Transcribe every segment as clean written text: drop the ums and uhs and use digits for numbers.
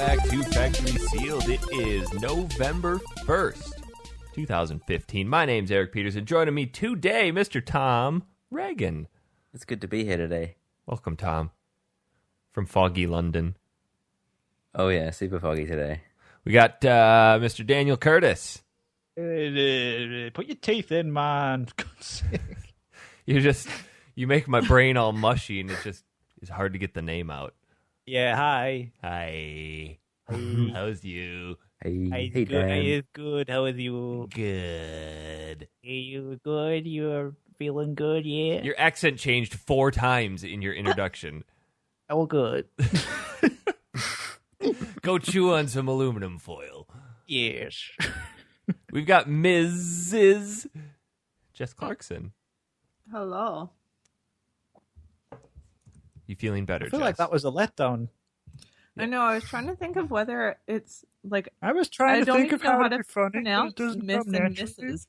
back to Factory Sealed. It is November 1st, 2015. My name's Eric Peterson. Joining me today, Mr. Tom Reagan. It's good to be here today. Welcome, Tom, from foggy London. Oh, yeah, super foggy today. We got Mr. Daniel Curtis. Put your teeth in, man. For God's sake. You make my brain all mushy, and it's hard to get the name out. Yeah, hi. Hi. Hi. How's you? Hey, Good. Dan. Hey, good. How are you? Good. Are you good? You're feeling good, yeah? Your accent changed 4 times in your introduction. Oh, good. Go chew on some aluminum foil. Yes. We've got Mrs. Jess Clarkson. Hello. You feeling better, I feel Jess? like that was a letdown. I know. I was trying to think of whether it's like I was trying I to don't think even of know how how to to be funny, but pronounce it doesn't Miss come and naturally. Mrs.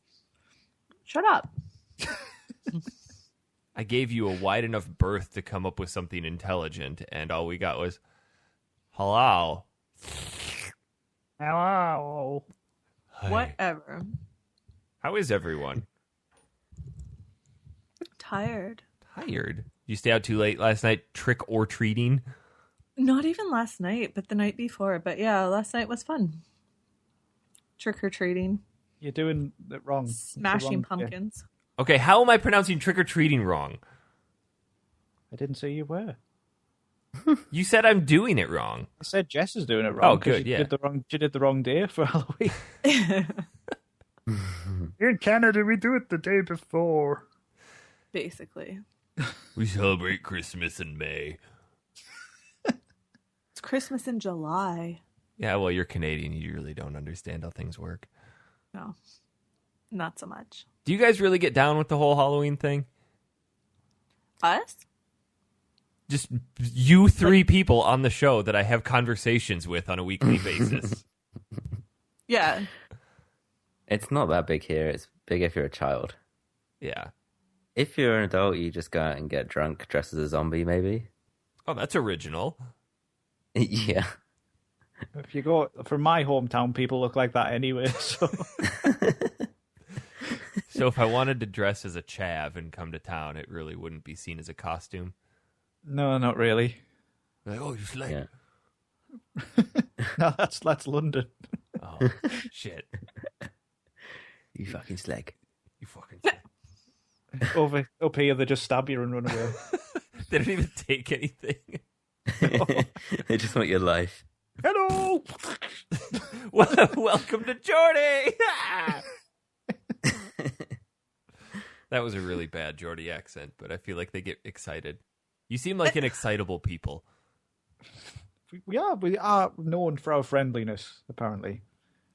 Shut up. I gave you a wide enough berth to come up with something intelligent, and all we got was, hello. Hello. Hi. Whatever. How is everyone? Tired. Tired. You stay out too late last night, trick or treating? Not even last night, but the night before. But yeah, last night was fun. Trick or treating, You're doing it wrong. It's the smashing wrong- pumpkins. Okay, how am I pronouncing trick or treating wrong? I didn't say you were. You said I'm doing it wrong. I said Jess is doing it wrong. Oh, 'cause good, you yeah. She did the wrong day for Halloween. In Canada, we do it the day before. Basically, We celebrate Christmas in May. it's Christmas in July. Yeah, well, you're Canadian. You really don't understand how things work. No, not so much. Do you guys really get down with the whole Halloween thing? Us? Just you 3 people on the show that I have conversations with on a weekly basis. Yeah. It's not that big here. It's big if you're a child. Yeah. If you're an adult, you just go out and get drunk, dress as a zombie, maybe. Oh, that's original. Yeah. If you go from my hometown, people look like that anyway. So So if I wanted to dress as a chav and come to town, it really wouldn't be seen as a costume. no, not really. Like, oh, you slay. Yeah. No, that's London. Oh, shit. You fucking slag. You fucking slay. Up here, they just stab you and run away. They don't even take anything. They just want your life. Hello. Welcome to Geordie! That was a really bad Geordie accent, but I feel like they get excited. You seem like an excitable people. We are known for our friendliness, apparently.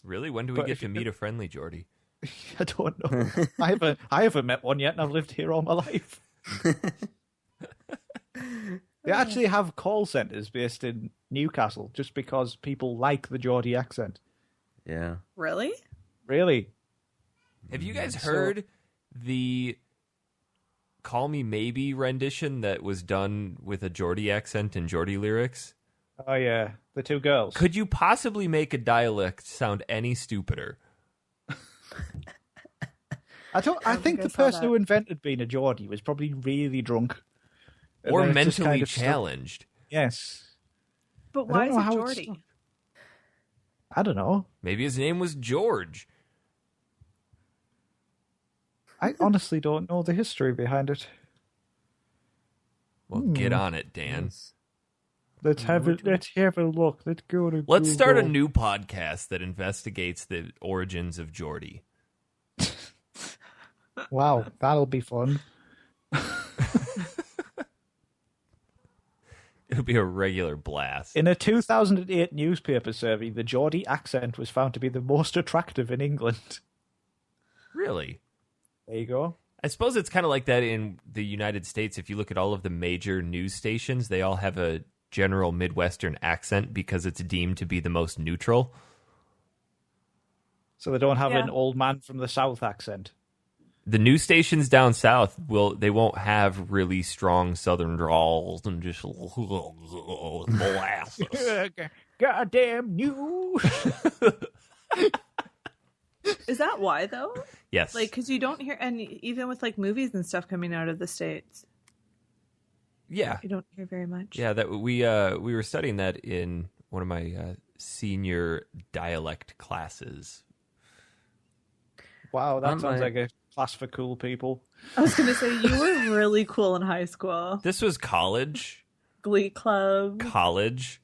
Really? When do we But get if to you meet a friendly Geordie? I don't know. I haven't met one yet, and I've lived here all my life. They actually have call centres based in Newcastle just because people like the Geordie accent. Yeah. Really? Really? Have you guys So- heard the Call Me Maybe rendition that was done with a Geordie accent and Geordie lyrics? Oh yeah, the 2 girls. Could you possibly make a dialect sound any stupider? I don't think think I the saw person that. who invented being a Geordie was probably really drunk. And Or then it just mentally kind of stuck. challenged? Yes. But I why don't is know it how it Geordie? stuck. I don't know. Maybe his name was George. I honestly don't know the history behind it. Well, get on it, Dan. Let's have a look. Let's go to Let's start a Google. new podcast that investigates the origins of Geordie. Wow, that'll be fun. It'll be a regular blast. In a 2008 newspaper survey, the Geordie accent was found to be the most attractive in England. Really? There you go. I suppose it's kind of like that in the United States. If you look at all of the major news stations, they all have a general Midwestern accent because it's deemed to be the most neutral. So they don't have Yeah. an old man from the South accent. the news stations down south they won't have really strong southern drawls and just molasses. Goddamn news. Is that why though? Yes. Like, because you don't hear, and even with like movies and stuff coming out of the States, Yeah. you don't hear very much. Yeah, that we were studying that in one of my senior dialect classes. Wow, that sounds like a class for cool people. I was going to say, you were really cool in high school. This was college. Glee club. College.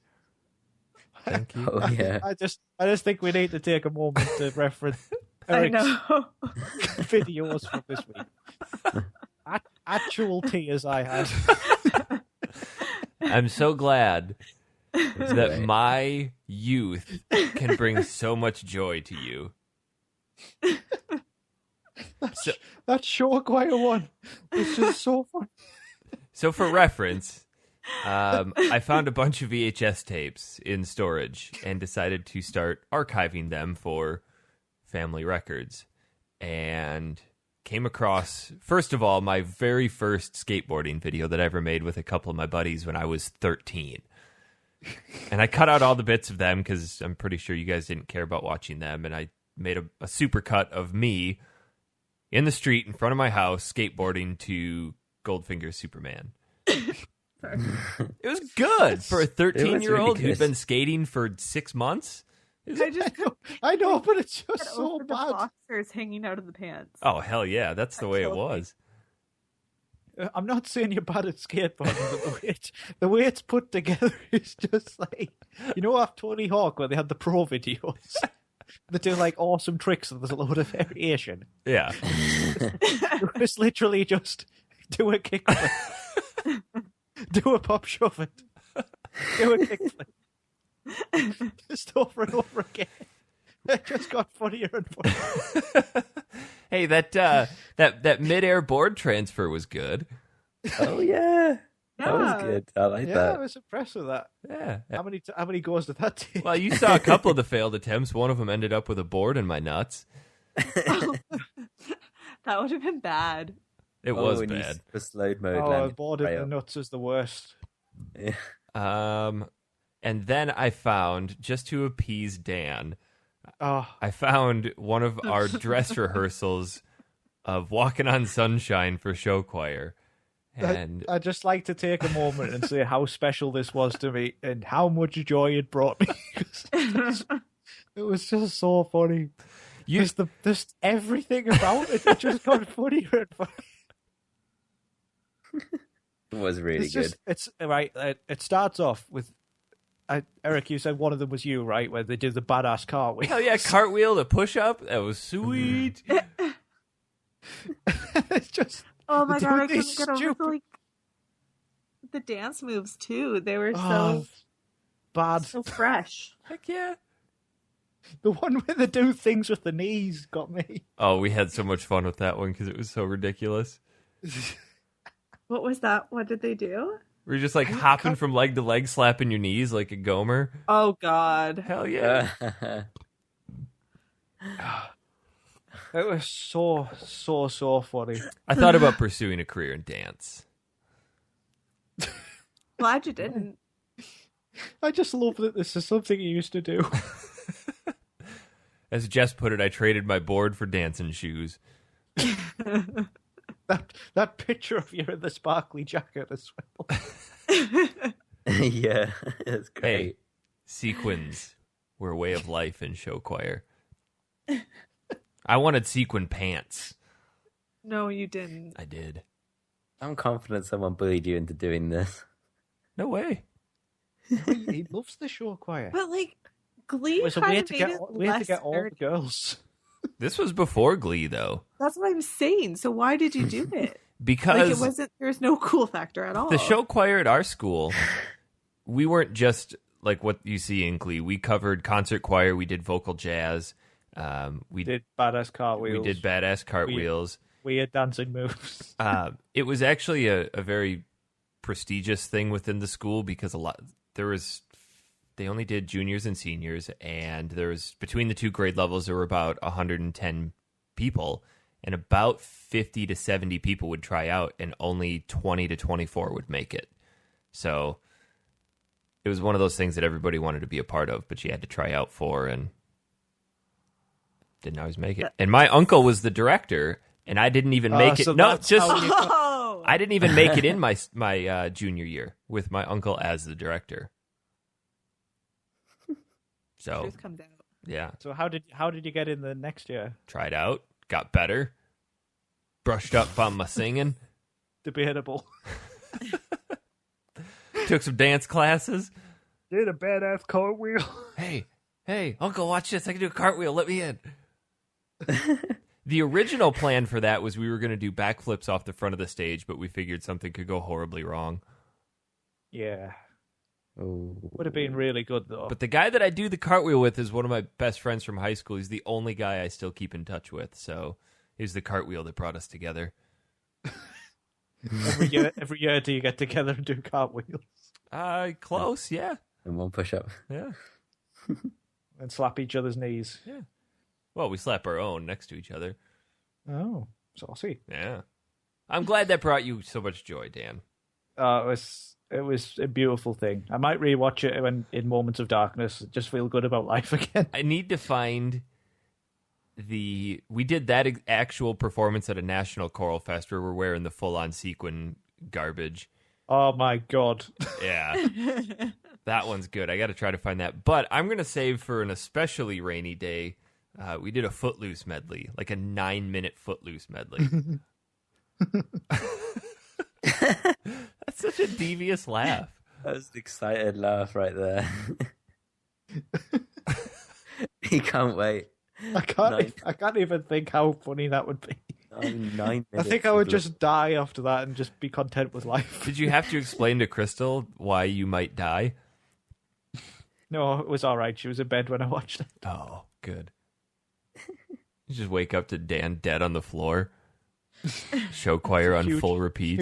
Thank you. Oh yeah. I just think we need to take a moment to reference I Eric's know. videos from this week. Actual tears I had. I'm so glad that my youth can bring so much joy to you. That Shortwire one was just so fun. So for reference, I found a bunch of VHS tapes in storage and decided to start archiving them for family records. And came across, first of all, my very first skateboarding video that I ever made with a couple of my buddies when I was 13. And I cut out all the bits of them because I'm pretty sure you guys didn't care about watching them. And I made a super cut of me in the street in front of my house skateboarding to Goldfinger's Superman. It was good for a 13-year-old really who'd been skating for 6 months. I know, but it's just Get so over the bad. boxers hanging out of the pants. Oh, hell yeah. That's the way it was. I'm not saying you're bad at skateboarding, but the way it's put together is just like, you know, after Tony Hawk where they had the pro videos, they do like awesome tricks and there's a load of variation. Yeah. It's literally just do a kickflip, do a pop shove it, do a kickflip, just over and over again. It just got funnier and funnier. Hey, that mid-air board transfer was good. Oh yeah. That was good. I like Yeah, that. I was impressed with that. Yeah. How many goes did that take? Well, you saw a couple of the failed attempts. One of them ended up with a board in my nuts. That would have been bad. It was when you bad. The slowed mode. Oh, landed bored in right the up. nuts is the worst. Yeah. And then I found, just to appease Dan, Oh, I found one of our dress rehearsals of Walking on Sunshine for show choir. And I'd just like to take a moment and say how special this was to me and how much joy it brought me. It was just so funny. Just everything about it just got funnier and funnier. It was really good. It's right. It starts off with Eric. You said one of them was you, right? Where they did the badass cartwheel. hell yeah, cartwheel, the push-up, that was sweet. It's just Oh my god, I doing couldn't these get over stupid- the dance moves too. They were oh, bad. so fresh. Heck yeah. The one where they do things with the knees got me. Oh, we had so much fun with that one because it was so ridiculous. What was that? What did they do? We were just like hopping from leg to leg, slapping your knees like a Gomer. Oh god. Hell yeah. It was so funny. I thought about pursuing a career in dance. Glad you didn't. I just love that this is something you used to do. As Jess put it, I traded my board for dancing shoes. That picture of you in the sparkly jacket as well. Yeah, it's great. Hey, sequins were a way of life in show choir. I wanted sequin pants. No, you didn't. I did. I'm confident someone bullied you into doing this. No way. He loves the show choir. But like Glee It was a kind way of to made get it way to less get all the nerdy. girls. This was before Glee, though. That's what I'm saying. So why did you do it? Because Like it wasn't. There's no cool factor at all. the show choir at our school, we weren't just like what you see in Glee. We covered concert choir. We did vocal jazz. We Did badass cartwheels. We did badass cartwheels. Weird dancing moves. It was actually a very prestigious thing within the school because they only did juniors and seniors, and there was between the two grade levels there were about 110 people, and about 50 to 70 people would try out, and only 20 to 24 would make it. So it was one of those things that everybody wanted to be a part of, but you had to try out for, and didn't always make it. And my uncle was the director, and I didn't even make it. So No, that's just how you got- Oh, I didn't even make it in my junior year with my uncle as the director. So truth comes out. yeah, So how did you get in the next year? tried out, got better, brushed up on my singing, Debatable. took some dance classes. Did a badass cartwheel. Hey, uncle, watch this. I can do a cartwheel. Let me in. The original plan for that was we were going to do backflips off the front of the stage, but we figured something could go horribly wrong. Yeah, Oh. would have been really good though. But the guy that I do the cartwheel with is one of my best friends from high school. He's the only guy I still keep in touch with. So he's the cartwheel that brought us together. every year do you get together and do cartwheels Close, yeah. And one push-up. Yeah. and slap each other's knees? Well, we slap our own next to each other. Oh, saucy. Yeah. I'm glad that brought you so much joy, Dan. It was a beautiful thing. I might rewatch it when in moments of darkness. Just feel good about life again. I need to find we did that actual performance at a national choral fest where we're wearing the full-on sequin garbage. Oh my god. Yeah. That one's good. I got to try to find that. But I'm going to save for an especially rainy day. We did a Footloose medley, like a 9-minute Footloose medley. That's such a devious laugh. That was an excited laugh right there. He can't wait. I can't even think how funny that would be. 9 I minutes think I would of just die after that and just be content with life. Did you have to explain to Crystal why you might die? No, it was all right. She was in bed when I watched it. Oh, good. You just wake up to Dan dead on the floor. Show choir on Huge- full repeat.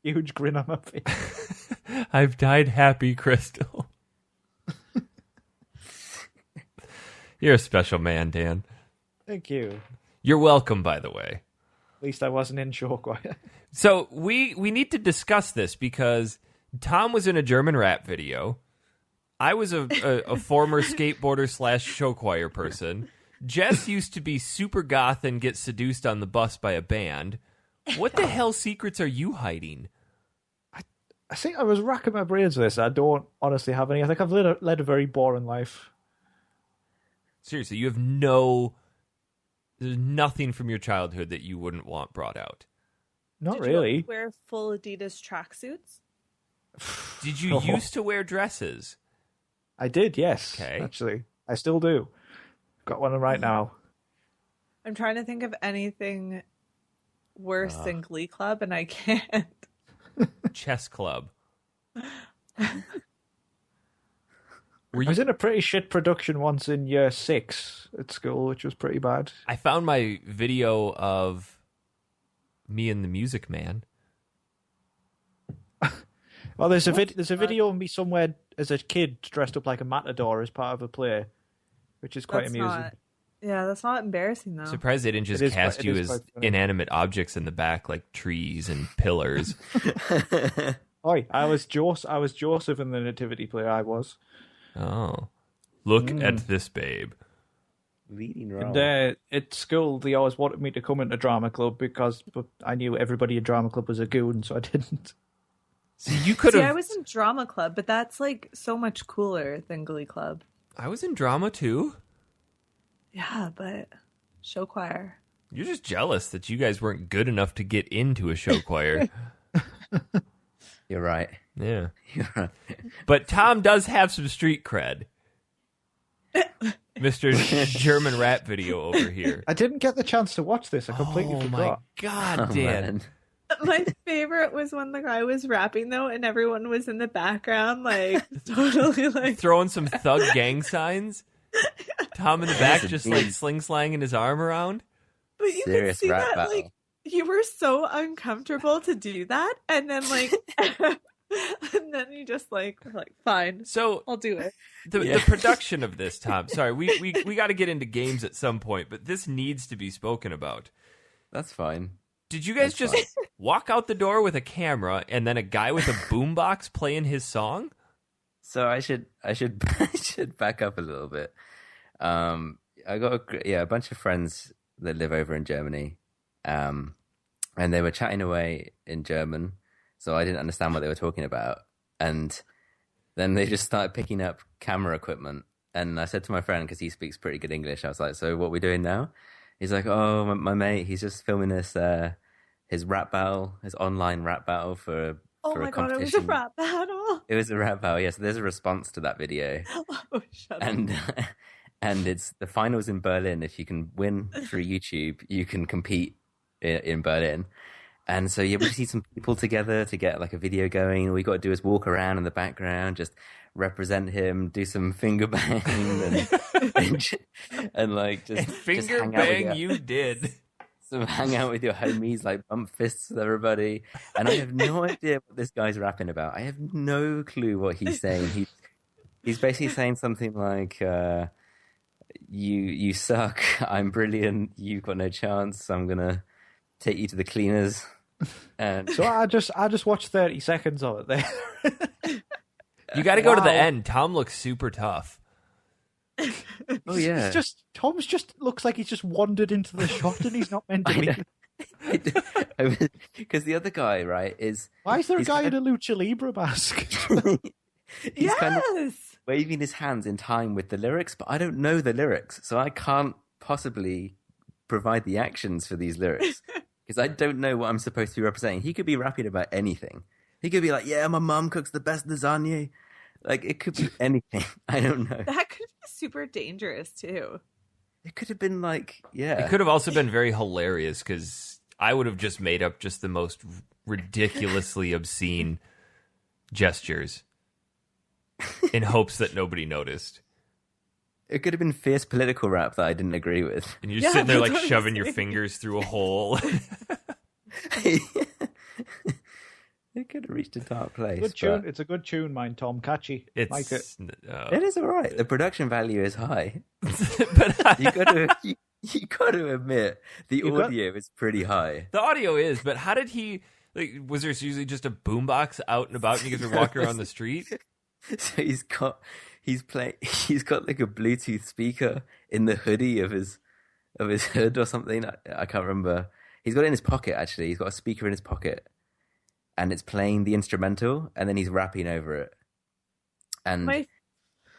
Huge grin on my face. I've died happy, Crystal. You're a special man, Dan. Thank you. You're welcome, by the way. At least I wasn't in show choir. So we need to discuss this because Tom was in a German rap video. I was a former skateboarder / show choir person. Jess used to be super goth and get seduced on the bus by a band. What the hell secrets are you hiding? I think I was racking my brains with this. I don't honestly have any. I think I've led a very boring life. Seriously, you have there's nothing from your childhood that you wouldn't want brought out. Not Did really. you wear full Adidas tracksuits? Did you No. used to wear dresses? I did, yes. Okay. Actually, I still do. Got one on right now. I'm trying to think of anything worse than Glee Club, and I can't. Chess club. I was in a pretty shit production once in year 6 at school, which was pretty bad. I found my video of me and the Music Man. Well, there's a video of me somewhere as a kid dressed up like a matador as part of a play, which is quite amusing. That's not embarrassing though. Surprised they didn't just It is cast quite- you it is as quite funny. inanimate objects in the back, like trees and pillars. Oi, I was Joseph in the nativity play. I was. Oh, look at this babe. leading role. And at school, they always wanted me to come into drama club but I knew everybody in drama club was a goon, so I didn't. See, you could See, have. I was in drama club, but that's like so much cooler than Glee Club. I was in drama too. Yeah, but show choir. You're just jealous that you guys weren't good enough to get into a show choir. You're right. Yeah. You're right. But Tom does have some street cred. Mr. German rap video over here. I didn't get the chance to watch this. I completely Oh forgot. my God, Oh, Dan. man. My favorite was when the guy was rapping though, and everyone was in the background, like totally like. Throwing some thug gang signs. Tom in the back That's a just beat. like sling-slanging his arm around. But you could Serious see rap that battle. like you were so uncomfortable to do that, and then like, and then you just like were like, fine, So I'll do it. the production of this, Tom. Sorry, we got to get into games at some point, but this needs to be spoken about. That's fine. Did you guys That's just walk out the door with a camera and then a guy with a boombox playing his song? So I should I should back up a little bit. I got a bunch of friends that live over in Germany, and they were chatting away in German, so I didn't understand what they were talking about. And then they just started picking up camera equipment, and I said to my friend, because he speaks pretty good English, I was like, "So what are we doing now?" He's like, "Oh, my mate, he's just filming this his rap battle, his online rap battle for Oh a my god, it was competition." a rap battle. It was a rap battle, yes. There's a response to that video, Oh, shut up. and and it's the finals in Berlin. If you can win through YouTube, you can compete in Berlin. And so yeah, we just need some people together to get like a video going. All we got to do is walk around in the background, just represent him, do some finger bang, and like just Finger hang out with bang, you did. so hang out with your homies, like bump fists with everybody. And I have no idea what this guy's rapping about. I have no clue what he's saying. He's basically saying something like, "You suck. I'm brilliant. You've got no chance. I'm gonna take you to the cleaners." And So I just watched 30 seconds of it there. You got to go to the Wow. end. Tom looks super tough. oh yeah, It's just Tom's just looks like he's just wandered into the shot and he's not meant to be. because the other guy, right, is Why is there a he's guy kind in a lucha libre mask? he's kind of Yes. waving his hands in time with the lyrics, but I don't know the lyrics, so I can't possibly provide the actions for these lyrics because I don't know what I'm supposed to be representing. He could be rapping about anything. He could be like, "Yeah, my mom cooks the best lasagna." Like, it could be anything. I don't know. That could be super dangerous too. It could have been like, yeah. It could have also been very hilarious because I would have just made up just the most ridiculously obscene gestures in hopes that nobody noticed. It could have been fierce political rap that I didn't agree with. And you're Yeah, sitting there that's like what I'm shoving your saying. fingers through a hole. It could have reached a dark place. Good tune. but It's a good tune, mine, Tom. Catchy. Like it. It's It is all right. The production value is high. but You got to you got to admit the You got- audio is pretty high. the audio is. But how did he? Like, was there usually just a boombox out and about, and you guys were walking around the street? So he's got like a Bluetooth speaker in the hoodie of his hood or something. I can't remember. He's got it in his pocket actually. He's got a speaker in his pocket, and it's playing the instrumental, and then he's rapping over it. And My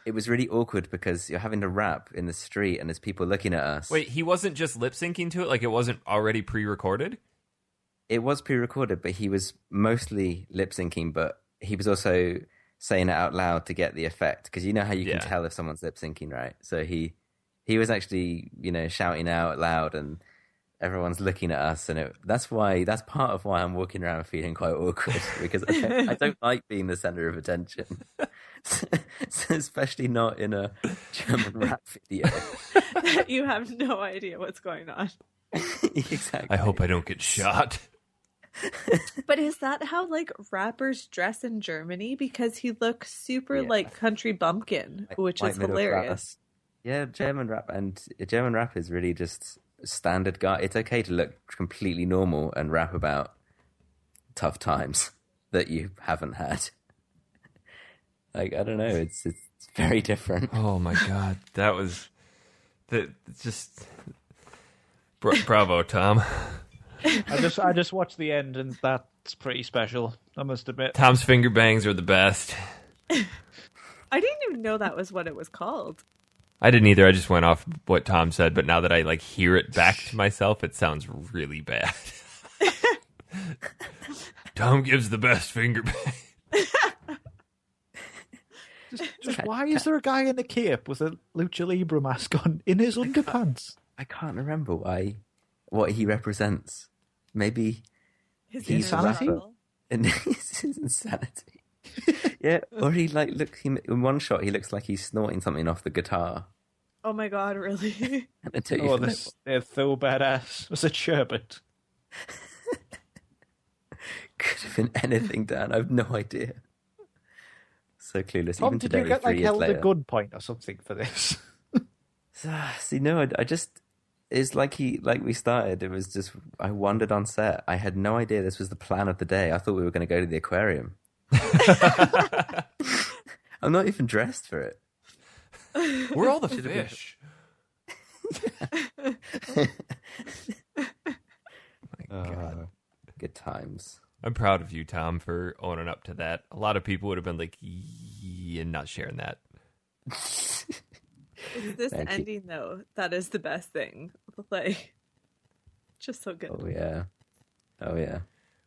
it was really awkward because you're having to rap in the street, and there's people looking at us. Wait, he wasn't just lip syncing to it, like it wasn't already pre-recorded. It was pre-recorded, but he was mostly lip syncing, but he was also saying it out loud to get the effect, because you know how you Yeah. can tell if someone's lip syncing, right? So he was actually, shouting out loud, and everyone's looking at us, and that's part of why I'm walking around feeling quite awkward, because I don't like being the center of attention, especially not in a German rap video. you have no idea what's going on. Exactly. I hope I don't get shot. But is that how like rappers dress in Germany? Because he looks super Yeah. like country bumpkin, which White is middle hilarious. class. Yeah, German rap is really just standard guy. It's okay to look completely normal and rap about tough times that you haven't had. Like, I don't know, it's very different. Oh my god, that was just bravo, Tom. I just watched the end, and that's pretty special, I must admit. Tom's finger bangs are the best. I didn't even know that was what it was called. I didn't either. I just went off what Tom said, but now that I like hear it back to myself, it sounds really bad. Tom gives the best finger bang. Just why is there a guy in a cape with a lucha libre mask on in his underpants? I can't remember what he represents. Maybe His He's inner insanity? struggle. in his insanity. Yeah, or he in one shot he looks like he's snorting something off the guitar. Oh my god, really? And I tell you, Oh, they're so badass. Was it sherbet? could have been anything, Dan. I have no idea. So clueless. Tom, Even did today, you get 3 like years held later. a good point or something for this? See, no, I just it's like we started. It was just I wandered on set. I had no idea this was the plan of the day. I thought we were going to go to the aquarium. I'm not even dressed for it. We're all the fish. God. Good times. I'm proud of you, Tom, for owning up to that. A lot of people would have been like, and not sharing that. It's this Thank you. ending, though, that is the best thing. Like, just so good. Oh yeah. Oh yeah.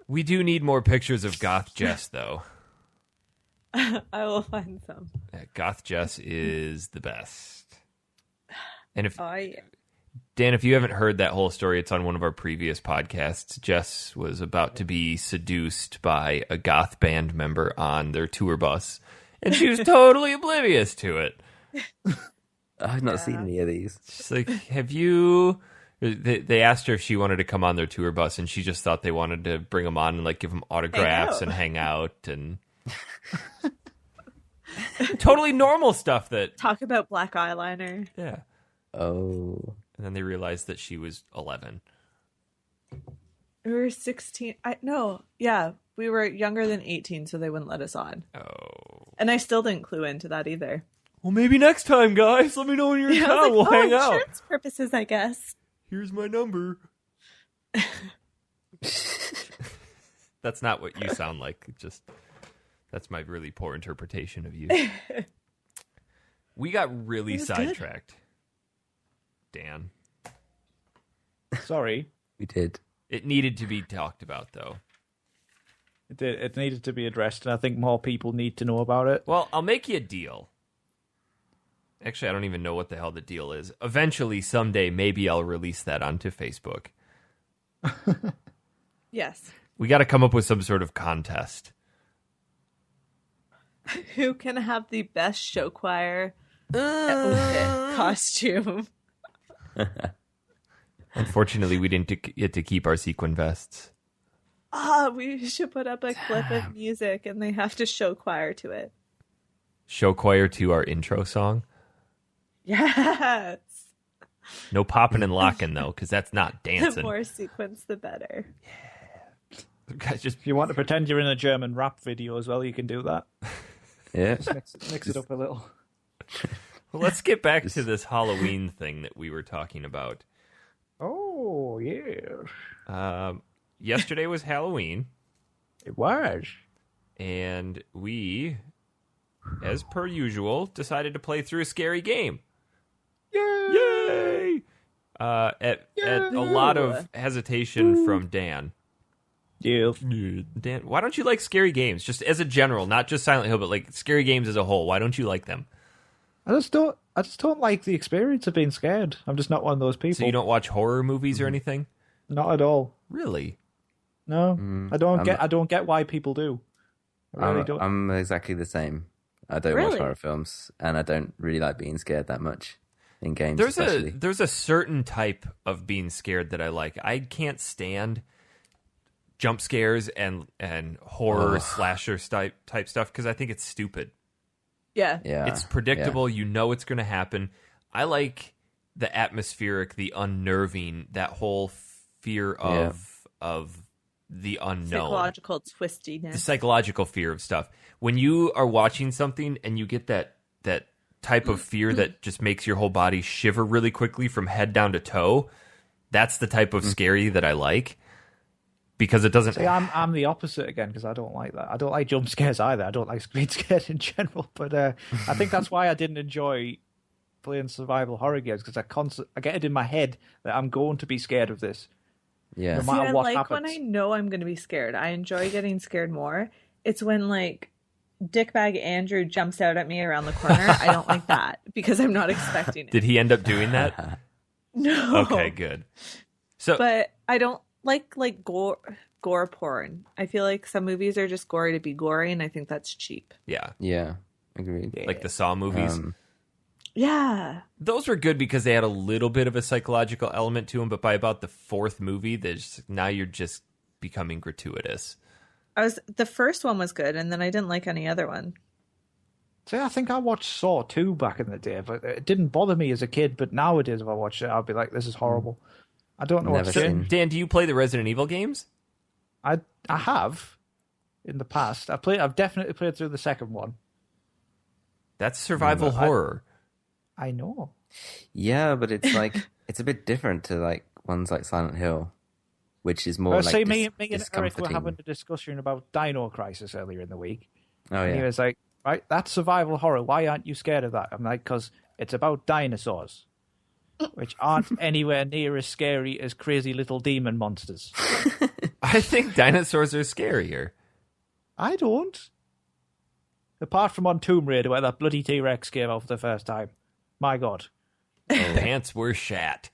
We do need more pictures of Goth Jess, though. I will find some. Yeah, Goth Jess is the best. And if Oh, yeah. Dan, if you haven't heard that whole story, it's on one of our previous podcasts. Jess was about to be seduced by a goth band member on their tour bus, and she was totally oblivious to it. I've not seen any of these. She's like, have you... They asked her if she wanted to come on their tour bus, and she just thought they wanted to bring them on and like give them autographs and hang out and totally normal stuff that... Talk about black eyeliner. Yeah. Oh. And then they realized that she was 11. We were 16. We were younger than 18, so they wouldn't let us on. Oh. And I still didn't clue into that either. Well, maybe next time, guys. Let me know when you're in I town. was like, We'll hang out. insurance purposes, I guess. Here's my number. That's not what you sound like. That's my really poor interpretation of you. We got really It was good. sidetracked. Dan. Sorry. We did. It needed to be talked about, though. It needed to be addressed, and I think more people need to know about it. Well, I'll make you a deal. Actually, I don't even know what the hell the deal is. Eventually, someday, maybe I'll release that onto Facebook. Yes. We got to come up with some sort of contest. Who can have the best show choir outfit costume? Unfortunately, we didn't get to keep our sequin vests. We should put up a clip of music and they have to show choir to it. Show choir to our intro song. Yes. No popping and locking, though, because that's not The dancing. more sequence, the better. Guys, just If you want to pretend you're in a German rap video as well, you can do that. Yeah. Mix it up a little. well, let's get back to this Halloween thing that we were talking about. Oh, yeah. Yesterday was Halloween, It was. and we, as per usual, decided to play through a scary game. Yay! At a lot of hesitation from Dan. Yeah. Dan, why don't you like scary games? Just as a general, not just Silent Hill, but like scary games as a whole. Why don't you like them? I just don't like the experience of being scared. I'm just not one of those people. So you don't watch horror movies or anything? Not at all. Really? No. I don't get why people do. I really don't. I'm exactly the same. I don't Really? watch horror films, and I don't really like being scared that much in games. There's especially. a certain type of being scared that I like. I can't stand jump scares and horror slasher type stuff because I think it's stupid. Yeah. Yeah, It's predictable. You know it's going to happen. I like the atmospheric, the unnerving, that whole fear of the unknown. Psychological The twistiness. psychological fear of stuff. When you are watching something and you get that type of fear that just makes your whole body shiver really quickly from head down to toe, that's the type of scary that I like. Because it doesn't... See, I'm the opposite again because I don't like that. I don't like jump scares either. I don't like being scared in general. But I think that's why I didn't enjoy playing survival horror games because I get it in my head that I'm going to be scared of this. Yeah. No See, matter I what like happens. when I know I'm going to be scared. I enjoy getting scared more. It's when, like, Dickbag Andrew jumps out at me around the corner. I don't like that because I'm not expecting it. Did he end up doing that? No. Okay, good. So But I don't like gore porn. I feel like some movies are just gory to be gory, and I think that's cheap. yeah, Yeah, agreed. like the Saw movies. Yeah. Those were good because they had a little bit of a psychological element to them, but by about the fourth movie, now you're just becoming gratuitous. The first one was good, and then I didn't like any other one. See, I think I watched Saw 2 back in the day, but it didn't bother me as a kid. But nowadays, if I watch it, I'll be like, "This is horrible." I don't know Never what's seen. changed. Dan, do you play the Resident Evil games? I have in the past. I've definitely played through the second one. That's survival horror. I know. Yeah, but it's like it's a bit different to like ones like Silent Hill, which is more like me and Eric were discomforting. having a discussion about Dino Crisis earlier in the week. Oh And he yeah, was like, "Right, that's survival horror. Why aren't you scared of that?" I'm like, "Because it's about dinosaurs, which aren't anywhere near as scary as crazy little demon monsters." I think dinosaurs are scarier. I don't. Apart from on Tomb Raider, where that bloody T-Rex came out for the first time. My God, Pants were shat.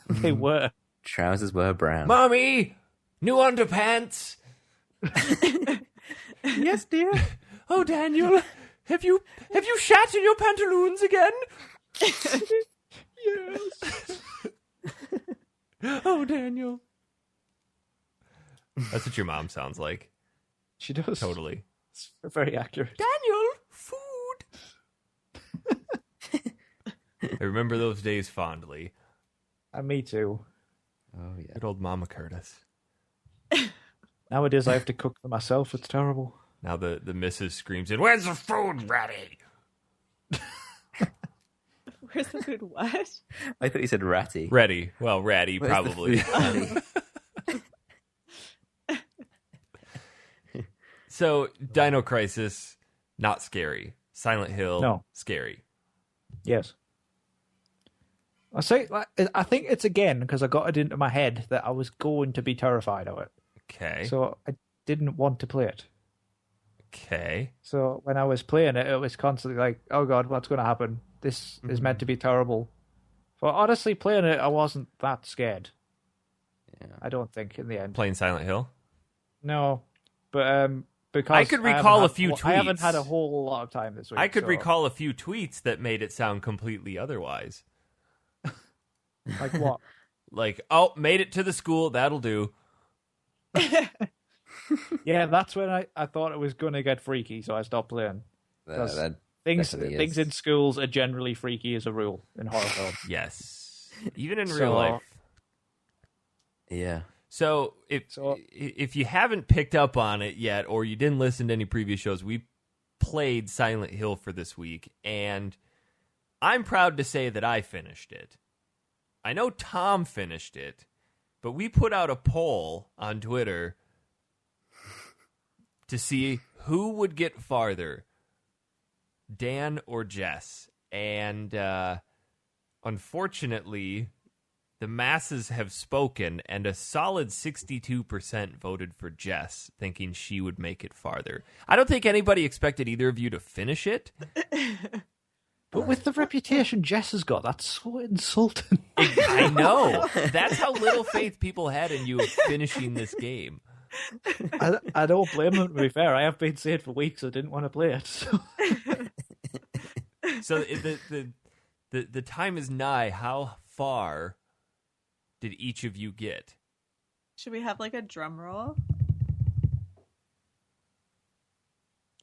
they were. trousers were brown. Mommy, new underpants. Yes, dear. Oh, Daniel, have you shat in your pantaloons again? Yes. Oh, Daniel. That's what your mom sounds like. She does. Totally. It's very accurate. Daniel, food. I remember those days fondly. And me too. Oh yeah. Good old Mama Curtis. Nowadays, I have to cook for myself. It's terrible. Now the missus screams in, "Where's the food ready?" Where's the food? What? I thought you said ratty. Ready. Well, ratty, Where's the probably. food ratty? So, Dino Crisis, not scary. Silent Hill, No. scary. Yes. I think it's again because I got it into my head that I was going to be terrified of it. Okay. So I didn't want to play it. Okay. So when I was playing it, it was constantly like, "Oh God, what's going to happen? This is meant to be terrible." But honestly, playing it, I wasn't that scared. Yeah. I don't think in the end. Playing Silent Hill? No, but because I could haven't recall had- a few I haven't tweets. had a whole lot of time this week. I could so, recall a few tweets that made it sound completely otherwise. like what? Like, oh, made it to the school, that'll do. Yeah, that's when I thought it was going to get freaky, so I stopped playing. Because That things definitely things is. in schools are generally freaky as a rule in horror films. Yes. Even in So- real life. Yeah. So if you haven't picked up on it yet, or you didn't listen to any previous shows, we played Silent Hill for this week, and I'm proud to say that I finished it. I know Tom finished it, but we put out a poll on Twitter to see who would get farther, Dan or Jess. And unfortunately, the masses have spoken, and a solid 62% voted for Jess, thinking she would make it farther. I don't think anybody expected either of you to finish it. But with the reputation Jess has got, that's so insulting. I know. That's how little faith people had in you of finishing this game. I don't blame them, to be fair. I have been saying for weeks I didn't want to play it. So. So the time is nigh. How far did each of you get? Should we have like a drum roll?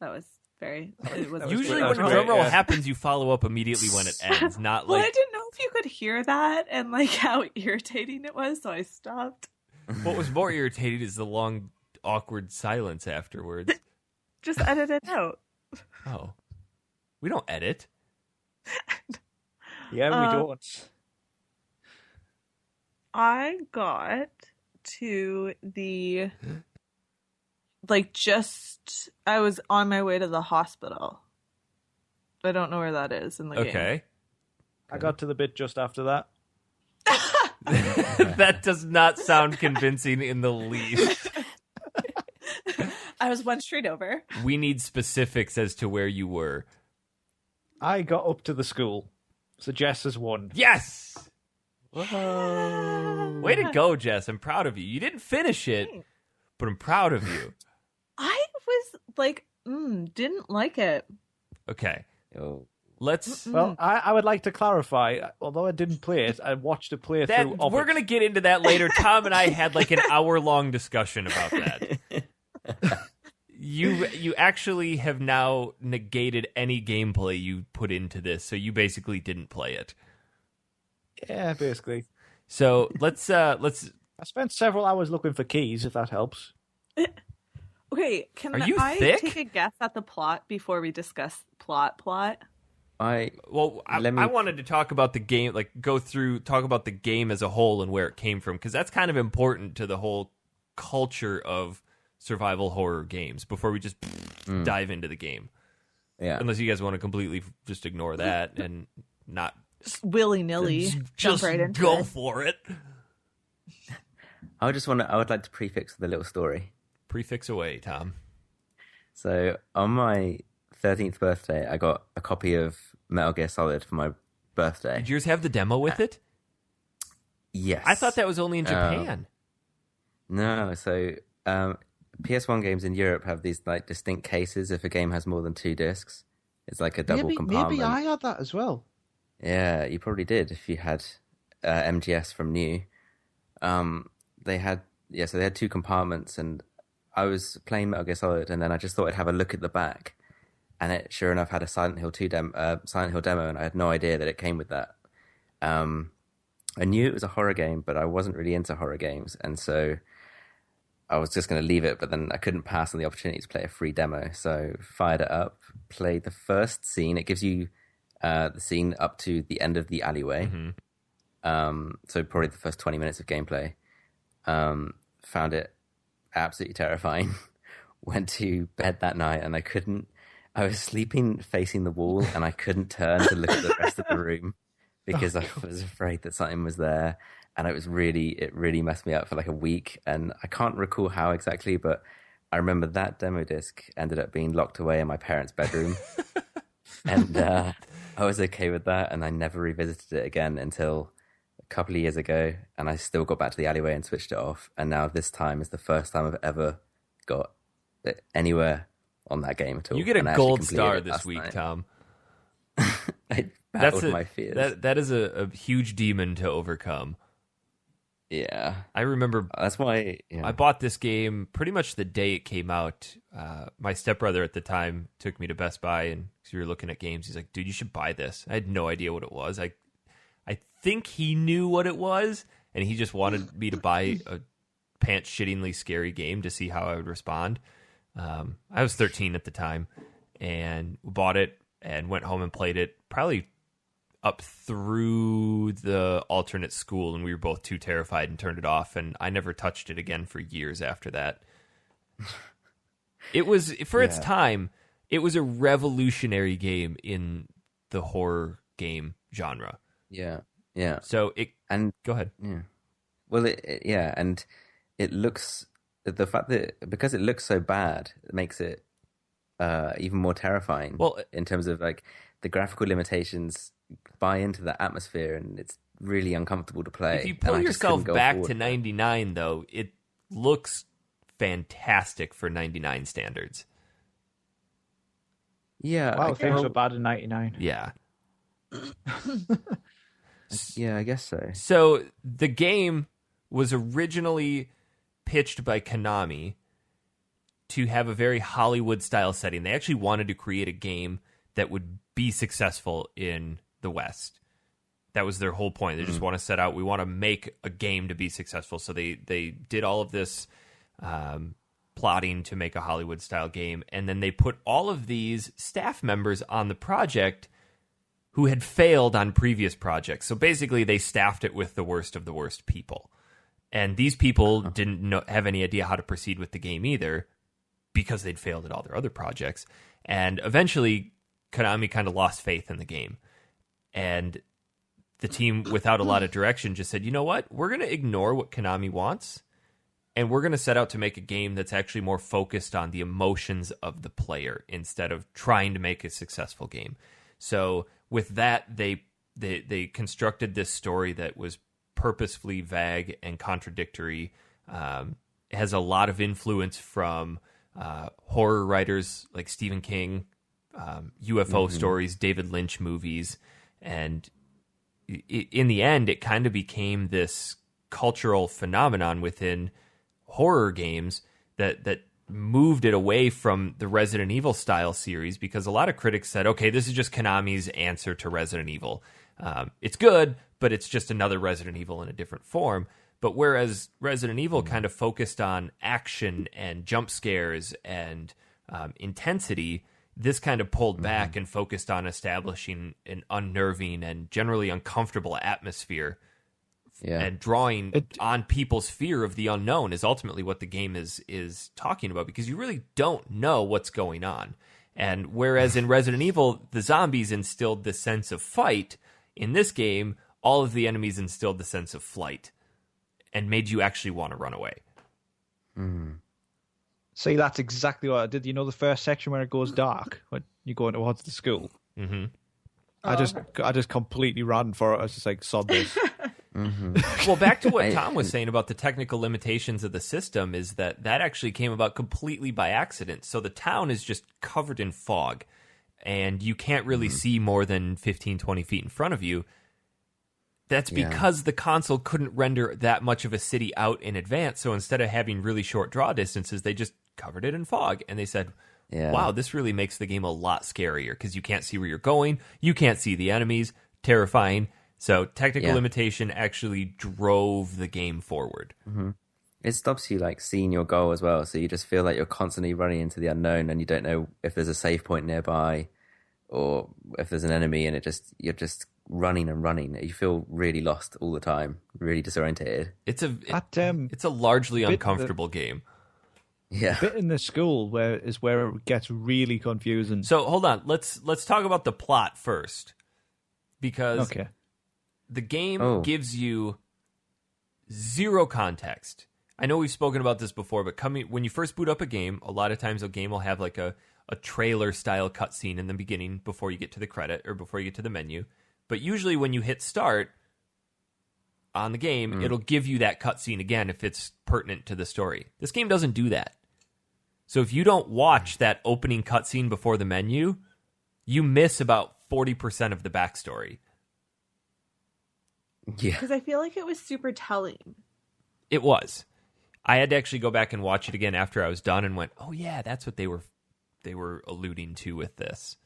That was very. It was Usually That's when a great, drum roll yeah. happens, you follow up immediately when it ends. Not Well, I like, didn't know if you could hear that and like how irritating it was, so I stopped. what was more irritating is the long, awkward silence afterwards. Just edit it out. Oh. We don't edit. Yeah, we don't. I got to the I was on my way to the hospital. I don't know where that is in the game. Okay. I got to the bit just after that. That does not sound convincing in the least. I was one street over. We need specifics as to where you were. I got up to the school. So Jess has won. Yes! Whoa. Way to go, Jess. I'm proud of you. You didn't finish it, but I'm proud of you. I was like, didn't like it. Okay. Oh. Let's... Well, I would like to clarify, although I didn't play it, I watched a playthrough of we're it. going to get into that later. Tom and I had like an hour-long discussion about that. You actually have now negated any gameplay you put into this, so you basically didn't play it. Yeah, basically. So let's I spent several hours looking for keys, if that helps. Okay, can Are you I thick? take a guess at the plot before we discuss plot? I wanted to talk about the game, like talk about the game as a whole and where it came from, because that's kind of important to the whole culture of survival horror games before we just dive into the game. Yeah. Unless you guys want to completely just ignore that and not Just willy-nilly jump right into go it. for it. I would like to prefix with a little story. Prefix away, Tom. So on my 13th birthday, I got a copy of Metal Gear Solid for my birthday. Did yours have the demo with it? Yes. I thought that was only in Japan. No, so PS1 games in Europe have these like distinct cases if a game has more than 2 discs. It's like a double compartment. Maybe I had that as well. Yeah, you probably did if you had MGS from New. They had 2 compartments, and I was playing Metal Gear Solid, and then I just thought I'd have a look at the back, and it sure enough had a Silent Hill demo, and I had no idea that it came with that. I knew it was a horror game, but I wasn't really into horror games, and so I was just going to leave it, but then I couldn't pass on the opportunity to play a free demo, so fired it up, played the first scene. It gives you the scene up to the end of the alleyway, so probably the first 20 minutes of gameplay. Found it absolutely terrifying. Went to bed that night, and I was sleeping facing the wall, and I couldn't turn to look at the rest of the room because I was afraid that something was there. And it really messed me up for like a week. And I can't recall how exactly, but I remember that demo disc ended up being locked away in my parents' bedroom. And I was okay with that. And I never revisited it again until a couple of years ago. And I still got back to the alleyway and switched it off. And now this time is the first time I've ever got anywhere on that game at all. You get a And I actually gold completed star it this last week, night. Tom. I battled my fears. That is a huge demon to overcome. Yeah. I remember That's why I bought this game pretty much the day it came out. My stepbrother at the time took me to Best Buy, and we were looking at games. He's like, dude, you should buy this. I had no idea what it was. I think he knew what it was, and he just wanted me to buy a pants-shittingly scary game to see how I would respond. I was 13 at the time, and bought it and went home and played it probably up through the alternate school, and we were both too terrified and turned it off, and I never touched it again for years after that. It was, for its time, it was a revolutionary game in the horror game genre. Yeah. So go ahead. Yeah. Well, and it looks, the fact that because it looks so bad, it makes it even more terrifying. Well, in terms of like the graphical limitations buy into the atmosphere, and it's really uncomfortable to play. If you pull yourself back to 99, though, it looks fantastic for 99 standards. Yeah. Wow, things were bad in 99. Yeah. Yeah, I guess so. So the game was originally pitched by Konami to have a very Hollywood-style setting. They actually wanted to create a game that would be successful in the West. That was their whole point. They just want to set out, we want to make a game to be successful. So they did all of this plotting to make a Hollywood-style game, and then they put all of these staff members on the project who had failed on previous projects. So basically, they staffed it with the worst of the worst people. And these people didn't have any idea how to proceed with the game either, because they'd failed at all their other projects. And eventually, Konami kind of lost faith in the game. And the team, without a lot of direction, just said, you know what? We're going to ignore what Konami wants, and we're going to set out to make a game that's actually more focused on the emotions of the player instead of trying to make a successful game. So with that, they constructed this story that was purposefully vague and contradictory. It has a lot of influence from horror writers like Stephen King, UFO stories, David Lynch movies, and in the end, it kind of became this cultural phenomenon within horror games that moved it away from the Resident Evil style series because a lot of critics said, okay, this is just Konami's answer to Resident Evil. It's good, but it's just another Resident Evil in a different form. But whereas Resident Evil kind of focused on action and jump scares and intensity, this kind of pulled back and focused on establishing an unnerving and generally uncomfortable atmosphere. Yeah. And drawing on people's fear of the unknown is ultimately what the game is talking about, because you really don't know what's going on. And whereas in Resident Evil, the zombies instilled this sense of fight, in this game, all of the enemies instilled the sense of flight and made you actually want to run away. See, that's exactly what I did. You know the first section where it goes dark when you go towards the school? Mm-hmm. I just completely ran for it. I was just like, sod this. Well, back to what Tom was saying about the technical limitations of the system is that actually came about completely by accident. So the town is just covered in fog, and you can't really see more than 15, 20 feet in front of you. That's because the console couldn't render that much of a city out in advance. So instead of having really short draw distances, they just covered it in fog. And they said, wow, this really makes the game a lot scarier because you can't see where you're going. You can't see the enemies. Terrifying. So technical limitation actually drove the game forward. It stops you like seeing your goal as well. So you just feel like you're constantly running into the unknown and you don't know if there's a save point nearby or if there's an enemy, and you're just running and running. You feel really lost all the time, really disorientated. It's a largely uncomfortable game. Yeah. The bit in the school where it gets really confusing. So hold on, let's talk about the plot first, because the game gives you zero context. I know we've spoken about this before, but when you first boot up a game, a lot of times a game will have like a trailer style cutscene in the beginning before you get to the credit or before you get to the menu. But usually when you hit start on the game, it'll give you that cutscene again if it's pertinent to the story. This game doesn't do that. So if you don't watch that opening cutscene before the menu, you miss about 40% of the backstory. Yeah. Because I feel like it was super telling. It was. I had to actually go back and watch it again after I was done and went, oh yeah, that's what they were alluding to with this.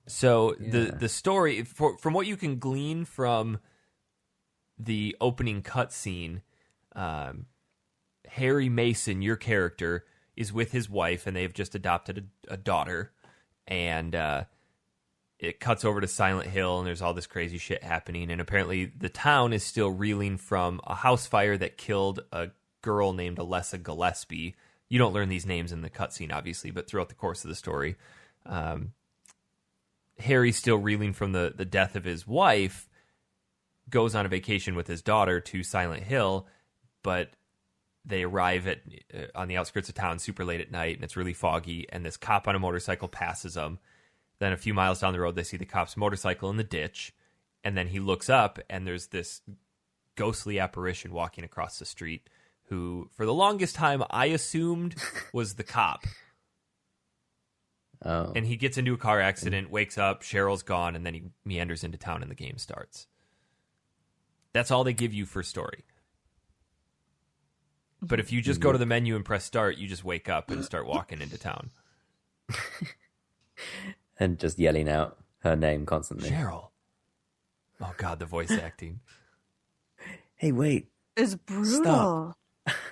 So the story, from what you can glean from the opening cutscene, Harry Mason, your character, is with his wife, and they've just adopted a daughter, and it cuts over to Silent Hill, and there's all this crazy shit happening, and apparently the town is still reeling from a house fire that killed a girl named Alessa Gillespie. You don't learn these names in the cutscene, obviously, but throughout the course of the story, Harry's still reeling from the death of his wife, goes on a vacation with his daughter to Silent Hill, but they arrive on the outskirts of town super late at night, and it's really foggy, and this cop on a motorcycle passes them. Then a few miles down the road, they see the cop's motorcycle in the ditch, and then he looks up, and there's this ghostly apparition walking across the street, who, for the longest time, I assumed was the cop. Oh. And he gets into a car accident, wakes up, Cheryl's gone, and then he meanders into town and the game starts. That's all they give you for story. But if you just go to the menu and press start, you just wake up and start walking into town. And just yelling out her name constantly. Cheryl. Oh, God, the voice acting. Hey, wait. It's brutal. Stop.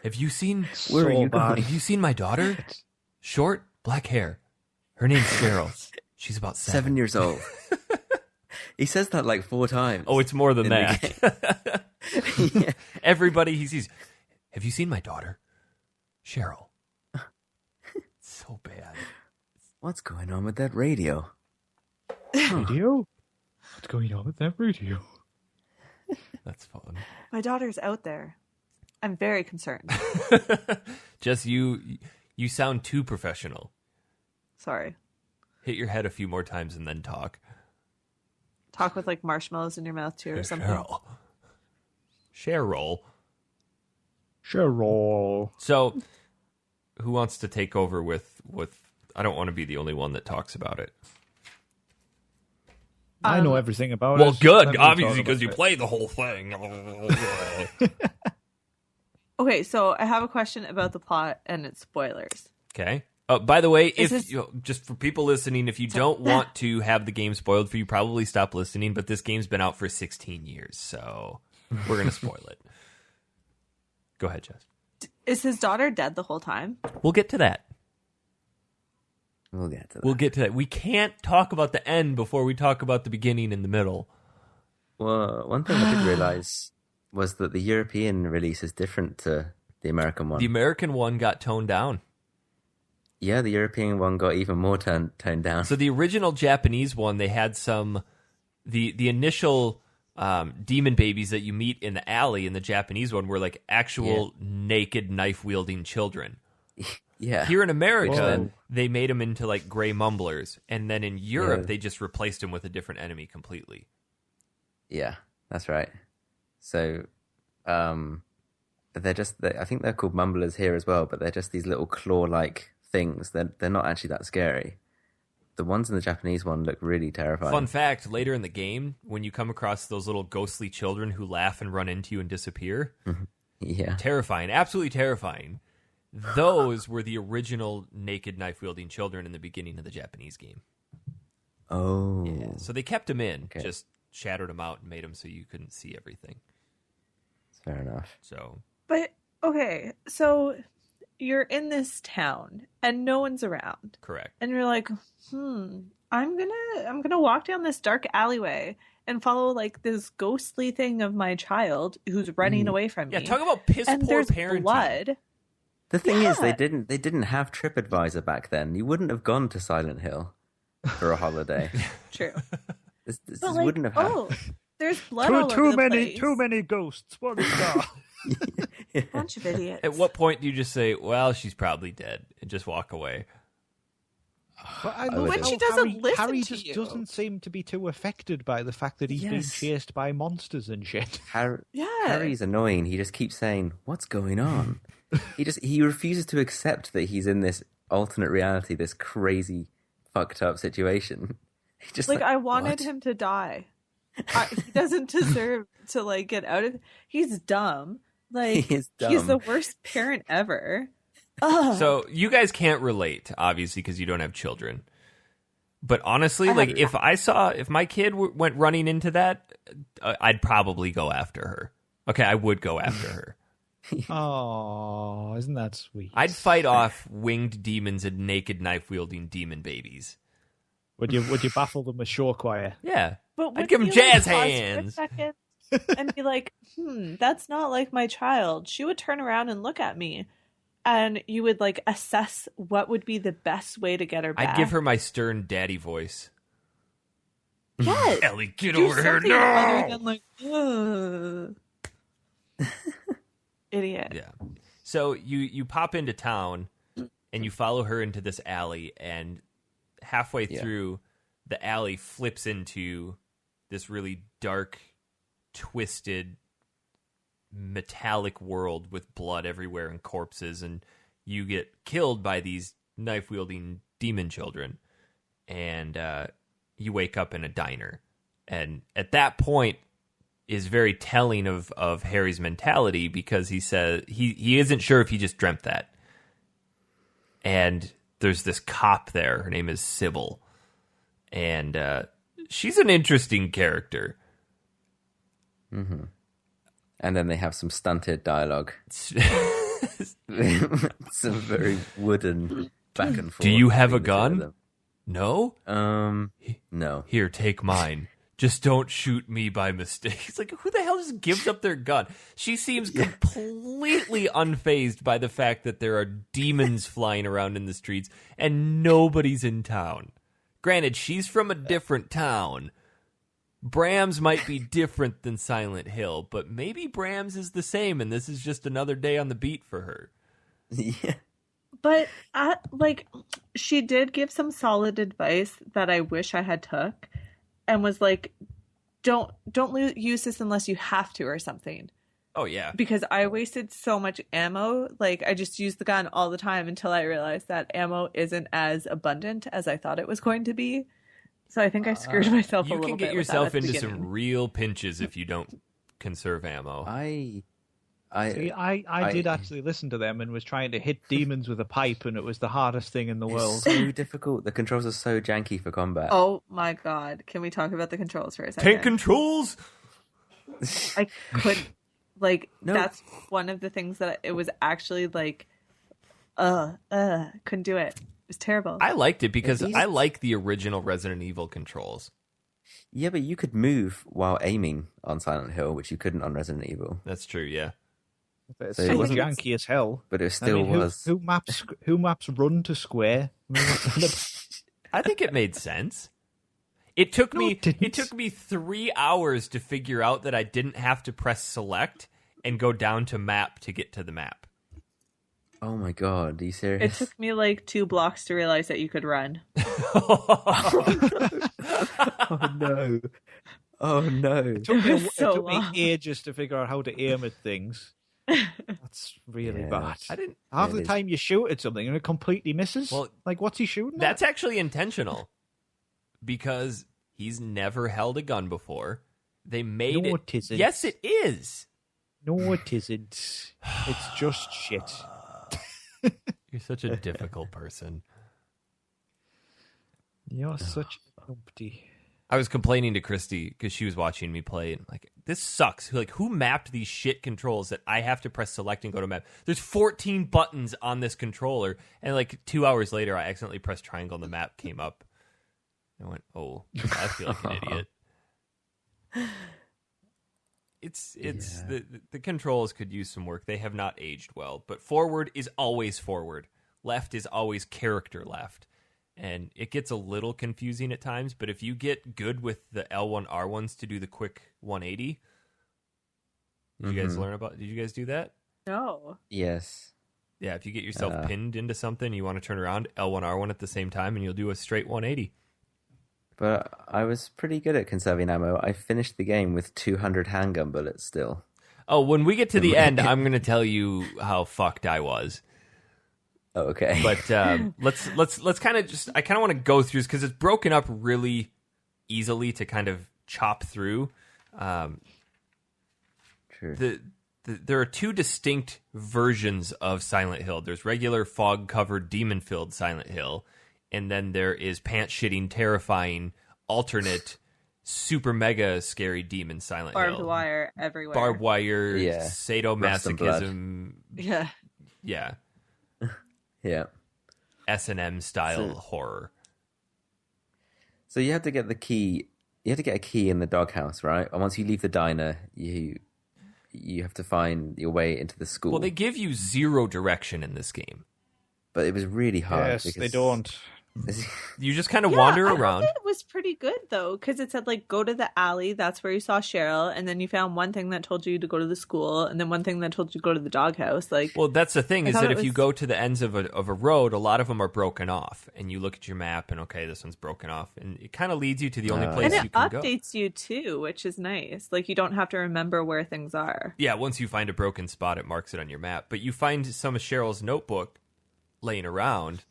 Have you seen... Where are you going? Have you seen my daughter? Short, black hair. Her name's Cheryl. She's about 7 years old. He says that like 4 times. Oh, it's more than that. Yeah. Everybody he sees... Have you seen my daughter? Cheryl. So bad. What's going on with that radio? Radio? What's going on with that radio? That's fun. My daughter's out there. I'm very concerned. Just you sound too professional. Sorry. Hit your head a few more times and then talk. Talk with like marshmallows in your mouth too or something. Cheryl. Cheryl. So, who wants to take over with... I don't want to be the only one that talks about it. I know everything about well, it. good, obviously, because you play the whole thing. Okay, so I have a question about the plot and its spoilers. Okay. Oh, by the way, Is if this- just for people listening, if you don't want to have the game spoiled for you, probably stop listening. But this game's been out for 16 years, so we're gonna spoil it. Go ahead, Jess. Is his daughter dead the whole time? We'll get to that. We'll get to that. We'll get to that. We can't talk about the end before we talk about the beginning and the middle. Well, one thing I did realize was that the European release is different to the American one. The American one got toned down. Yeah, the European one got even more toned down. So the original Japanese one, they had the initial demon babies that you meet in the alley in the Japanese one were like actual naked knife-wielding children. Yeah. Here in America, Whoa. they made them into like gray mumblers, and then in Europe, Yeah. they just replaced them with a different enemy completely. Yeah, that's right. So, I think they're called mumblers here as well, but they're just these little claw-like things. They're not actually that scary. The ones in the Japanese one look really terrifying. Fun fact, later in the game, when you come across those little ghostly children who laugh and run into you and disappear, Yeah. terrifying, absolutely terrifying. Those were the original naked knife-wielding children in the beginning of the Japanese game. Oh. Yeah, so they kept them in, Okay. just shattered them out and made them so you couldn't see everything. Fair enough. So But okay, so you're in this town and no one's around. correct. And you're like, I'm gonna walk down this dark alleyway and follow like this ghostly thing of my child who's running away from Yeah, me. talk about piss and poor there's parenting. blood. The thing is, Yeah. they didn't have TripAdvisor back then. You wouldn't have gone to Silent Hill for a holiday. True. This But like, wouldn't have happened. oh, there's blood all over the place. Too many ghosts. What is that? Bunch of idiots. At what point do you just say, well, she's probably dead, and just walk away? But I would love When how she doesn't Harry, listen Harry to just you. doesn't seem to be too affected by the fact that he's being Yes. chased by monsters and shit. Yeah. Harry's annoying. He just keeps saying, "What's going on?" he refuses to accept that he's in this alternate reality, this crazy, fucked up situation. He just Like I wanted "What?" him to die. He doesn't deserve to like get out of. He's dumb. Like He is he's dumb. the worst parent ever. Ugh. So you guys can't relate, obviously, because you don't have children. But honestly, I like have- if my kid went running into that, I'd probably go after her. Okay, I would go after her. Oh, isn't that sweet? I'd fight off winged demons and naked knife-wielding demon babies. Would you baffle them with shore choir? Yeah. But I'd wouldn't give him you, jazz pause for a hands. second and be like, that's not like my child. She would turn around and look at me, and you would like assess what would be the best way to get her back. I'd give her my stern daddy voice. yes. Ellie, get Do over here something now! other than like, idiot. Yeah. So you pop into town and you follow her into this alley, and halfway Yeah. through, the alley flips into this really dark, twisted, metallic world with blood everywhere and corpses, and you get killed by these knife-wielding demon children, and you wake up in a diner. And at that point is very telling of Harry's mentality, because he says he isn't sure if he just dreamt that. And there's this cop there. Her name is Sybil. And she's an interesting character. And then they have some stunted dialogue. Some very wooden back and forth. Do you have a between the two gun? of No? them. No. Here, take mine. Just don't shoot me by mistake. It's like, who the hell just gives up their gun? She seems completely unfazed by the fact that there are demons flying around in the streets and nobody's in town. Granted, she's from a different town. Bram's might be different than Silent Hill, but maybe Bram's is the same, and this is just another day on the beat for her. Yeah. But like, she did give some solid advice that I wish I had took, and was like, don't use this unless you have to or something. Oh, yeah. Because I wasted so much ammo. Like, I just used the gun all the time until I realized that ammo isn't as abundant as I thought it was going to be. So I think I screwed myself a You little can bit. get with that yourself at the into beginning. some real pinches if you don't conserve ammo. I See, I did actually listen to them and was trying to hit demons with a pipe, and it was the hardest thing in the world. It's so difficult. The controls are so janky for combat. Oh my god. Can we talk about the controls for a second? Tank controls. I couldn't. Like, No. that's one of the things that it was actually like, couldn't do it. It was terrible. I liked it because These- I like the original Resident Evil controls. Yeah, but you could move while aiming on Silent Hill, which you couldn't on Resident Evil. That's true, yeah. But it So still it was wasn't- janky as hell. But it I still mean, was. who maps run to square? I mean, what's that about? I think it made sense. It took No, me it didn't. it took me 3 hours to figure out that I didn't have to press select and go down to map to get to the map. Oh my god, are you It serious? took me like 2 blocks to realize that you could run. Oh no. Oh no. It took me, So it took me long. ages to figure out how to aim at things. That's really Yeah. bad. I didn't Half It the is. time you shoot at something and it completely misses. Well, like, what's he shooting That's at? actually intentional because he's never held a gun before. They made No, it. it isn't. Yes, it is. No, it isn't. It's just shit. You're such a difficult person. You're such a numpty. I was complaining to Christy because she was watching me play, and like, this sucks. Like, who mapped these shit controls that I have to press select and go to map? There's 14 buttons on this controller, and like 2 hours later, I accidentally pressed triangle and the map came up. I went, oh, I feel like an idiot. It's Yeah. the controls could use some work. They have not aged well, but forward is always forward. Left is always character left. And it gets a little confusing at times, but if you get good with the L1 R1s to do the quick 180, did you guys learn about? Did you guys do that? No. Yes. Yeah, if you get yourself pinned into something, you want to turn around L1 R1 at the same time, and you'll do a straight 180. But I was pretty good at conserving ammo. I finished the game with 200 handgun bullets still. Oh, when we get to the end, I'm going to tell you how fucked I was. Oh, okay. But let's kind of just, I kind of want to go through this because it's broken up really easily to kind of chop through. True. There are 2 distinct versions of Silent Hill. There's regular fog-covered, demon-filled Silent Hill, and then there is pants-shitting, terrifying, alternate, super mega scary demon Silent Barbed Hill. wire everywhere. Barbed wire, Yeah. sadomasochism, Yeah. yeah, Yeah. S&M style So- horror. So you have to get the key. You have to get a key in the doghouse, right? And once you leave the diner, you have to find your way into the school. Well, they give you 0 direction in this game. But it was really hard. Yes, because they don't. You just kind of Yeah, wander I thought around. that it was pretty good though, because it said like go to the alley. That's where you saw Cheryl, and then you found one thing that told you to go to the school, and then one thing that told you to go to the doghouse. Like, Well, that's the thing I is thought that it if you was- go to the ends of a road, a lot of them are broken off, and you look at your map and okay, this one's broken off, and it kind of leads you to the only place and you it can go. updates you too, which is nice. Like you don't have to remember where things are. Yeah, once you find a broken spot, it marks it on your map. But you find some of Cheryl's notebook laying around,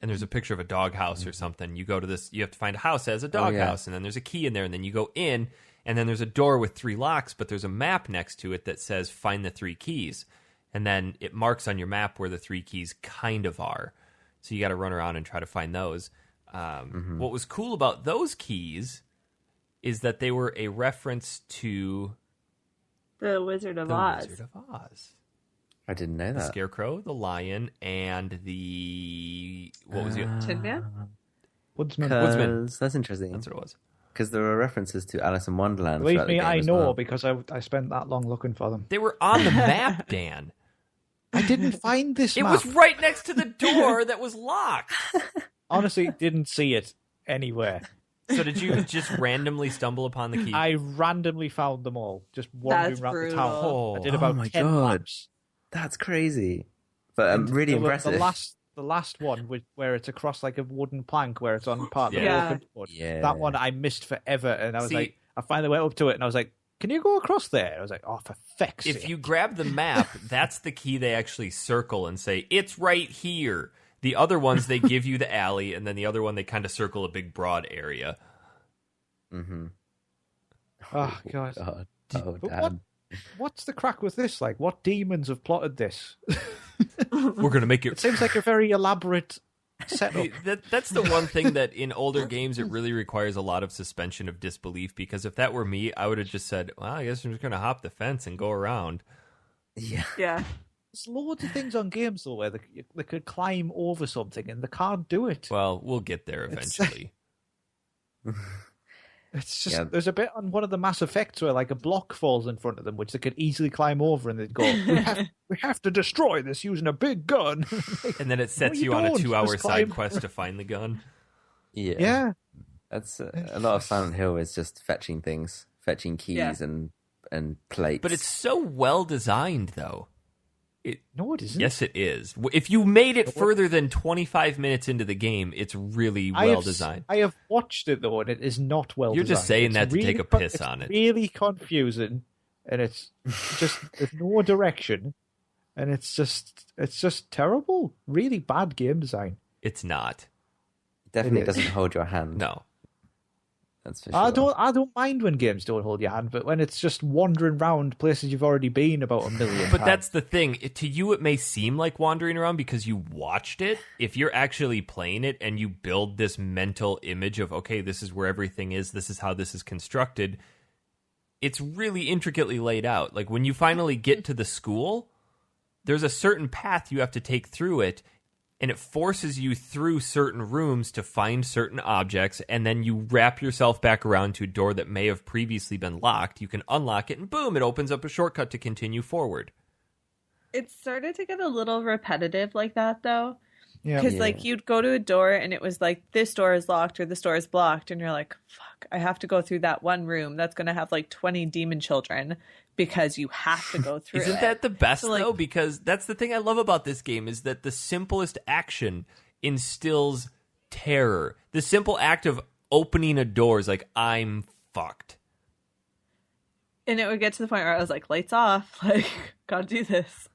and there's a picture of a doghouse or something. You go to this, you have to find a house that has a doghouse, and then there's a key in there, and then you go in, and then there's a door with 3 locks, but there's a map next to it that says find the 3 keys. And then it marks on your map where the 3 keys kind of are. So you got to run around and try to find those. What was cool about those keys is that they were a reference to The Wizard of the Oz. Wizard of Oz. I didn't know The that. Scarecrow, the Lion, and the... What was it? Tin Man? Woodsman. Woodsman. That's interesting. That's what it was. Because there are references to Alice in Wonderland. Believe throughout the me, game I as know well. because I spent that long looking for them. They were on the map, Dan. I didn't find this It map. was right next to the door that was locked. Honestly, didn't see it anywhere. So did you just randomly stumble upon the key? I randomly found them all, just wandering That's around the brutal. town. Oh. I did Oh about my 10 God. laps. That's crazy. But really The- impressive. The last one, where it's across like a wooden plank, where it's on part of the Yeah. open wood. Yeah. That one I missed forever, and I was See- like, I finally went up to it, and I was like, "Can you go across there?" I was like, "Oh, for feck's If sake!" you grab the map, that's the key they actually circle and say, it's right here. The other ones, they give you the alley, and then the other one, they kind of circle a big, broad area. Mm-hmm. Oh God! God. Did- Oh, but Dad. what's the crack with this? Like, what demons have plotted this? We're gonna make It it. seems like a very elaborate setup. That's the one thing that in older games it really requires a lot of suspension of disbelief, because if that were me, I would have just said, well, I guess I'm just gonna hop the fence and go around. Yeah. Yeah. There's loads of things on games though where they could climb over something and they can't do it. Well, we'll get there eventually. It's just Yeah. there's a bit on one of the Mass Effects where like a block falls in front of them, which they could easily climb over, and they'd go, "We have to destroy this using a big gun." And then it sets you you on a don't. 2-hour Just side climb. quest to find the gun. Yeah. Yeah, That's a lot of Silent Hill is just fetching things, fetching keys Yeah. and plates. But it's so well designed, though. no, it isn't. Yes, it is. If you made it further than 25 minutes into the game, it's really well designed. I have watched it though, and it is not well. You're designed. just saying It's that to take a piss it's on it. Really confusing, and it's just there's no direction, and it's just terrible. Really bad game design. It's not. definitely It is. doesn't hold your hand. No. That's for sure. I don't mind when games don't hold your hand, but when it's just wandering around places you've already been about a million But times. that's the thing. To you, it may seem like wandering around because you watched it. If you're actually playing it and you build this mental image of, okay, this is where everything is, this is how this is constructed, it's really intricately laid out. Like when you finally get to the school, there's a certain path you have to take through it, and it forces you through certain rooms to find certain objects, and then you wrap yourself back around to a door that may have previously been locked. You can unlock it, and boom, it opens up a shortcut to continue forward. It started to get a little repetitive like that, though. yeah. Because, like, you'd go to a door and it was like, this door is locked or this door is blocked. And you're like, fuck, I have to go through that one room that's going to have like 20 demon children because you have to go through Isn't it. that the best, So, like- though? Because that's the thing I love about this game is that the simplest action instills terror. The simple act of opening a door is like, I'm fucked. And it would get to the point where I was like, lights off. Like, gotta do this.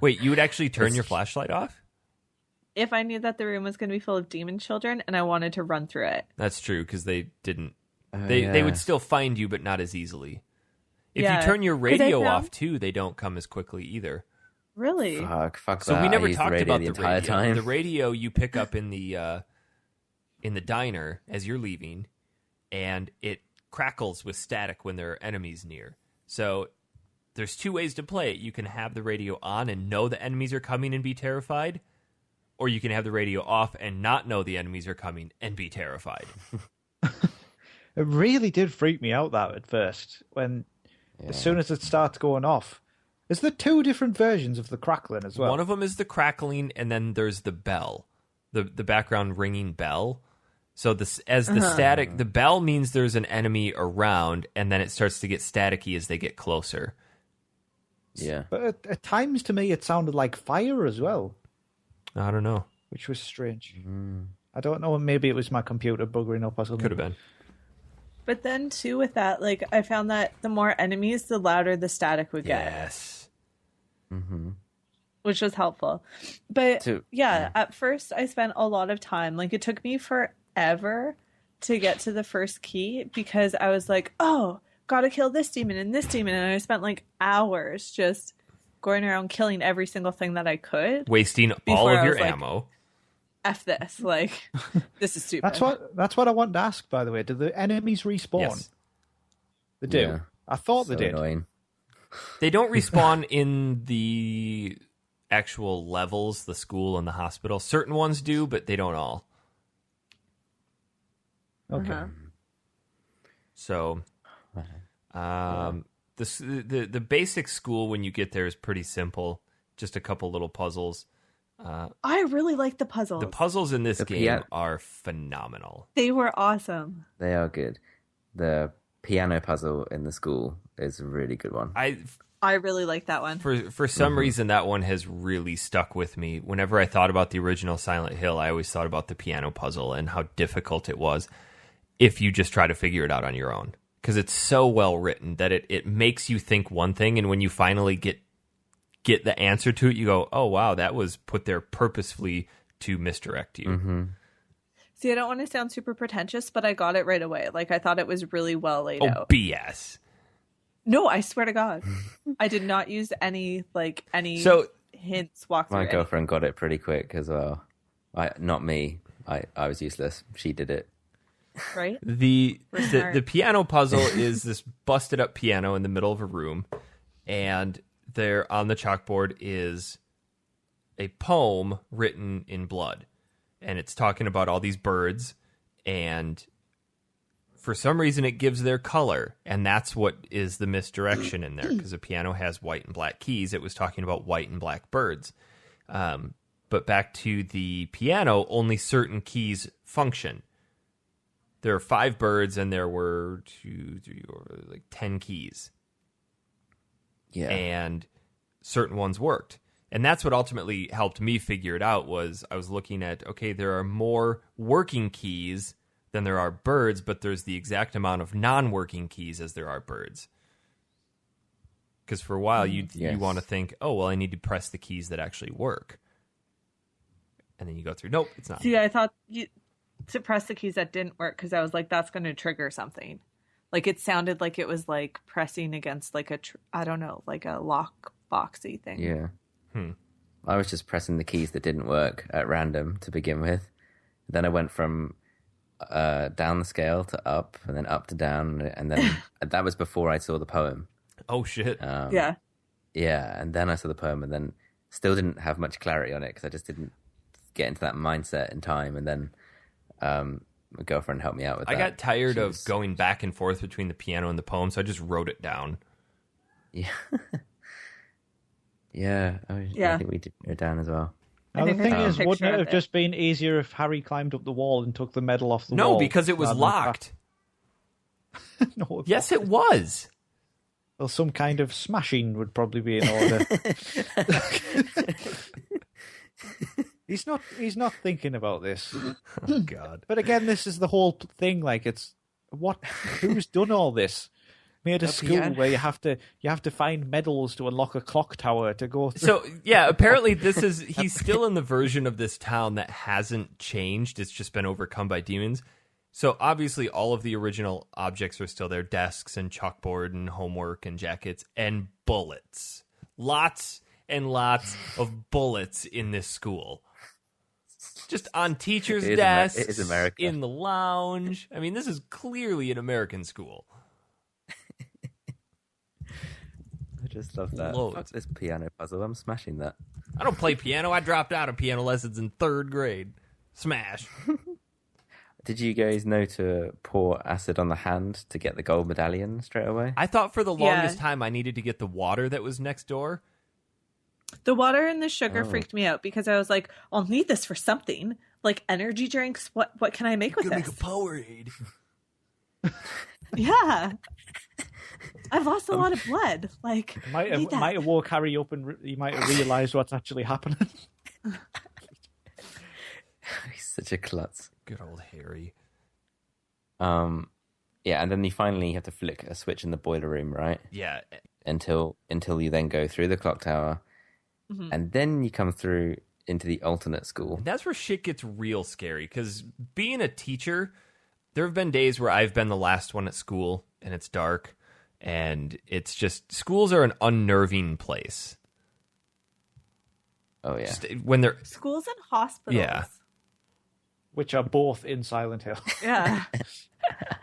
Wait, you would actually turn your flashlight off? If I knew that the room was going to be full of demon children and I wanted to run through it. That's true, because they didn't. Oh, They yeah. would still find you, but not as easily. If Yeah, you turn your 'cause I radio found- off too, they don't come as quickly either. Really? Fuck So that. we I never used talked radio about the the entire radio. time. The radio you pick up in the diner as you're leaving, and it crackles with static when there are enemies near. So there's two ways to play it. You can have the radio on and know the enemies are coming and be terrified, or you can have the radio off and not know the enemies are coming and be terrified. It really did freak me out that at first. When as soon as it starts going off, is there two different versions of the crackling as well? One of them is the crackling, and then there's the bell, the background ringing bell. So the static, the bell means there's an enemy around, and then it starts to get staticky as they get closer. Yeah. But at times, to me, it sounded like fire as well, I don't know. which was strange. I don't know. Maybe it was my computer buggering up or something. Could have been. But then, too, with that, like, I found that the more enemies, the louder the static would get. Yes. Which was helpful. But So- yeah, at first I spent a lot of time. Like it took me forever to get to the first key because I was like, oh, gotta kill this demon and this demon. And I spent like hours just going around killing every single thing that I could. Wasting all Before of I your was like- ammo. F this. Like, this is stupid. That's what I wanted to ask. By the way, do the enemies respawn? Yes. They do. Yeah. I thought So they did. annoying. They don't respawn in the actual levels, the school and the hospital. Certain ones do, but they don't all. Okay. Uh-huh. So, the basic school when you get there is pretty simple. Just a couple little puzzles. I really like the puzzles. The puzzles in this The game are phenomenal. They were awesome. They are good. The piano puzzle in the school is a really good one. I really like that one. For some reason, that one has really stuck with me. Whenever I thought about the original Silent Hill, I always thought about the piano puzzle and how difficult it was if you just try to figure it out on your own. Because it's so well written that it makes you think one thing, and when you finally get the answer to it, you go, oh, wow, that was put there purposefully to misdirect you. See, I don't want to sound super pretentious, but I got it right away. Like, I thought it was really well laid Oh, out. BS. No, I swear to God, I did not use any So hints. Walk My through girlfriend got it pretty quick as well. Not me. I was useless. She did it. right? the We're the, smart. the piano puzzle is this busted up piano in the middle of a room, and there on the chalkboard is a poem written in blood, and it's talking about all these birds, and for some reason it gives their color, and that's what is the misdirection in there, because the piano has white and black keys. It was talking about white and black birds. But back to the piano, only certain keys function. There are 5 birds, and there were 10 keys. Yeah. And certain ones worked. And that's what ultimately helped me figure it out. Was I was looking at, okay, there are more working keys than there are birds, but there's the exact amount of non-working keys as there are birds. Because for a while you want to think, oh, well, I need to press the keys that actually work. And then you go through, nope, it's not. See, I thought to press the keys that didn't work because I was like, that's going to trigger something. Like it sounded like it was like pressing against like I don't know, like a lock boxy thing. Yeah. I was just pressing the keys that didn't work at random to begin with. Then I went from down the scale to up, and then up to down, and then that was before I saw the poem. Oh, shit. Yeah. Yeah, and then I saw the poem, and then still didn't have much clarity on it because I just didn't get into that mindset in time. And then my girlfriend helped me out with that. I got tired of going back and forth between the piano and the poem, so I just wrote it down. Yeah. Yeah, I think we did go down as well. Now, the thing is, wouldn't it have it. just been easier if Harry climbed up the wall and took the medal off the No, wall? because it was rather than locked. No, Yes, it was. Well, some kind of smashing would probably be in order. He's not thinking about this. Oh, God. But again, this is the whole thing. Like, it's who's done all this? Made a school where you have to find medals to unlock a clock tower to go through. So, yeah, apparently he's still in the version of this town that hasn't changed. It's just been overcome by demons. So, obviously, all of the original objects are still there. Desks and chalkboard and homework and jackets and bullets. Lots and lots of bullets in this school. Just on teachers' desks, it is America. in the lounge. I mean, this is clearly an American school. I just love that. Loads. Fuck this piano puzzle. I'm smashing that. I don't play piano. I dropped out of piano lessons in 3rd grade. Smash. Did you guys know to pour acid on the hand to get the gold medallion straight away? I thought for the longest time I needed to get the water that was next door. The water and the sugar freaked me out because I was like, I'll need this for something. Like energy drinks. What can I make with this? Make a Powerade. Yeah. I've lost a lot of blood. Like, might have woke Harry up and he might have realised what's actually happening. He's such a klutz. Good old Harry. Yeah, and then you finally have to flick a switch in the boiler room, right? Yeah. Until you then go through the clock tower, and then you come through into the alternate school. That's where shit gets real scary, because being a teacher, there have been days where I've been the last one at school, and it's dark, and it's just, schools are an unnerving place. Oh, yeah. Just when they're... schools and hospitals. Yeah. Which are both in Silent Hill. Yeah.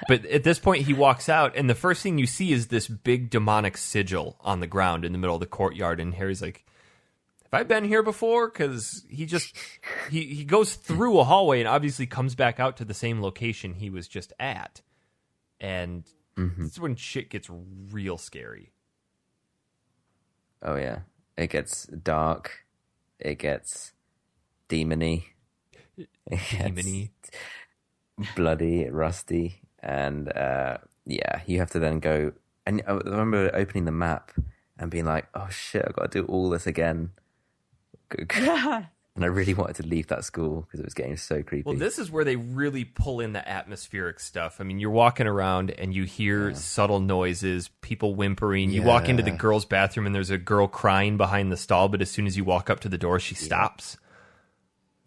But at this point, he walks out, and the first thing you see is this big demonic sigil on the ground in the middle of the courtyard, and Harry's like, have I been here before? Because he goes through a hallway and obviously comes back out to the same location he was just at. And this is when shit gets real scary. Oh, yeah. It gets dark. It gets demony. It Demony. gets bloody, rusty. And, yeah, you have to then go... And I remember opening the map and being like, oh, shit, I've got to do all this again. Yeah. And I really wanted to leave that school because it was getting so creepy. Well, this is where they really pull in the atmospheric stuff. I mean, you're walking around and you hear subtle noises, people whimpering. You walk into the girls' bathroom and there's a girl crying behind the stall, but as soon as you walk up to the door, she stops.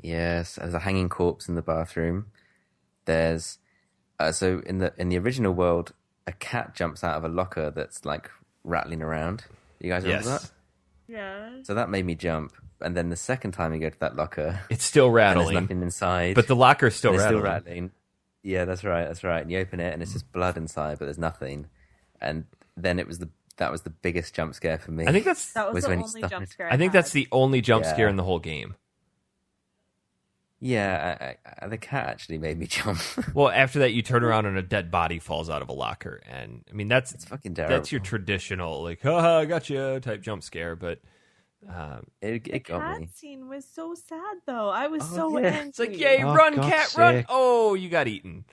Yes, there's a hanging corpse in the bathroom. There's so in the original world, a cat jumps out of a locker that's like rattling around. You guys remember that? Yeah. So that made me jump. And then the second time you go to that locker, It's still and there's rattling, nothing inside. but the locker's still and it's rattling. still rattling. Yeah, that's right. That's right. And you open it, and it's just blood inside, but there's nothing. And then that was the biggest jump scare for me. I think that's That was the when he only started. jump scare I think that's had. the only jump Yeah. scare in the whole game. Yeah, the cat actually made me jump. Well, after that, you turn around and a dead body falls out of a locker, and I mean that's It's fucking terrible. that's your traditional like haha I gotcha type jump scare, but It The got cat me. scene was so sad, though. I was Oh, so yeah. angry. it's like yay Oh, run God's cat run! sake. Oh, you got eaten.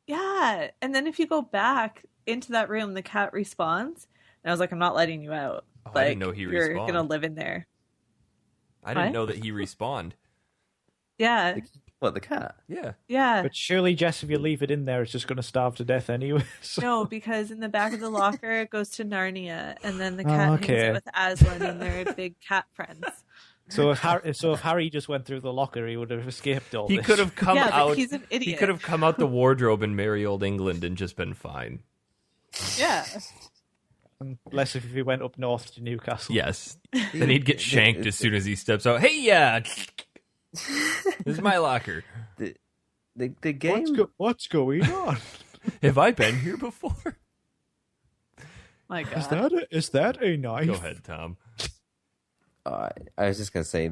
Yeah, and then if you go back into that room, the cat respawns, and I was like, I'm not letting you out. Oh, like, I didn't know he you're respawned. gonna live in there. I didn't What? know that he respawned. Yeah, What, the cat? Yeah, yeah. But surely, Jess, if you leave it in there, it's just going to starve to death anyway. So. No, because in the back of the locker it goes to Narnia, and then the Oh, cat okay. hangs out with Aslan, and they're big cat friends. So if Harry just went through the locker, he would have escaped all he this. could have come Yeah, but out. he's an He idiot. could have come out the wardrobe in merry old England and just been fine. Yeah, Unless if he went up north to Newcastle. Yes, then he'd get shanked as soon as he steps out. Hey, yeah, this is my locker. The game. What's going on? Have I been here before? my God. Is that a knife? Go ahead, Tom. I was just going to say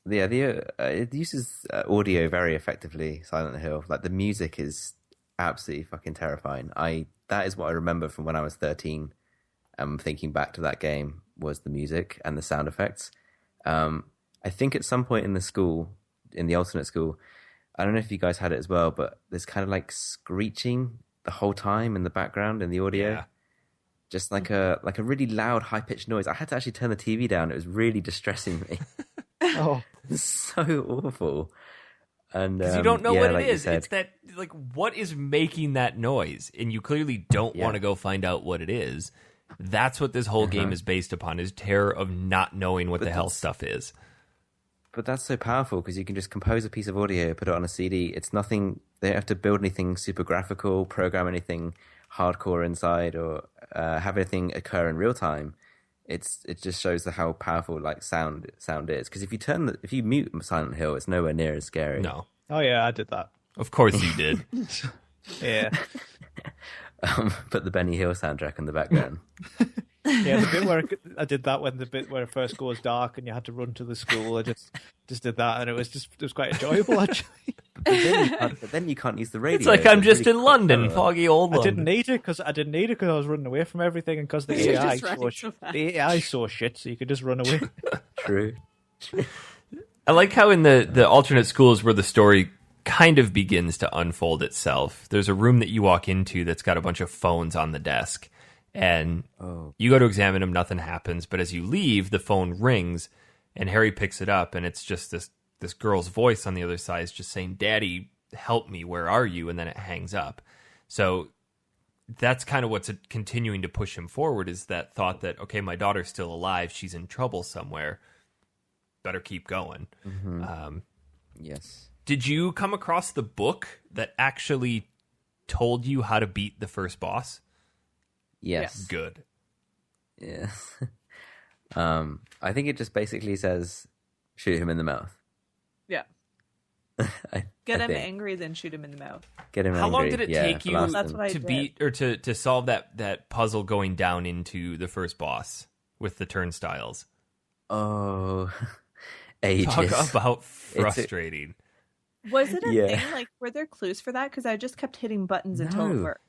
it uses audio very effectively. Silent Hill, like the music is absolutely fucking terrifying. That is what I remember from when I was 13. Thinking back to that game was the music and the sound effects. I think at some point in the school, in the alternate school, I don't know if you guys had it as well, but there's kind of like screeching the whole time in the background in the audio. Yeah. Just like a really loud, high pitched noise. I had to actually turn the TV down. It was really distressing me. Oh, It's so awful. And Because you don't know yeah, what like it you is. said, It's that, like, what is making that noise? And you clearly don't Yeah. want to go find out what it is. That's what this whole game is based upon, is terror of not knowing what the hell that's- stuff is. But that's so powerful because you can just compose a piece of audio, put it on a CD. It's nothing. They don't have to build anything super graphical, program anything hardcore inside, or have anything occur in real time. It just shows how powerful like sound is. Because if you mute Silent Hill, it's nowhere near as scary. No. oh yeah, I did that. Of course you did. Yeah, Put the Benny Hill soundtrack in the background. yeah. The bit where I did that when the bit where it first goes dark and you had to run to the school, I just did that, and it was quite enjoyable actually. But then you can't use the radio. It's like so I'm it's just really in London, clever. foggy old I London. didn't need it because I was running away from everything, and because the You're AI just running so fast. the AI saw shit, so you could just run away. True. I like how in the alternate schools where the story kind of begins to unfold itself, there's a room that you walk into that's got a bunch of phones on the desk. And you go to examine them, nothing happens. But as you leave, the phone rings, and Harry picks it up, and it's just this girl's voice on the other side is just saying, "Daddy, help me, where are you?" And then it hangs up. So that's kind of what's continuing to push him forward, is that thought that, okay, my daughter's still alive, she's in trouble somewhere, better keep going. Yes. Did you come across the book that actually told you how to beat the first boss? Yes. Good. Yes. I think it just basically says shoot him in the mouth. Yeah. I Get him think. angry, then shoot him in the mouth. Get him How long angry. did it Yeah, take you blast That's him. what I to did. beat or to solve that puzzle going down into the first boss with the turnstiles? Oh, ages. Talk about frustrating. Was it a Yeah. thing? Like, were there clues for that? Because I just kept hitting buttons until it No. worked.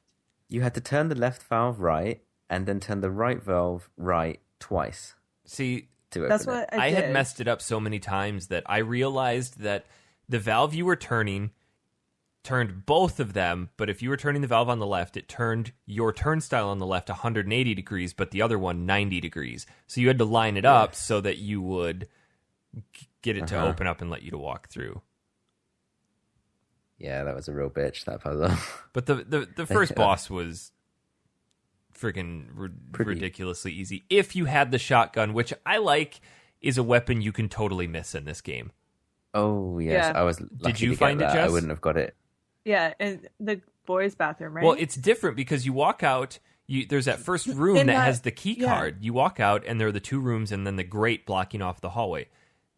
You had to turn the left valve right and then turn the right valve right twice See, to open That's it. what I I did. had messed it up so many times that I realized that the valve you were turning turned both of them, but if you were turning the valve on the left, it turned your turnstile on the left 180 degrees, but the other one 90 degrees. So you had to line it up so that you would get it to open up and let you to walk through. Yeah, that was a real bitch, that puzzle. But the first boss was freaking Pretty. ridiculously easy. If you had the shotgun, which I like, is a weapon you can totally miss in this game. Oh, yes. Yeah. I was lucky you to get find it, that. I Jess? wouldn't have got it. Yeah, and boys' bathroom, right? Well, it's different because you walk out. There's that first room In that that- has the key yeah. card. You walk out, and there are the 2 rooms, and then the grate blocking off the hallway.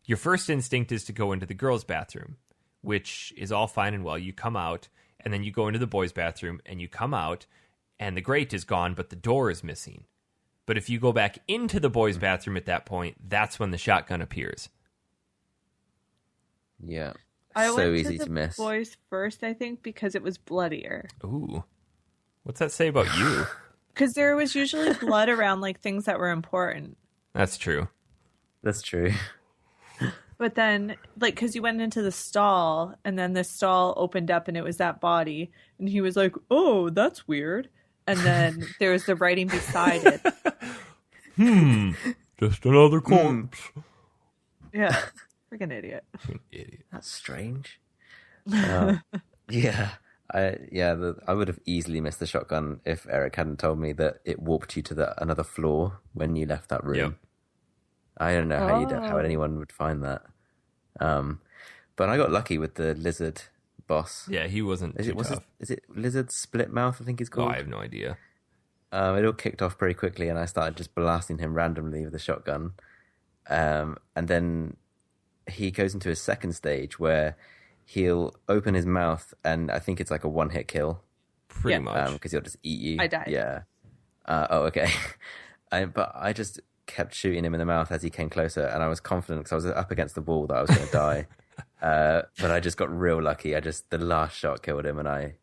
Your first instinct is to go into the girls' bathroom, which is all fine and well. You come out, and then you go into the boys' bathroom, and you come out, and the grate is gone, but the door is missing. But if you go back into the boys' bathroom at that point, that's when the shotgun appears. Yeah. I So went easy to to the miss. boys first, I think, because it was bloodier. Ooh. What's that say about you? Because there was usually blood around like things that were important. That's true. That's true. But then, like, because you went into the stall, and then the stall opened up, and it was that body, and he was like, "Oh, that's weird." And then there was the writing beside it. Just another corpse. Yeah, freaking idiot. Idiot. That's strange. Yeah. I would have easily missed the shotgun if Eric hadn't told me that it warped you to another floor when you left that room. Yep. I don't know how anyone would find that. But I got lucky with the lizard boss. Yeah, he wasn't too tough. Is it lizard split mouth? I think he's Oh, called. I have no idea. It all kicked off pretty quickly, and I started just blasting him randomly with a shotgun. And then he goes into his second stage where he'll open his mouth, and I think it's like a one-hit kill. Pretty Yeah. much. Because he'll just eat you. I died. Yeah. Okay. But I just kept shooting him in the mouth as he came closer, and I was confident because I was up against the wall that I was going to die. But I just got real lucky. The last shot killed him, and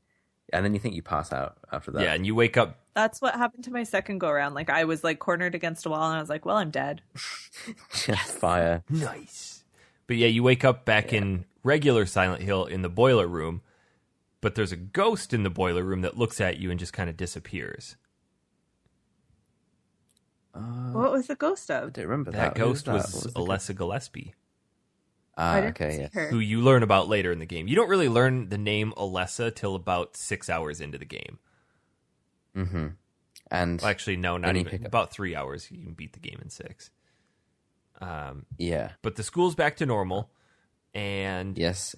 then you think you pass out after that. Yeah, and you wake up. That's what happened to my second go around. Like, I was like cornered against a wall, and I was like, "Well, I'm dead." Just fire. Nice. But yeah, you wake up back in regular Silent Hill in the boiler room, but there's a ghost in the boiler room that looks at you and just kind of disappears. What was the ghost I of? don't remember That Who ghost that? was What the Alessa Gillespie, I didn't okay, see yes. her. who you learn about later in the game. You don't really learn the name Alessa till about 6 hours into the game. Mm-hmm. And Well, actually, no, not Any even. pickup? About 3 hours. You can beat the game in 6. yeah, But the school's back to normal, and yes,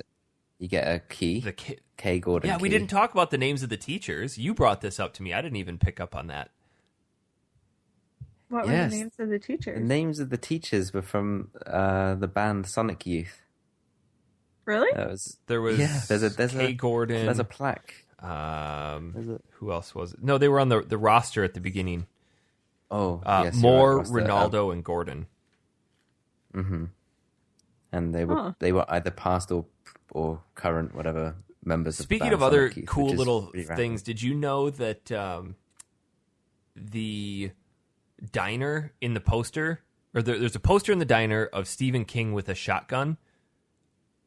you get a key. the kid. K. Gordon. Yeah, we key. didn't talk about the names of the teachers. You brought this up to me. I didn't even pick up on that. What were Yes. the names of the The teachers? names of the teachers were from the band Sonic Youth. Really? That was There was there's Kay Gordon. There's a plaque. There's a- Who else was it? No, they were on the roster at the beginning. Oh, yes, you're Moore, right, Roster. Ronaldo, and Gordon. And they were Huh. either past or current, whatever members. Speaking of of the band other Sonic Youth, cool which is little pretty random. things, did you know that the diner in the poster, or there's a poster in the diner of Stephen King with a shotgun,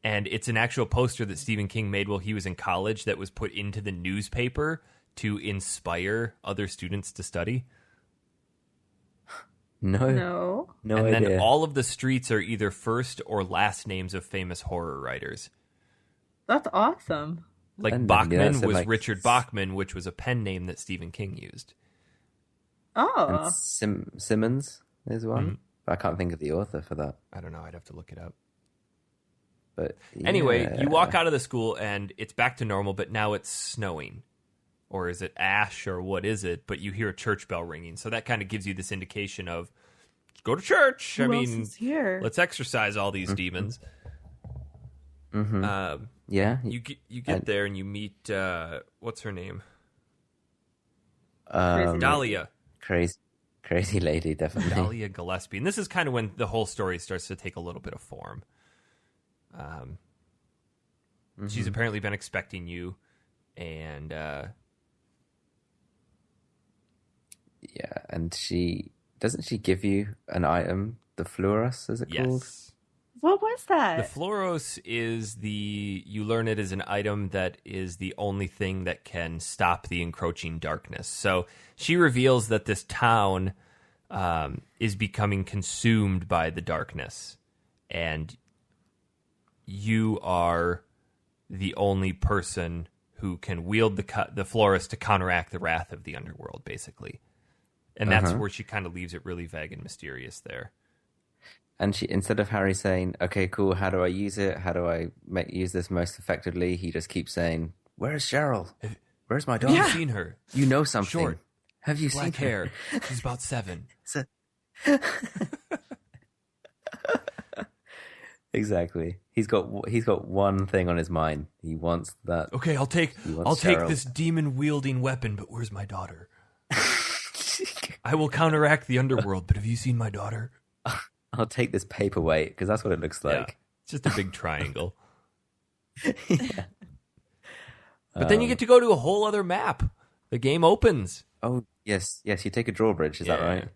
and it's an actual poster that Stephen King made while he was in college that was put into the newspaper to inspire other students to study. No No. And idea. then all of the streets are either first or last names of famous horror writers. That's awesome. Like And, Bachman yeah, so was like- Richard Bachman, which was a pen name that Stephen King used. Oh. And Simmons is one. Mm-hmm. But I can't think of the author for that. I don't know. I'd have to look it up. But Anyway, yeah. you walk out of the school and it's back to normal, but now it's snowing. Or is it ash or what is it? But you hear a church bell ringing. So that kind of gives you this indication of, let's go to church. Who I else mean, is here? let's exorcise all these demons. Yeah, You get there and you meet, what's her name? Crazy. Dahlia. crazy lady, definitely. Dahlia Gillespie. And this is kind of when the whole story starts to take a little bit of form. She's apparently been expecting you, and Yeah, and she give you an item, the fluoros, is it called? yes. What was The that? fluoros is you learn it as an item that is the only thing that can stop the encroaching darkness. So she reveals that this town is becoming consumed by the darkness, and you are the only person who can wield the fluoros to counteract the wrath of the underworld, basically. And that's where she kind of leaves it really vague and mysterious there. And she, instead of Harry saying, "Okay, cool, how do I use it? How do I use this most effectively?" He just keeps saying, "Where's Cheryl?" Where's my Have daughter? you seen her? You know something. Short, Have you black seen her? hair. She's about 7. Exactly. He's got one thing on his mind. He wants that. Okay, I'll take Cheryl. this demon-wielding weapon, but where's my daughter? I will counteract the underworld, but have you seen my daughter? I'll take this paperweight because that's what it looks Yeah, like. it's just a big triangle. Yeah. But then you get to go to a whole other map. The game opens. Oh, yes. You take a drawbridge. Is that Yeah. right?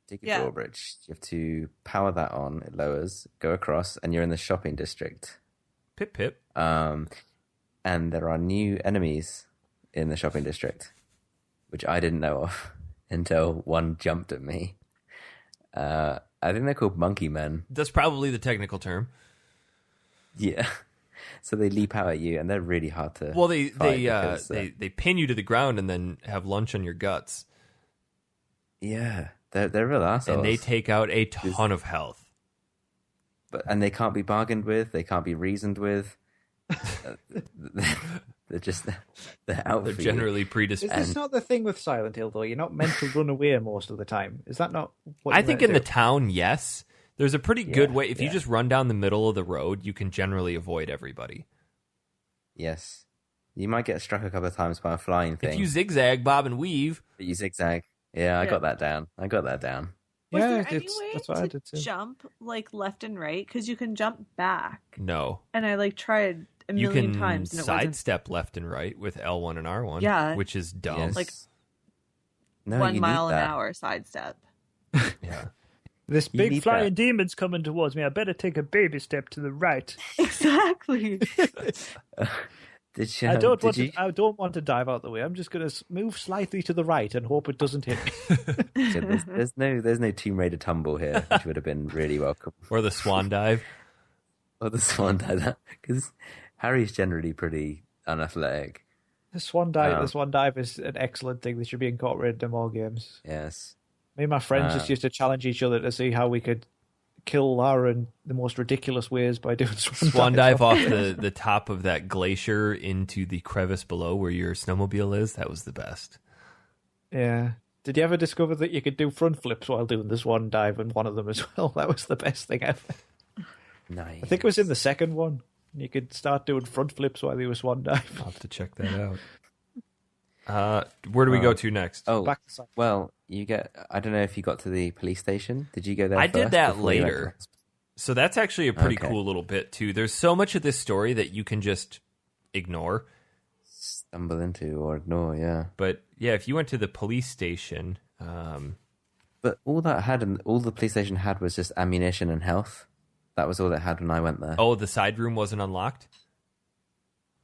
Take a drawbridge. You have to power that on. It lowers, go across, and you're in the shopping district. Pip, pip. And there are new enemies in the shopping district, which I didn't know of until one jumped at me. I think they're called monkey men. That's probably the technical term. Yeah. So they leap out at you, and they're really hard to. Well, they because, pin you to the ground and then have lunch on your guts, yeah, they're real assholes. and they take out a ton of health. and they can't be bargained with. They can't be reasoned with. They're just they're out. They're for generally Is predisposed. this not the thing with Silent Hill, though? You're not meant to run away most of the time. Is that not what I you're think meant in to the do? town, yes. There's a pretty good way. If you yeah. just run down the middle of the road, you can generally avoid everybody. Yes, you might get struck a couple of times by a flying thing. If you zigzag, bob, and weave, But you zigzag. Yeah, I Yeah. got that down. Was Yeah, there any it's- way that's what I to did too. jump like left and right? Because you can jump back, no. and I like tried a You million can times, and it wasn't sidestep left and right with L1 and R1, Yeah. which is dumb. Yes. Like, No, 1 you mile need an that. hour sidestep. Yeah. This You big need flying that. demon's coming towards me. I better take a baby step to the right. Exactly. Did you? I don't want did to. I don't want to dive out the way. I'm just going to move slightly to the right and hope it doesn't hit me. you? There's no Tomb Raider tumble here, which would have been really welcome. Or the swan dive. Or the swan dive, because Harry's generally pretty unathletic. The swan dive. Oh. The swan dive is an excellent thing that should be incorporated in more games. Yes. Me and my friends just used to challenge each other to see how we could kill Lara in the most ridiculous ways by doing Swan dive off the top of that glacier into the crevice below where your snowmobile is. That was the best. Yeah. Did you ever discover that you could do front flips while doing the swan dive in one of them as well? That was the best thing ever. Nice. I think it was in the second one. You could start doing front flips while you were swan dive. I'll have to check that out. Where do we go to next? Oh, Back to side. well, you get. I don't know if you got to the police station. Did you go there? I did first that before you went to later. the hospital? So that's actually a pretty Okay. cool little bit, too. There's so much of this story that you can just ignore. Stumble into or ignore, yeah. But yeah, if you went to the police station, But all that had, and all the police station had, was just ammunition and health. That was all it had when I went there. oh, the side room wasn't unlocked?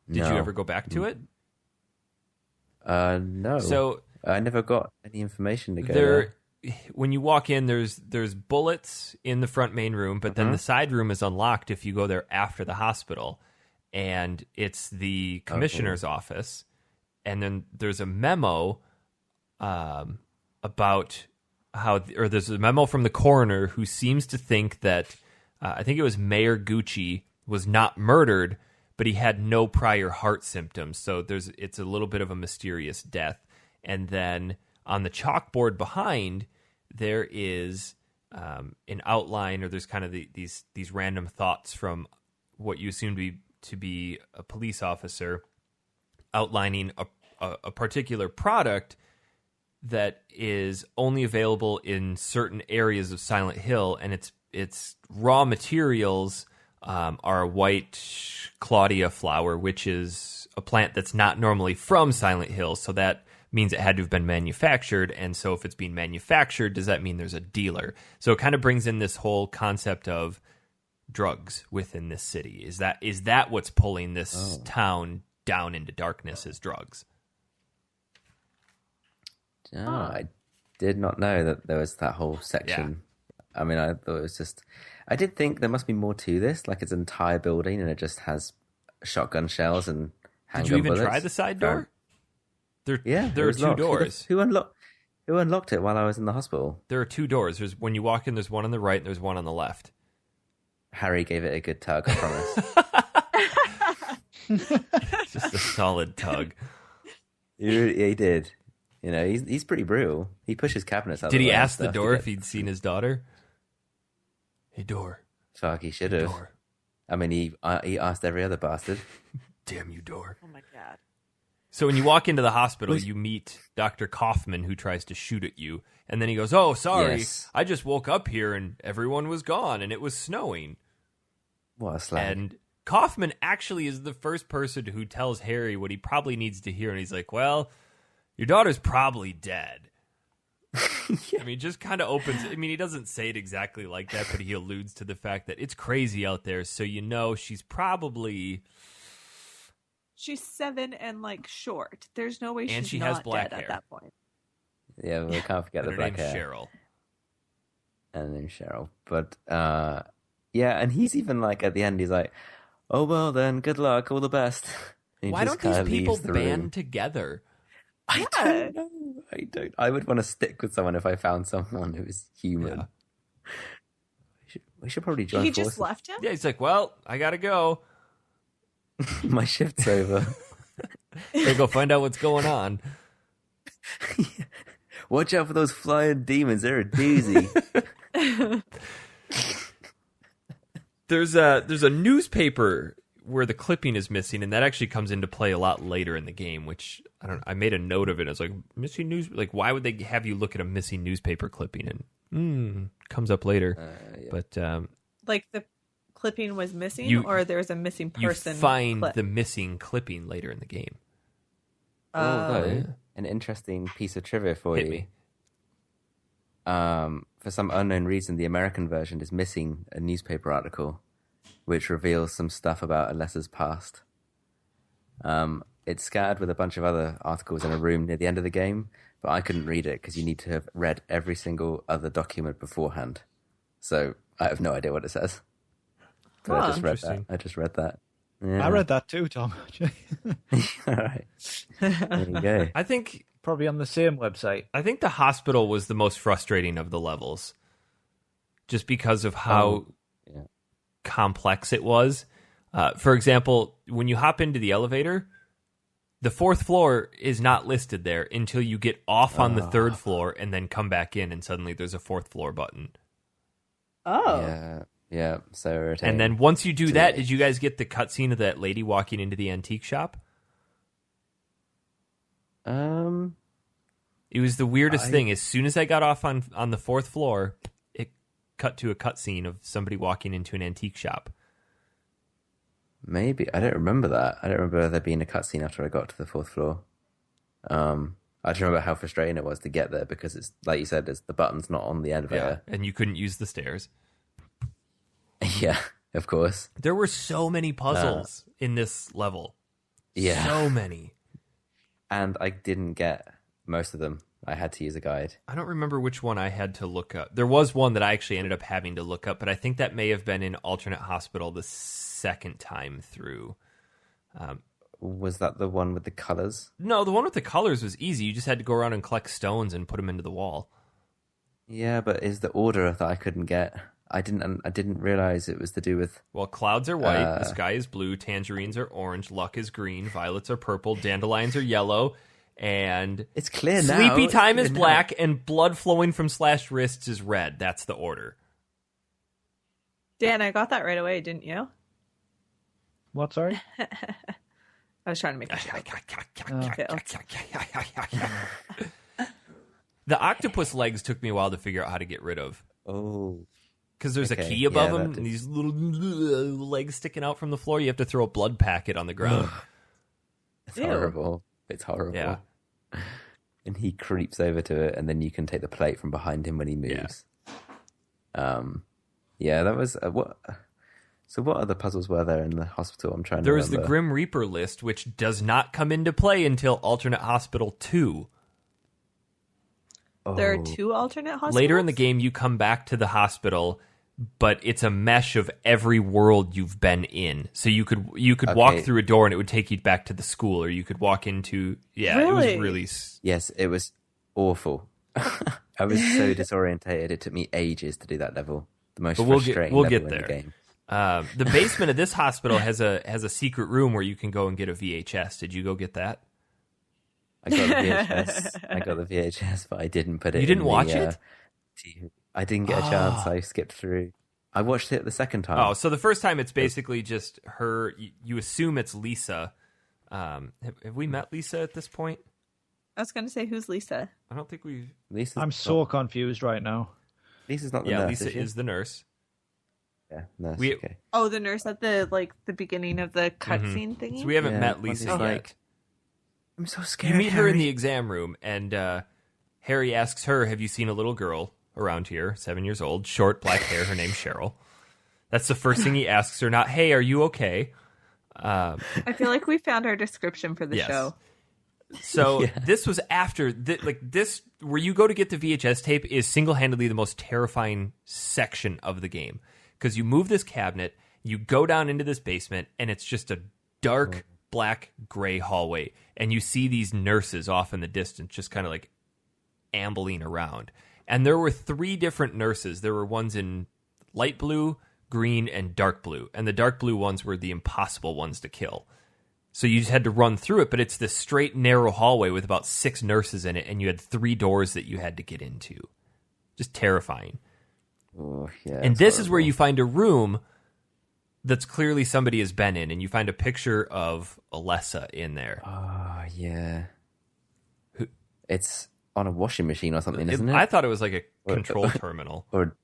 Did you No. ever go back to it? No. So I never got any information to go there. when you walk in, there's bullets in the front main room, but then the side room is unlocked if you go there after the hospital, and it's the commissioner's office. And then there's a memo about or there's a memo from the coroner who seems to think that I think it was Mayor Gucci was not murdered, but he had no prior heart symptoms. So it's a little bit of a mysterious death. And then on the chalkboard behind, there is an outline, or there's kind of these random thoughts from what you assume to be a police officer outlining a particular product that is only available in certain areas of Silent Hill, and its raw materials are a white Claudia flower, which is a plant that's not normally from Silent Hill, so that means it had to have been manufactured. And so if it's being manufactured, does that mean there's a dealer? So it kind of brings in this whole concept of drugs within this city. Is that what's pulling this town down into darkness, is drugs? Oh, I did not know that there was that whole section. I mean, I thought it was just... I did think there must be more to this, like it's an entire building and it just has shotgun shells and handgun Did you even bullets. try the side door? There it are was two locked. doors. Who unlocked it while I was in the hospital? There are two doors. There's when you walk in, there's one on the right and there's one on the left. Harry gave it a good tug, I promise. Just a solid tug. He did. You know, he's pretty brutal. He pushes cabinets out. Did the he way and ask the stuff to door get- if he'd seen his daughter? Hey, door. Fuck, he should have. Door. I mean, he asked every other bastard. Damn you, door. Oh my god. So when you walk into the hospital, you meet Dr. Kaufman, who tries to shoot at you. And then he goes, oh, sorry. Yes. I just woke up here and everyone was gone and it was snowing. What a slag. And Kaufman actually is the first person who tells Harry what he probably needs to hear. And he's like, well, your daughter's probably dead. I mean, just kind of opens. I mean, he doesn't say it exactly like that, but he alludes to the fact that it's crazy out there. So, you know, she's probably. She's 7 and like short. There's no way And she's she not has black dead hair. at that point. Yeah, we can't forget And the her black name's hair. Cheryl. And her name's Cheryl. But, yeah, and he's even like, at the end, he's like, oh, well then, good luck, all the best. And he Why just don't these kinda people leaves the band room. together? I Yeah. don't know. I don't. I would want to stick with someone if I found someone who was human. Yeah. We should probably join He forces. just left him? Yeah, he's like, well, I got to go. My shift's over. Gotta go find out what's going on. Watch out for those flying demons. They're a doozy. There's a newspaper where the clipping is missing, and that actually comes into play a lot later in the game, which I made a note of it. I was like, missing news, like why would they have you look at a missing newspaper clipping? And comes up later. Yeah. But Like the clipping was missing, You- or there's a missing you person. find clip? the missing clipping later in the game. Although, an interesting piece of trivia for Hit you. me. For some unknown reason, the American version is missing a newspaper article, which reveals some stuff about Alessa's past. It's scattered with a bunch of other articles in a room near the end of the game, but I couldn't read it because you need to have read every single other document beforehand. So I have no idea what it says. But Huh. I just read that. Interesting. I just read that. Yeah. I read that too, Tom. All right. There you go. I think Probably on the same website. the hospital was the most frustrating of the levels, just because of how yeah. complex it was. For example, when you hop into the elevator, the 4th floor is not listed there until you get off on the 3rd floor and then come back in, and suddenly there's a 4th floor button. Oh. Yeah. So irritating. And then once you do that, did you guys get the cutscene of that lady walking into the antique shop? It was the weirdest thing. As soon as I got off on the 4th floor, it cut to a cutscene of somebody walking into an antique shop. Maybe. I don't remember that. I don't remember there being a cutscene after I got to the 4th floor. I just remember how frustrating it was to get there because it's, like you said, the button's not on the elevator. And you couldn't use the stairs. Yeah, of course. There were so many puzzles in this level. Yeah. So many. And I didn't get most of them. I had to use a guide. I don't remember which one I had to look up. There was one that I actually ended up having to look up, but I think that may have been in Alternate Hospital the second time through. Was that the one with the colors? No, the one with the colors was easy. You just had to go around and collect stones and put them into the wall. Yeah, but is the order that I couldn't get? I didn't realize it was to do with. Well, clouds are white, the sky is blue, tangerines are orange, luck is green, violets are purple, dandelions are yellow, and It's clear now. sleepy It's time clear is now. black, and blood flowing from slashed wrists is red. That's the order. Dan, I got that right away, didn't you? What, sorry? I was trying to make a joke. The octopus legs took me a while to figure out how to get rid of. Oh, Because there's Okay, a key above yeah, them, that and these little legs sticking out from the floor. You have to throw a blood packet on the ground. it's Ew. horrible. It's horrible. Yeah. And he creeps over to it, and then you can take the plate from behind him when he moves. Yeah, that was what. So, what other puzzles were there in the hospital? I'm trying There to was the remember. Grim Reaper list, which does not come into play until Alternate Hospital 2. There are Oh. 2 alternate hospitals? Later in the game, you come back to the hospital, but it's a mesh of every world you've been in. So you could walk Okay. through a door and it would take you back to the school, or you could walk into it was Really? really Yes, it was awful. I was so disorientated. It took me ages to do that level. The most But we'll frustrating get level in there. the game. The basement of this hospital has a secret room where you can go and get a VHS. Did you go get that? I got the VHS. I got the VHS, but I didn't put it. You didn't in the, watch it? TV. I didn't get a chance. I skipped through. I watched it the second time. Oh, so the first time it's basically just her. You assume it's Lisa. Have we met Lisa at this point? I was going to say, who's Lisa? I don't think we. I'm so confused right now. Lisa's not the nurse. Lisa is the nurse. Yeah, nurse. We- Okay. Oh, the nurse at the beginning of the cutscene thingy? So we haven't Yeah, met when Lisa he's yet. like, I'm so scared. You meet her in Harry." the exam room, and Harry asks her, "Have you seen a little girl around here, 7 years old, short, black hair? Her name's Cheryl." That's the first thing he asks her. Not, "Hey, are you okay?" I feel like we found our description for the Yes. show. So this was after this, where you go to get the VHS tape is single-handedly the most terrifying section of the game, because you move this cabinet, you go down into this basement, and it's just a dark black gray hallway, and you see these nurses off in the distance just kind of like ambling around. And there were 3 different nurses. There were ones in light blue, green, and dark blue, and the dark blue ones were the impossible ones to kill. So you just had to run through it, but it's this straight, narrow hallway with about 6 nurses in it, and you had 3 doors that you had to get into. Just terrifying. Oh, yeah, And it's this is where horrible. you find a room that's clearly somebody has been in, and you find a picture of Alessa in there. Oh, yeah. Who- It's on a washing machine or something, isn't it? I thought it was like a control terminal. Or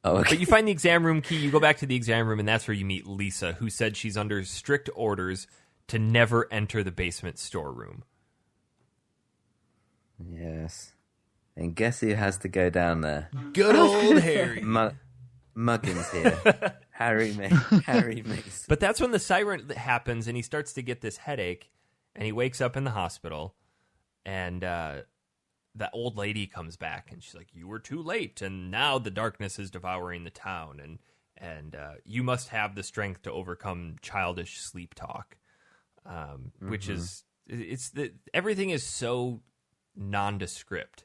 oh, okay. But you find the exam room key, you go back to the exam room, and that's where you meet Lisa, who said she's under strict orders to never enter the basement storeroom. Yes. And guess who has to go down there? Good old Harry. Muggins here. Harry Mason. But that's when the siren happens, and he starts to get this headache, and he wakes up in the hospital, and that old lady comes back, and she's like, "You were too late, and now the darkness is devouring the town, and you must have the strength to overcome childish sleep talk," which is everything is so nondescript.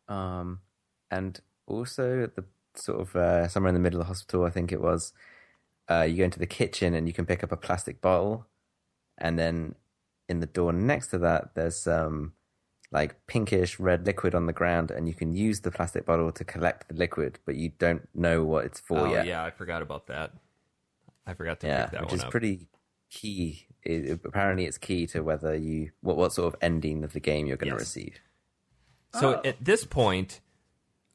And also at the sort of somewhere in the middle of the hospital, I think it was, you go into the kitchen and you can pick up a plastic bottle, and then in the door next to that, there's like pinkish red liquid on the ground, and you can use the plastic bottle to collect the liquid, but you don't know what it's for yet. Yeah, I forgot about that. I forgot to Yeah, pick that which one is up. pretty key. Apparently, it's key to whether what sort of ending of the game you're going to Yes. receive. So at this point,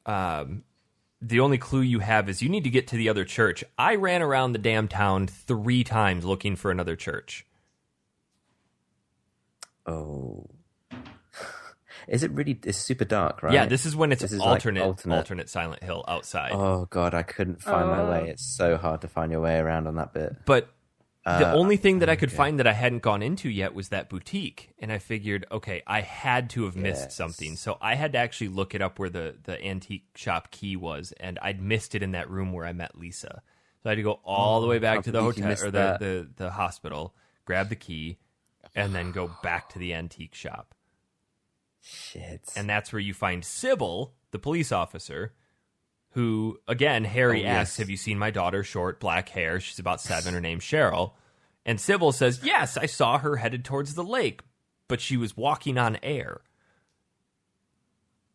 the only clue you have is you need to get to the other church. I ran around the damn town 3 times looking for another church. Oh, is it really? It's super dark, right? Yeah, this is when it's This is like alternate Silent Hill outside. Oh god, I couldn't find my way. It's so hard to find your way around on that bit. But the only thing that I could find that I hadn't gone into yet was that boutique. And I figured, okay, I had to have missed Yes. something. So I had to actually look it up where the antique shop key was. And I'd missed it in that room where I met Lisa. So I had to go all the way back I to the believe you hotel missed or that. the hospital, grab the key, and then go back to the antique shop. Shit. And that's where you find Sybil, the police officer, who, again, Harry Oh, yes. asks, "Have you seen my daughter? Short, black hair. She's about 7. Her name's Cheryl." And Sybil says, "Yes, I saw her headed towards the lake, but she was walking on air."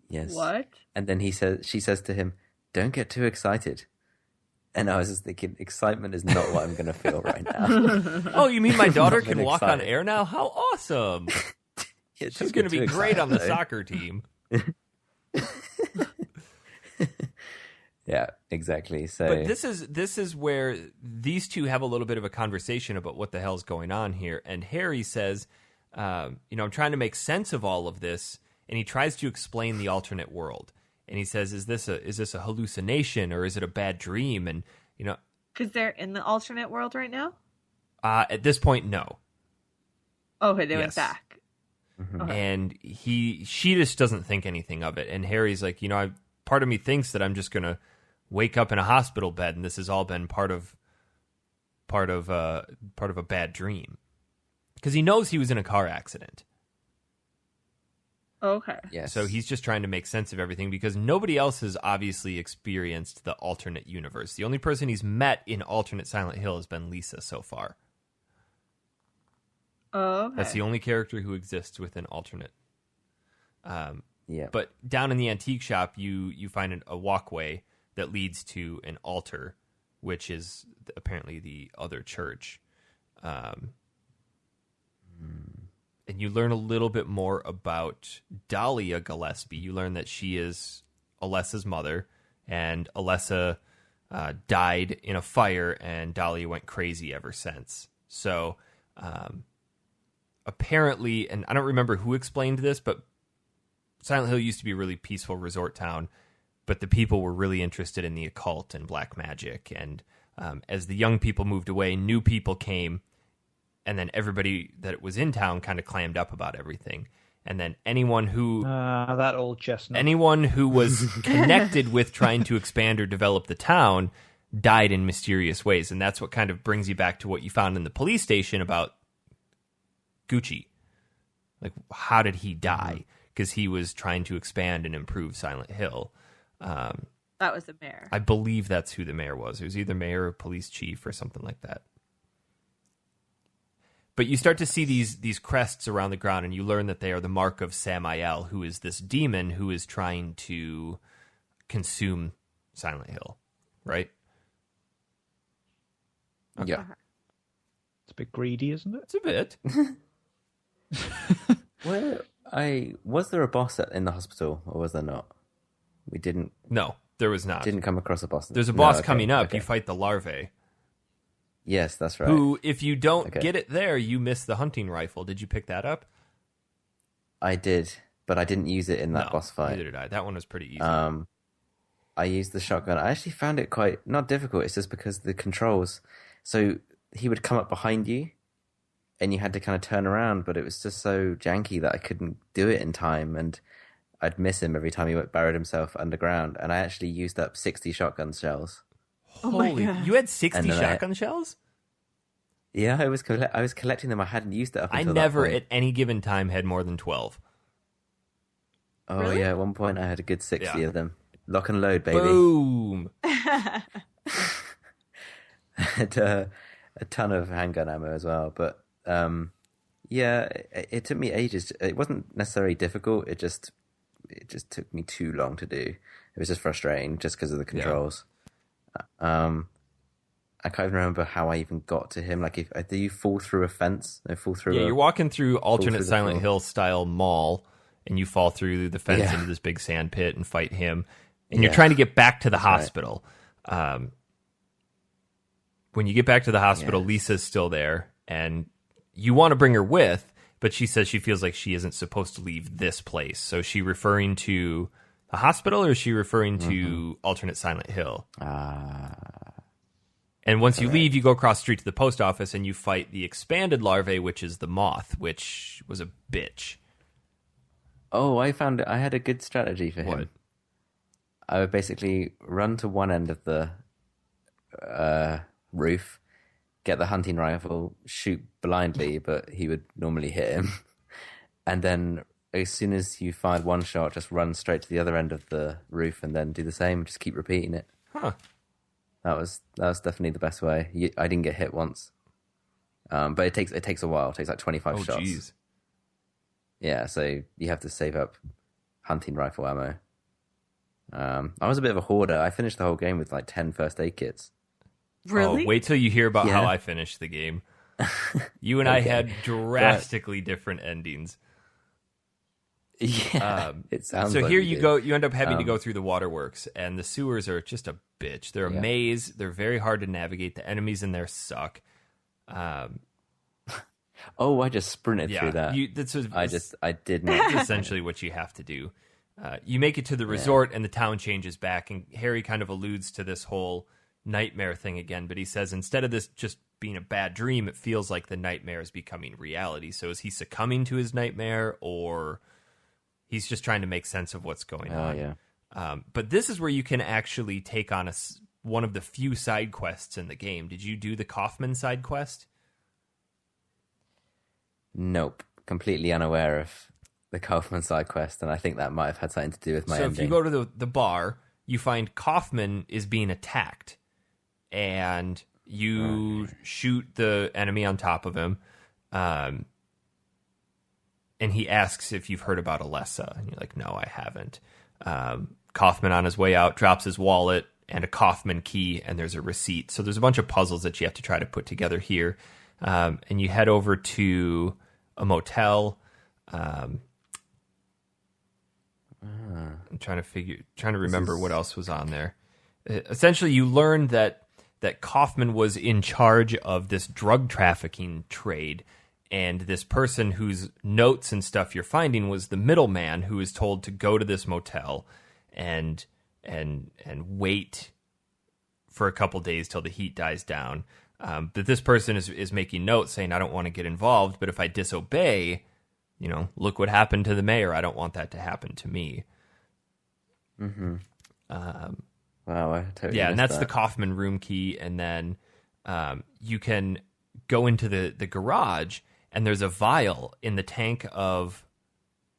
Yes. What? And then she says to him, "Don't get too excited." And I was just thinking, excitement is not what I'm going to feel right now. Oh, you mean my daughter Not can been walk on excited. air now? How awesome. Yeah, She's don't going to get be too great on the excited, though. soccer team. Yeah, exactly. So But this is where these two have a little bit of a conversation about what the hell's going on here. And Harry says, I'm trying to make sense of all of this, and he tries to explain the alternate world. And he says, "Is this a hallucination, or is it a bad dream?" And Because they're in the alternate world right now? at this point, no. Okay, they Yes. went back. Okay. And she just doesn't think anything of it. And Harry's like, part of me thinks that I'm just gonna wake up in a hospital bed, and this has all been part of a bad dream, because he knows he was in a car accident. Okay. yes. So he's just trying to make sense of everything, because nobody else has obviously experienced the alternate universe. The only person he's met in alternate Silent Hill has been Lisa so far. Oh, okay. That's the only character who exists with an alternate. Yeah. But down in the antique shop, you find a walkway that leads to an altar, which is apparently the other church. And you learn a little bit more about Dahlia Gillespie. You learn that she is Alessa's mother, and Alessa died in a fire, and Dahlia went crazy ever since. So apparently, and I don't remember who explained this, but Silent Hill used to be a really peaceful resort town, but the people were really interested in the occult and black magic. And as the young people moved away, new people came, and then everybody that was in town kind of clammed up about everything. And then anyone who that old chestnut. anyone who was connected with trying to expand or develop the town died in mysterious ways. And that's what kind of brings you back to what you found in the police station about Gucci. Like, how did he die? Because he was trying to expand and improve Silent Hill. That was the mayor. I believe that's who the mayor was. It was either mayor or police chief or something like that. But you start to see these crests around the ground, and you learn that they are the mark of Samael, who is this demon who is trying to consume Silent Hill, right? Yeah. It's a bit greedy, isn't it? It's a bit. Was there a boss in the hospital, or was there not? We didn't No, there was not. come across a boss. There's a boss No, okay, coming up. okay. You fight the larvae, Yes, that's right. who, if you don't Okay. get it there, you miss the hunting rifle. Did you pick that up? I did, but I didn't use it in that No, boss fight. neither did I. That one was pretty easy. I used the shotgun. I actually found it quite not difficult. It's just because the controls. So he would come up behind you, and you had to kind of turn around, but it was just so janky that I couldn't do it in time, and I'd miss him every time he buried himself underground. And I actually used up 60 shotgun shells. my Holy, God. you had 60 And then shotgun shells? Yeah, I was collecting them. I hadn't used it up I until never that point. at any given time had more than 12. Oh Really? yeah, at one point I had a good 60 Yeah. of them. Lock and load, baby. Boom. Had a ton of handgun ammo as well, but yeah, it took me ages. It wasn't necessarily difficult. It just took me too long to do. It was just frustrating, just because of the controls. I can't even remember how I even got to him. Like, do you fall through a fence? No, fall through. Yeah, you're walking through alternate through the Silent floor. Hill style mall, and you fall through the fence Yeah. into this big sand pit and fight him. And you're Yeah. trying to get back to the That's right. hospital. When you get back to the hospital, Yes. Lisa's still there, and you want to bring her with, but she says she feels like she isn't supposed to leave this place. So is she referring to the hospital, or is she referring to alternate Silent Hill? And once you leave, you go across the street to the post office, and you fight the expanded larvae, which is the moth, which was a bitch. Oh, I found it. I had a good strategy for him. What? I would basically run to one end of the roof, get the hunting rifle, shoot blindly, but he would normally hit him. And then as soon as you fired one shot, just run straight to the other end of the roof and then do the same. Just keep repeating it. Huh. That was definitely the best way. I didn't get hit once, but it takes a while. It takes like 25 Oh, shots. jeez. Yeah, so you have to save up hunting rifle ammo. I was a bit of a hoarder. I finished the whole game with like 10 first aid kits. Really? Oh, wait till you hear about how Yeah. I finished the game. You and I Okay. had drastically different endings. Yeah, it sounds So like here we you did. go. You end up having to go through the waterworks, and the sewers are just a bitch. They're a Yeah. maze. They're very hard to navigate. The enemies in there suck. Oh, I just sprinted Yeah, through that. I did not. That's essentially what you have to do. You make it to the resort, and the town changes back, and Harry kind of alludes to this whole nightmare thing again, but he says instead of this just being a bad dream, it feels like the nightmare is becoming reality. So is he succumbing to his nightmare, or he's just trying to make sense of what's going on? Yeah. But this is where you can actually take on one of the few side quests in the game. Did you do the Kaufman side quest? Nope. Completely unaware of the Kaufman side quest, and I think that might have had something to do with my So ending. if you go to the bar, you find Kaufman is being attacked, and you shoot the enemy on top of him. and he asks if you've heard about Alessa, and you're like, no, I haven't. Kaufman on his way out drops his wallet and a Kaufman key, and there's a receipt. So there's a bunch of puzzles that you have to try to put together here. And you head over to a motel. I'm trying to remember what else was on there. Essentially, you learn that Kaufman was in charge of this drug trafficking trade, and this person whose notes and stuff you're finding was the middleman who is told to go to this motel and wait for a couple days till the heat dies down. But this person is making notes saying, I don't want to get involved, but if I disobey, look what happened to the mayor. I don't want that to happen to me. Mm-hmm. Wow, I totally and that's that. the Kaufman room key. And then you can go into the garage, and there's a vial in the tank of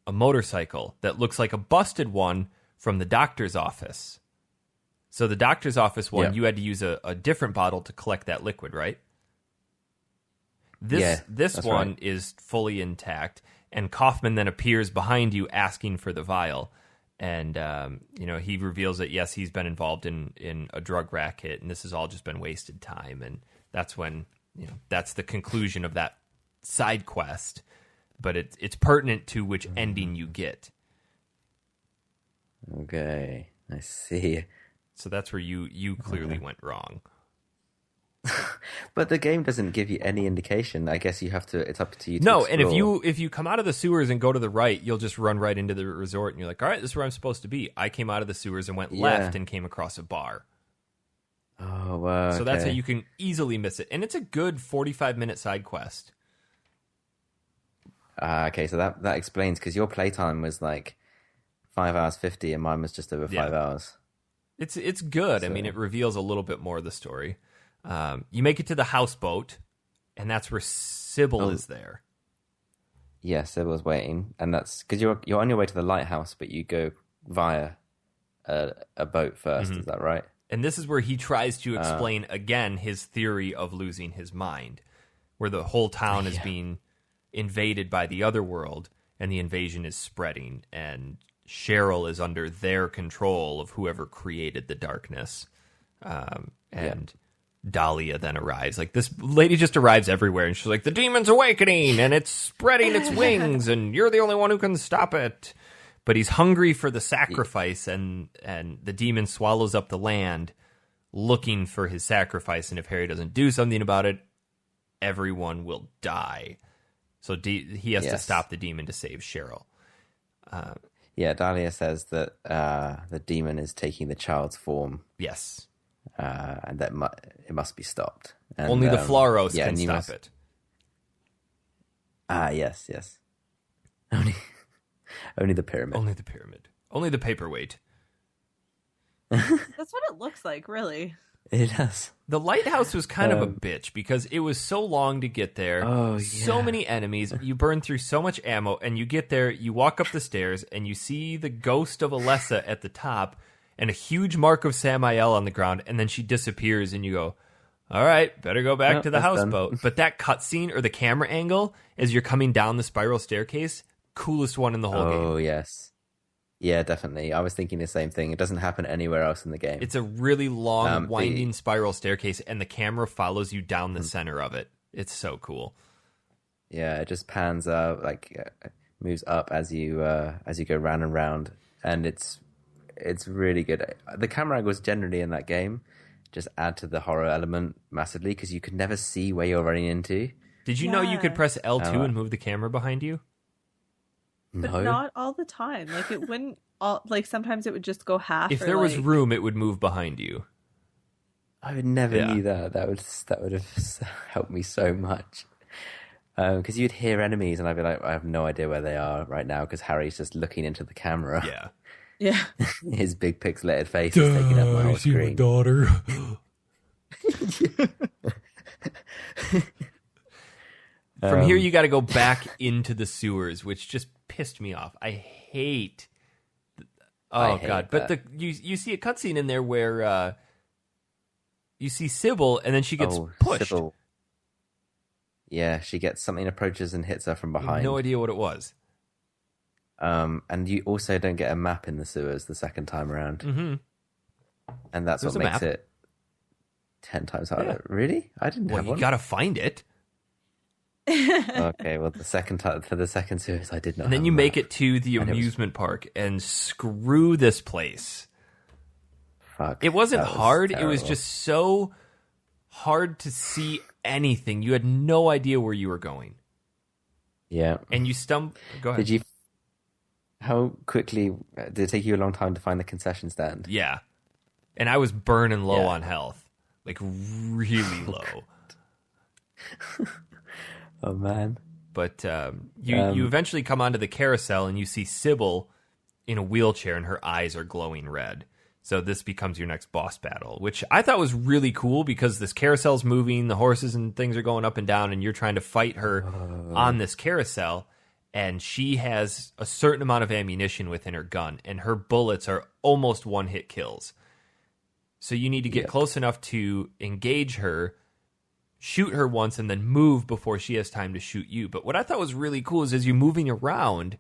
a motorcycle that looks like a busted one from the doctor's office. So the doctor's office one, you had to use a different bottle to collect that liquid, right? This one right. is fully intact, and Kaufman then appears behind you asking for the vial. And, he reveals that, yes, he's been involved in a drug racket, and this has all just been wasted time. And that's when, that's the conclusion of that side quest. But it's pertinent to which ending you get. Okay, I see. So that's where you clearly went wrong. But the game doesn't give you any indication. I guess it's up to you to No, explore. and if you come out of the sewers and go to the right, you'll just run right into the resort, and you're like, all right, this is where I'm supposed to be. I came out of the sewers and went left and came across a bar. Oh, wow. So that's how you can easily miss it. And it's a good 45-minute side quest. Okay, so that explains, because your playtime was like 5 hours 50, and mine was just over 5 hours. It's good. So, I mean, it reveals a little bit more of the story. You make it to the houseboat, and that's where Sybil is there. Yeah, Sybil's waiting, and that's because you're on your way to the lighthouse, but you go via a boat first. Is that right? And this is where he tries to explain again his theory of losing his mind, where the whole town is being invaded by the other world, and the invasion is spreading, and Cheryl is under their control of whoever created the darkness. Dahlia then arrives. Like, this lady just arrives everywhere, and she's like, the demon's awakening, and it's spreading its wings, and you're the only one who can stop it. But he's hungry for the sacrifice, and the demon swallows up the land looking for his sacrifice, and if Harry doesn't do something about it, everyone will die. So he has to stop the demon to save Cheryl. Dahlia says that the demon is taking the child's form. Yes. And that it must be stopped. And, only the Flaros can stop it. Yes. Only the pyramid. Only the pyramid. Only the paperweight. That's what it looks like, really. It does. The lighthouse was kind of a bitch because it was so long to get there. Oh, so many enemies. You burn through so much ammo, and you get there, you walk up the stairs, and you see the ghost of Alessa at the top and a huge mark of Samael on the ground, and then she disappears, and you go, all right, better go back to the houseboat. But that cutscene or the camera angle as you're coming down the spiral staircase, coolest one in the whole game. Oh, yes. Yeah, definitely. I was thinking the same thing. It doesn't happen anywhere else in the game. It's a really long, winding spiral staircase, and the camera follows you down the center of it. It's so cool. Yeah, it just pans up, moves up as you go round and round, and it's really good. The camera angles generally in that game just add to the horror element massively because you could never see where you're running into. Did you know you could press L2 and move the camera behind you? But No. not all the time. Like, it wouldn't sometimes it would just go half. If there was room, it would move behind you. I would never knew that. That would have helped me so much. Because you'd hear enemies, and I'd be like, I have no idea where they are right now because Harry's just looking into the camera. Yeah. Yeah. His big pixelated face is taking up my whole screen. My daughter. From here, you got to go back into the sewers, which just pissed me off. I hate. Oh God! That. But you see a cutscene in there where you see Sybil, and then she gets pushed. Sybil. Yeah, she gets something approaches and hits her from behind. No idea what it was. And you also don't get a map in the sewers the second time around. Mm-hmm. And that's There's what a makes map. it 10 times harder. Yeah. Really? I didn't Well, have you one. gotta find it, Okay, well, the second time for the second sewers, I did not. and then have you a make map. it to the And it was- amusement park, and screw this place. Fuck. It wasn't that was hard. It was terrible. just so hard to see anything. You had no idea where you were going, Yeah. and you stumbled. Go ahead. Did you? How quickly did it take you a long time to find the concession stand? Yeah, and I was burning low Yeah. on health, like really low. Oh man. But you eventually come onto the carousel and you see Sybil in a wheelchair and her eyes are glowing red. So this becomes your next boss battle, which I thought was really cool because this carousel's moving, the horses and things are going up and down, and you're trying to fight her on this carousel. And she has a certain amount of ammunition within her gun, and her bullets are almost one-hit kills. So you need to get close enough to engage her, shoot her once, and then move before she has time to shoot you. But what I thought was really cool is as you're moving around,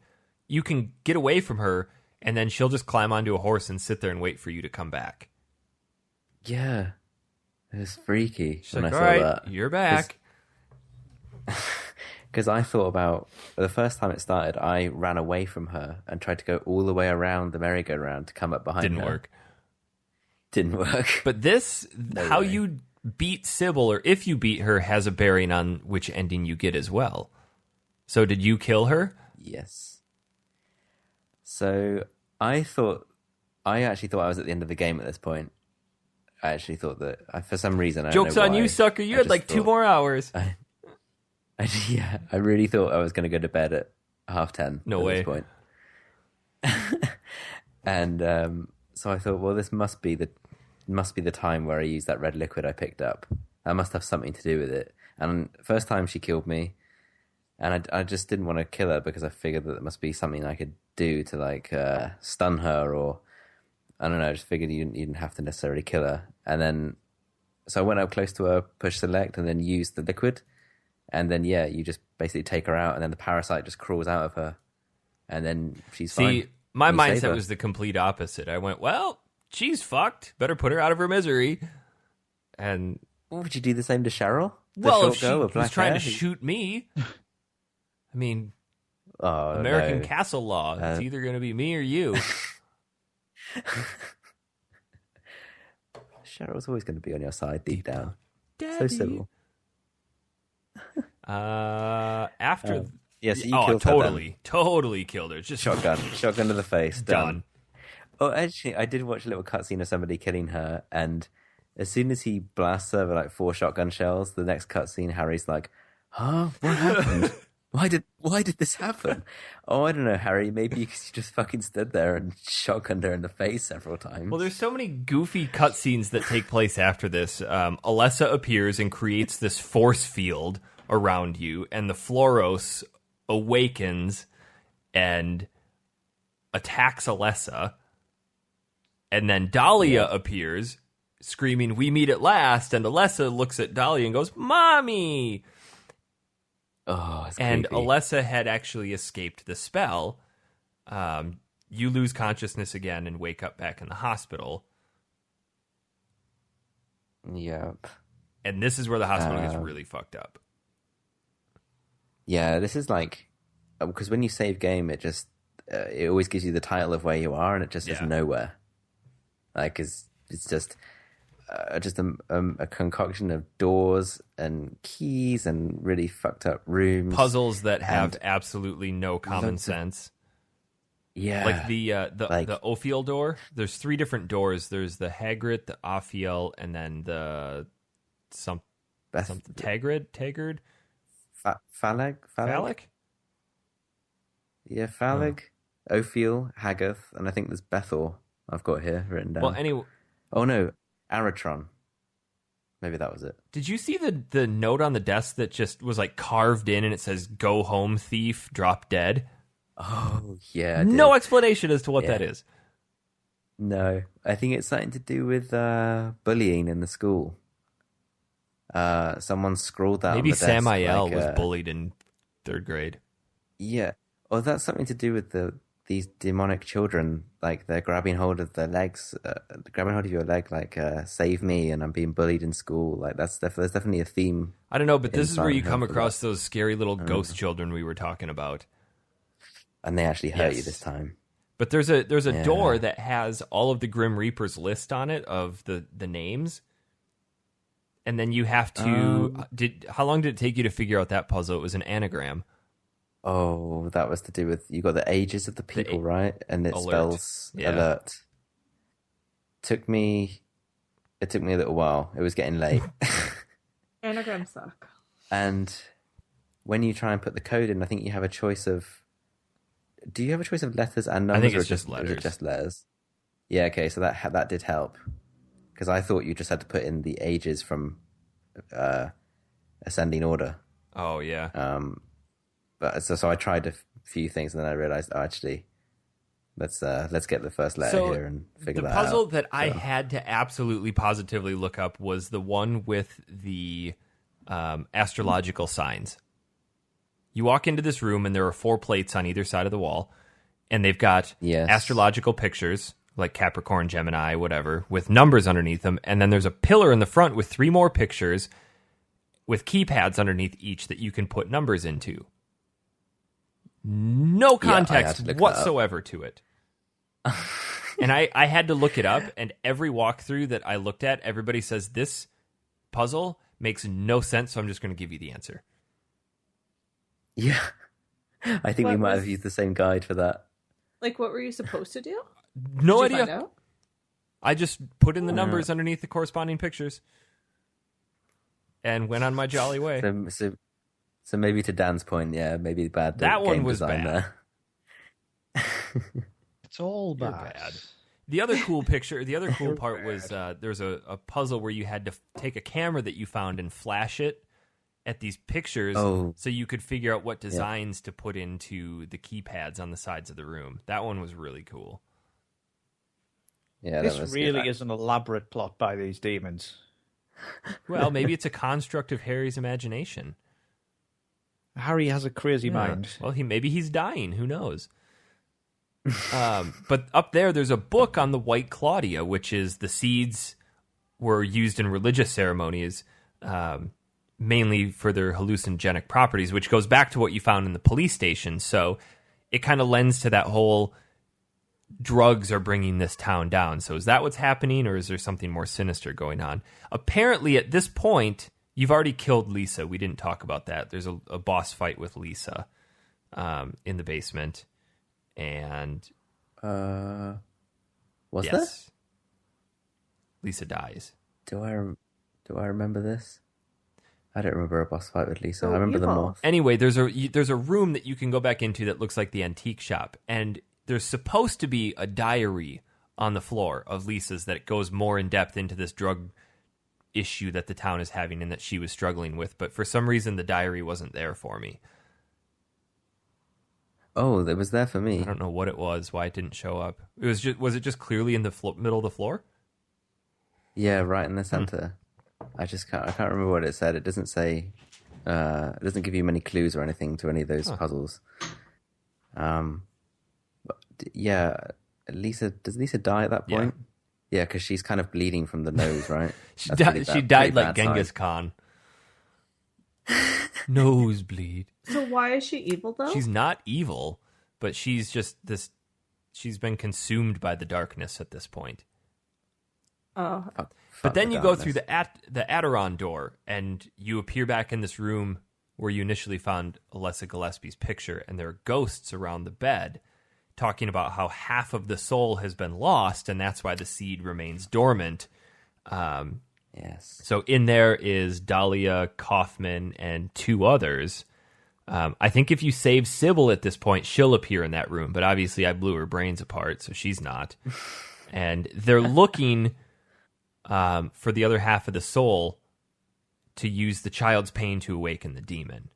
you can get away from her, and then she'll just climb onto a horse and sit there and wait for you to come back. Yeah. It was freaky She's when like, I all saw right, that. you're back. Because I thought about the first time it started, I ran away from her and tried to go all the way around the merry-go-round to come up behind Didn't her. work. Didn't work. But this, how way. you beat Sybil, or if you beat her, has a bearing on which ending you get as well. So did you kill her? Yes. So I actually thought I was at the end of the game at this point. I actually thought that, for some reason, I don't Joke's know on why, you, sucker. You I had just like 2 thought- more hours. I really thought I was going to go to bed at 10:30. No at way. This point. And so I thought, well, this must be the time where I used that red liquid I picked up. That must have something to do with it. And first time she killed me, and I just didn't want to kill her because I figured that there must be something I could do to like stun her, or I don't know. I just figured you didn't have to necessarily kill her. And then so I went up close to her, push select, and then used the liquid. And then, you just basically take her out, and then the parasite just crawls out of her, and then she's fine. See, my You save mindset her. was the complete opposite. I went, well, she's fucked. Better put her out of her misery. And, Would you do the same to Cheryl? The well, short if she girl with was black trying hair? to shoot me, I mean, Oh, American no. castle law. It's either going to be me or you. Cheryl's always going to be on your side deep down. Daddy. So civil. After... Yeah, so you oh, killed totally killed her. Just her then. Shotgun to the face. done. Oh, actually, I did watch a little cutscene of somebody killing her, and as soon as he blasts her with like 4 shotgun shells, the next cutscene, Harry's like, "Huh? What happened? Why did this happen? Oh, I don't know, Harry. Maybe you just fucking stood there and shotgunned her in the face several times." Well, there's so many goofy cutscenes that take place after this. Alessa appears and creates this force field around you, and the Floros awakens and attacks Alessa. And then Dahlia appears, screaming, "We meet at last!" And Alessa looks at Dahlia and goes, "Mommy!" Oh, it's And creepy. Alessa had actually escaped the spell. You lose consciousness again and wake up back in the hospital. Yep. And this is where the hospital gets really fucked up. Yeah, this is like, because when you save game, it just it always gives you the title of where you are, and it just is Yeah. nowhere. Like it's just a concoction of doors and keys and really fucked up rooms. Puzzles that have And absolutely no common loads of- sense. Yeah, Like the like- the Ophiel door. There's 3 different doors. There's the Hagrid, the Ophiel, and then the something Taggart, Phaleg, Phallic. yeah, Phaleg, Ophiel, Haggath, and I think there's Bethel. I've got here written down. Well, anyway, Oh no, Aratron. Maybe that was it. did you see the note on the desk that just was like carved in and it says "Go home, thief, drop dead"? Oh yeah, I did. No explanation as to what Yeah. that is. No, I think it's something to do with bullying in the school. Someone scrawled that. Maybe on the desk, Samael like, was bullied in 3rd grade. Yeah, or that's something to do with the these demonic children, like they're grabbing hold of their legs, grabbing hold of your leg, like save me, and I'm being bullied in school. Like there's definitely a theme. I don't know, but this is where Silent you Hill come for across that. those scary little ghost children we were talking about. And they actually hurt you Yes. this time. But there's a Yeah. door that has all of the Grim Reaper's list on it of the names. And then you have to how long did it take you to figure out that puzzle? It was an anagram. Oh, that was to do with you got the ages of the people, right? And it alert. spells Yeah. alert. It took me a little while. It was getting late. Anagrams suck. And when you try and put the code in, I think you have a choice of. Do you have a choice of letters and numbers? I think it's or just or is it letters. just letters? Yeah. Okay. So that did help because I thought you just had to put in the ages from ascending order. Oh yeah. But so I tried a few things and then I realized, oh, actually, let's get the first letter So here and figure the that out. puzzle that I had to absolutely positively look up was the one with the astrological signs. You walk into this room and there are 4 plates on either side of the wall, and they've got Yes. astrological pictures like Capricorn, Gemini, whatever, with numbers underneath them, and then there's a pillar in the front with 3 more pictures with keypads underneath each that you can put numbers into. No Yeah, I had context to look that up. whatsoever to it. And I had to look it up, and every walkthrough that I looked at, everybody says this puzzle makes no sense, so I'm just going to give you the answer. Yeah. I think we What might was- have used the same guide for that. Like, what were you supposed to do? No Did you idea. find out? I just put in the numbers underneath the corresponding pictures and went on my jolly way. So maybe to Dan's point, yeah, maybe bad. That one game was design bad. there. It's all You're bad. bad. The other cool part was there's a puzzle where you had to take a camera that you found and flash it at these pictures so you could figure out what designs to put into the keypads on the sides of the room. That one was really cool. Yeah, This that was really is an elaborate plot by these demons. Well, maybe it's a construct of Harry's imagination. Harry has a crazy Yeah. mind. Well, maybe he's dying. Who knows? But up there's a book on the White Claudia, which is the seeds were used in religious ceremonies, mainly for their hallucinogenic properties, which goes back to what you found in the police station. So it kind of lends to that whole drugs are bringing this town down. So is that what's happening, or is there something more sinister going on? Apparently, at this point, you've already killed Lisa. We didn't talk about that. There's a boss fight with Lisa in the basement. And was there? yes, Lisa dies. Do I remember this? I don't remember a boss fight with Lisa. So I remember the evil. moth. Anyway, there's a room that you can go back into that looks like the antique shop, and there's supposed to be a diary on the floor of Lisa's that goes more in depth into this drug issue that the town is having and that she was struggling with. But for some reason, the diary wasn't there for me. Oh, it was there for me. I don't know what it was, why it didn't show up. Was it just clearly in the middle of the floor? Yeah, right in the center. I can't remember what it said. It doesn't say. It doesn't give you many clues or anything to any of those puzzles. But yeah, does Lisa die at that Yeah. point? Yeah, because she's kind of bleeding from the nose, right? She That's died. pretty She bad- died pretty like bad sign. Genghis Khan. Nosebleed. So why is she evil though? She's not evil, but she's just this. She's been consumed by the darkness at this point. Oh, Fuck But then the you go through darkness. the Adiron door, and you appear back in this room where you initially found Alessa Gillespie's picture, and there are ghosts around the bed talking about how half of the soul has been lost, and that's why the seed remains dormant. Yes. So in there is Dahlia, Kaufman, and 2 others. I think if you save Sybil at this point, she'll appear in that room. But obviously I blew her brains apart, so she's not. And they're looking for the other half of the soul to use the child's pain to awaken the demon.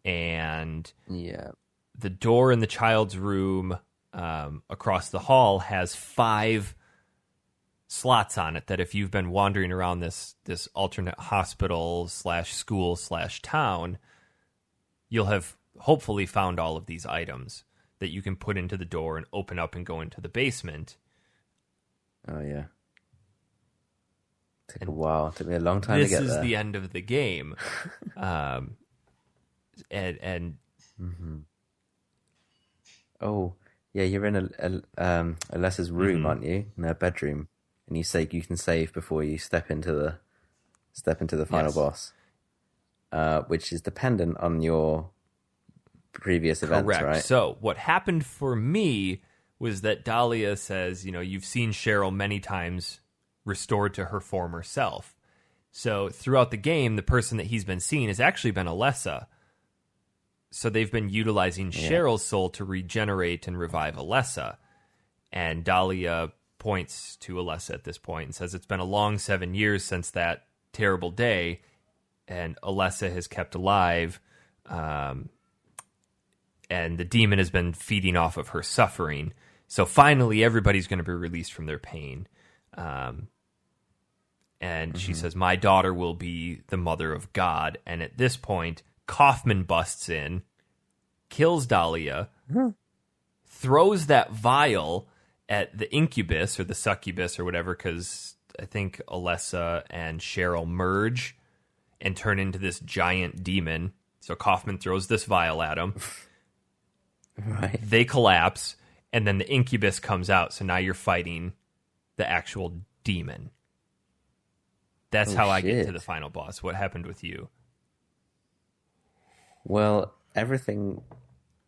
And Yeah. the door in the child's room across the hall has 5 slots on it that if you've been wandering around this alternate hospital / school / town, you'll have hopefully found all of these items. that you can put into the door and open up and go into the basement. Oh, yeah. Took a while. Took me a long time to get there. This is the end of the game. And Oh, yeah, you're in Alessa's room, aren't you? In her bedroom. And you can save before you step into the final boss. Which is dependent on your previous events, correct. right? So what happened for me was that Dahlia says, you've seen Cheryl many times restored to her former self. So throughout the game, the person that he's been seeing has actually been Alessa. So they've been utilizing Cheryl's soul to regenerate and revive Alessa. And Dahlia points to Alessa at this point and says it's been a long 7 years since that terrible day, and Alessa has kept alive, and the demon has been feeding off of her suffering. So finally, everybody's going to be released from their pain. And she says, my daughter will be the mother of God. And at this point, Kaufman busts in, kills Dahlia, throws that vial at the incubus or the succubus or whatever, because I think Alessa and Cheryl merge and turn into this giant demon. So Kaufman throws this vial at him. Right. They collapse, and then the incubus comes out. So now you're fighting the actual demon. That's how I get to the final boss. What happened with you? Well, everything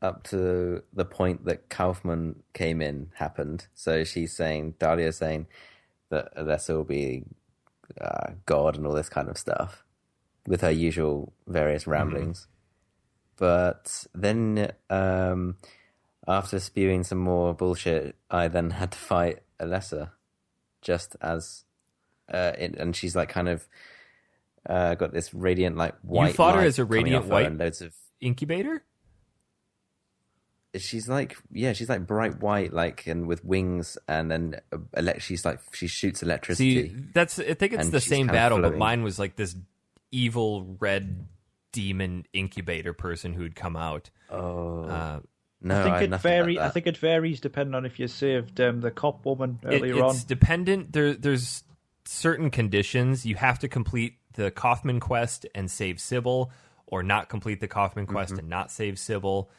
up to the point that Kaufman came in happened. So Dahlia's saying that Alessa will be God and all this kind of stuff with her usual various ramblings. But then after spewing some more bullshit, I then had to fight Alessa just as... and she's like kind of got this radiant like white. You fought her light as a coming radiant off her white and loads of incubator? She's like bright white, like, and with wings, and then she shoots electricity. See, I think it's the same battle, but mine was like this evil red demon incubator person who'd come out. Oh. No, I think I think it varies depending on if you saved the cop woman earlier on. It's dependent. There's certain conditions. You have to complete the Kaufman quest and save Sybil, or not complete the Kaufman quest and not save Sybil.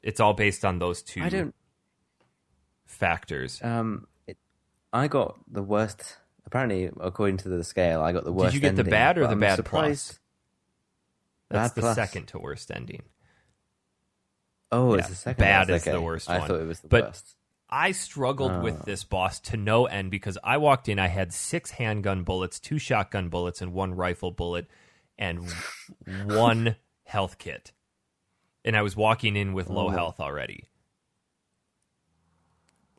It's all based on those two factors. I got the worst. Apparently, according to the scale, I got the worst. Did you get ending, the bad or the bad surprised. plus? That's Bad the plus. second to worst ending. Oh, Yeah, it's the second. bad worst. is the worst I one. thought it was the But worst. I struggled with this boss to no end because I walked in, I had 6 handgun bullets, 2 shotgun bullets, and 1 rifle bullet, and 1 health kit. And I was walking in with low health already.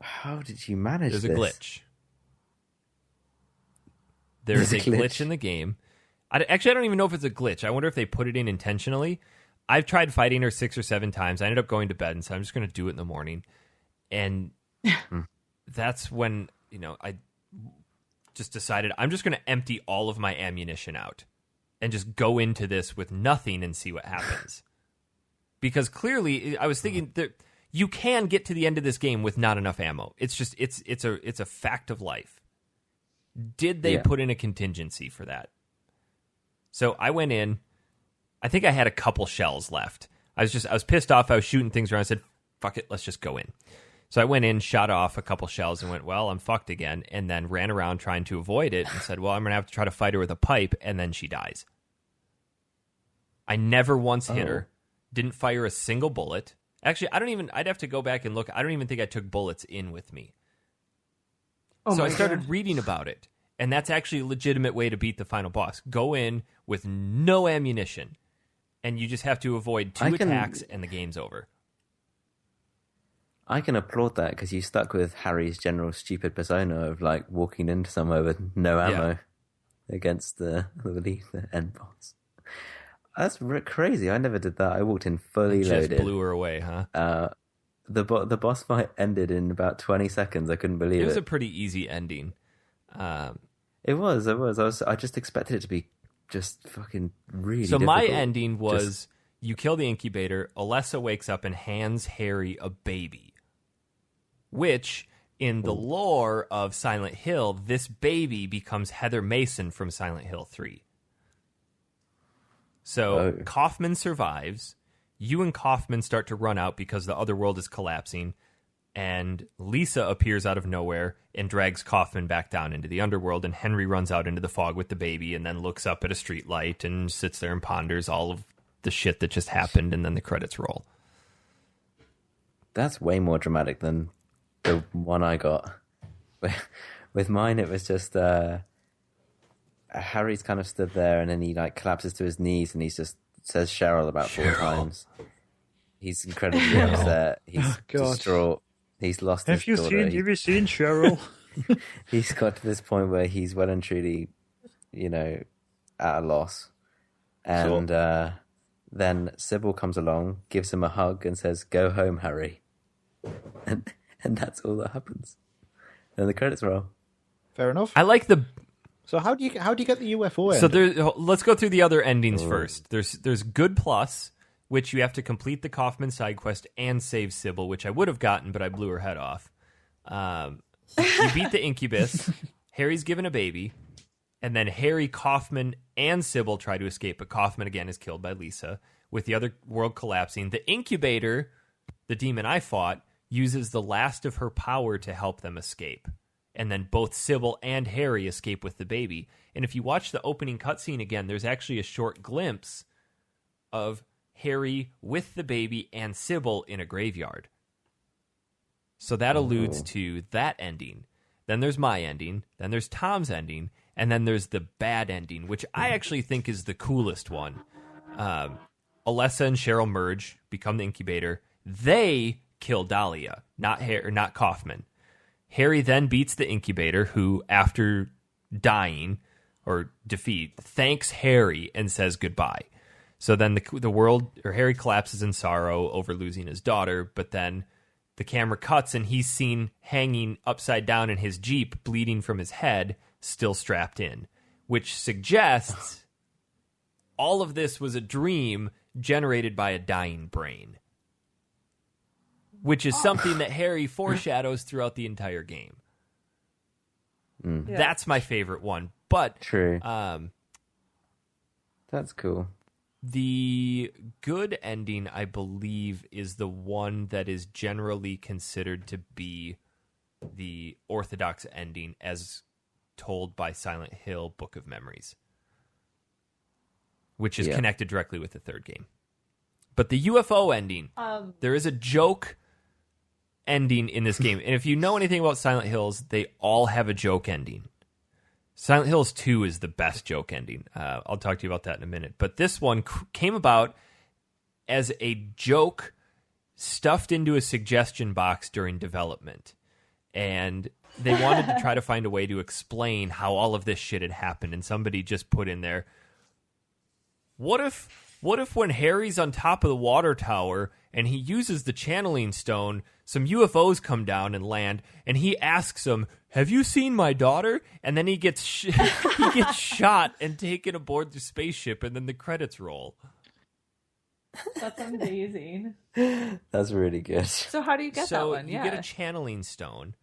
How did you manage There's this? a glitch. There's a glitch in the game. Actually, I don't even know if it's a glitch. I wonder if they put it in intentionally. I've tried fighting her 6 or 7 times. I ended up going to bed, and so I'm just going to do it in the morning. And that's when, I just decided I'm just going to empty all of my ammunition out and just go into this with nothing and see what happens. Because clearly, I was thinking that you can get to the end of this game with not enough ammo. It's just it's a fact of life. Did they put in a contingency for that? So I went in. I think I had a couple shells left. I was pissed off. I was shooting things around. I said, "Fuck it, let's just go in." So I went in, shot off a couple shells, and went, "Well, I'm fucked again." And then ran around trying to avoid it, and said, "Well, I'm gonna have to try to fight her with a pipe," and then she dies. I never once hit her. Didn't fire a single bullet. Actually, I'd have to go back and look. I don't even think I took bullets in with me. So I started reading about it. And that's actually a legitimate way to beat the final boss. Go in with no ammunition. And you just have to avoid 2 attacks and the game's over. I can applaud that because you stuck with Harry's general stupid persona of like walking into somewhere with no ammo against the end boss. That's crazy. I never did that. I walked in fully loaded. Just blew her away, huh? The boss fight ended in about 20 seconds. I couldn't believe it. It was a pretty easy ending. It was. I just expected it to be just fucking really So difficult. my ending was You kill the incubator. Alessa wakes up and hands Harry a baby, which, in the lore of Silent Hill, this baby becomes Heather Mason from Silent Hill 3. So Kaufman survives. You and Kaufman start to run out because the other world is collapsing. And Lisa appears out of nowhere and drags Kaufman back down into the underworld. And Henry runs out into the fog with the baby and then looks up at a street light and sits there and ponders all of the shit that just happened. And then the credits roll. That's way more dramatic than the one I got. With mine, it was just Harry's kind of stood there and then he like collapses to his knees and he just says Cheryl about 4 times. He's incredibly upset. He's distraught. He's lost his daughter. Have you seen Cheryl? He's got to this point where he's well and truly, at a loss. And then Sybil comes along, gives him a hug and says, "Go home, Harry." And that's all that happens. Then the credits roll. Fair enough. I like the... So how do you get the UFO end? So let's go through the other endings first. There's Good Plus, which you have to complete the Kaufman side quest and save Sybil, which I would have gotten, but I blew her head off. You beat the Incubus. Harry's given a baby. And then Harry, Kaufman, and Sybil try to escape, but Kaufman again is killed by Lisa, with the other world collapsing. The Incubator, the demon I fought, uses the last of her power to help them escape. And then both Sybil and Harry escape with the baby. And if you watch the opening cutscene again, there's actually a short glimpse of Harry with the baby and Sybil in a graveyard. So that alludes to that ending. Then there's my ending. Then there's Tom's ending. And then there's the bad ending, which I actually think is the coolest one. Alessa and Cheryl merge, become the incubator. They kill Dahlia, not Kaufman. Harry then beats the incubator, who, after dying or defeat, thanks Harry and says goodbye. So then the world, or Harry collapses in sorrow over losing his daughter, but then the camera cuts and he's seen hanging upside down in his Jeep, bleeding from his head, still strapped in, which suggests all of this was a dream generated by a dying brain, which is something that Harry foreshadows throughout the entire game. Yeah. That's my favorite one. But True. That's cool. The good ending, I believe, is the one that is generally considered to be the orthodox ending as told by Silent Hill Book of Memories, which is connected directly with the third game. But the UFO ending, there is a joke ending in this game. And if you know anything about Silent Hills, they all have a joke ending. Silent Hills 2 is the best joke ending. I'll talk to you about that in a minute. But this one came about as a joke stuffed into a suggestion box during development. And they wanted to try to find a way to explain how all of this shit had happened. And somebody just put in there, what if when Harry's on top of the water tower and he uses the channeling stone, some UFOs come down and land, and he asks them, "Have you seen my daughter?" And then he gets he gets shot and taken aboard the spaceship, and then the credits roll. That's amazing. That's really good. So how do you get that one? You get a channeling stone,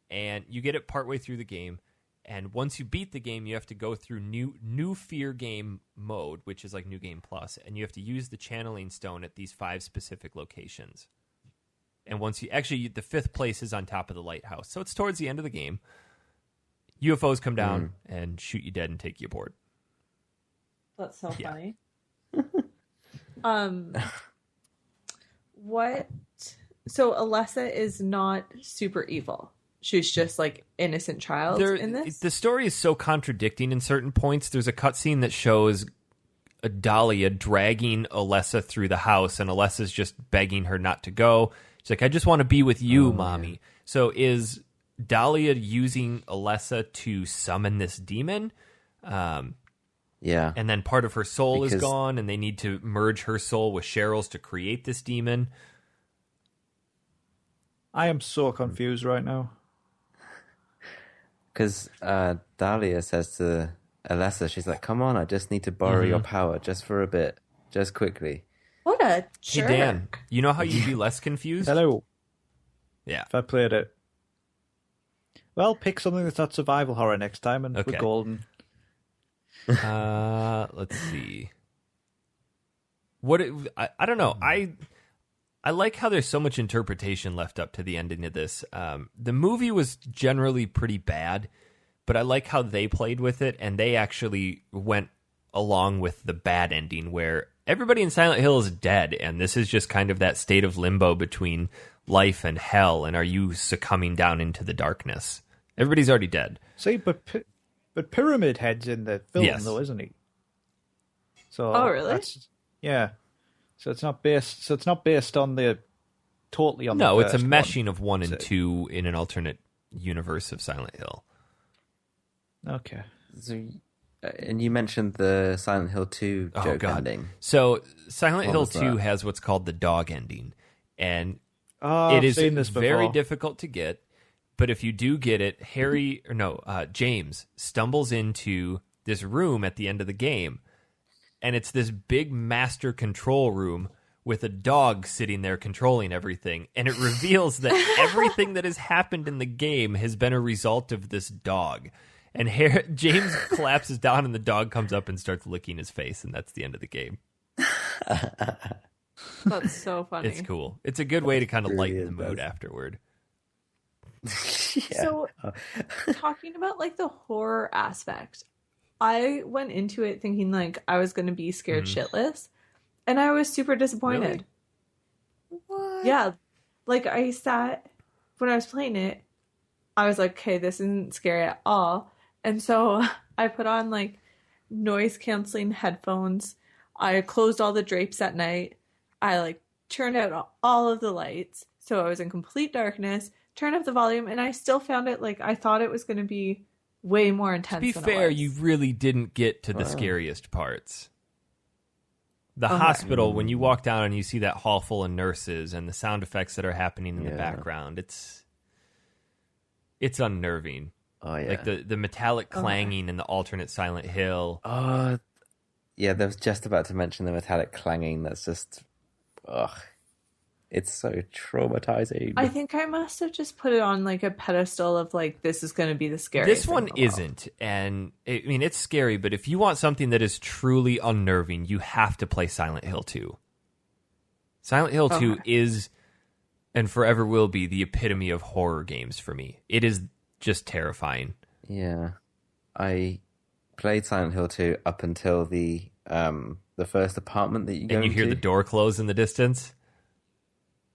and you get it partway through the game. And once you beat the game, you have to go through new fear game mode, which is like New Game Plus, and you have to use the channeling stone at these 5 specific locations. And once the 5th place is on top of the lighthouse, so it's towards the end of the game. UFOs come down and shoot you dead and take you aboard. That's so funny. What? So Alessa is not super evil. She's just like innocent child in this. The story is so contradicting in certain points. There's a cutscene that shows Dahlia dragging Alessa through the house, and Alessa's just begging her not to go. She's like, "I just want to be with you, mommy." Yeah. So is Dahlia using Alessa to summon this demon? Yeah. And then part of her soul is gone, and they need to merge her soul with Cheryl's to create this demon. I am so confused right now. Because Dahlia says to Alessa, she's like, "Come on, I just need to borrow your power just for a bit, just quickly." What a Hey, jerk. Dan, you know how you'd be less confused? Hello. Yeah. If I played it. Well, pick something that's not survival horror next time, and Okay. we're golden. Let's see. I don't know. I like how there's so much interpretation left up to the ending of this. The movie was generally pretty bad, but I like how they played with it, and they actually went along with the bad ending where everybody in Silent Hill is dead, and this is just kind of that state of limbo between life and hell, and are you succumbing down into the darkness? Everybody's already dead. See, but Pyramid Head's in the film, Yes. though, isn't he? So Oh, really? Yeah. So it's not based on the totally on No, the it's a first meshing of 1 and That's it. 2 in an alternate universe of Silent Hill. one. Okay. So, and you mentioned the Silent Hill 2 Oh, joke God. ending. So Silent What Hill was 2 that? has what's called the dog ending, and Oh, it I've is seen this very before. difficult to get. But if you do get it, James stumbles into this room at the end of the game, and it's this big master control room with a dog sitting there controlling everything, and it reveals that everything that has happened in the game has been a result of this dog. And James collapses down, and the dog comes up and starts licking his face, and that's the end of the game. That's so funny. It's cool. It's a good way to kind of lighten the brilliant, mood that's- afterward. Yeah. So, talking about like the horror aspect, I went into it thinking like I was going to be scared shitless, and I was super disappointed. What? Yeah, like I sat when I was playing it, I was like, okay, this isn't scary at all. And so I put on like noise canceling headphones. I closed all the drapes at night. I like turned out all of the lights. So I was in complete darkness, turned up the volume, and I still found it like I thought it was going to be way more intense. To be than fair, it was. you really didn't get to the Wow. scariest parts. The Okay. hospital, when you walk down and you see that hall full of nurses and the sound effects that are happening in the Yeah. background, it's unnerving. Oh, yeah. Like the metallic clanging in the alternate Silent Hill. Oh, yeah, I was just about to mention the metallic clanging. That's just, ugh. It's so traumatizing. I think I must have just put it on like a pedestal of like this is going to be the scariest. This one thing in the world. isn't, and it's scary, but if you want something that is truly unnerving, you have to play Silent Hill 2. Silent Hill 2 Okay. is, and forever will be, the epitome of horror games for me. It is just terrifying. Yeah. I played Silent Hill 2 up until the first apartment that you go And you hear into. the door close in the distance.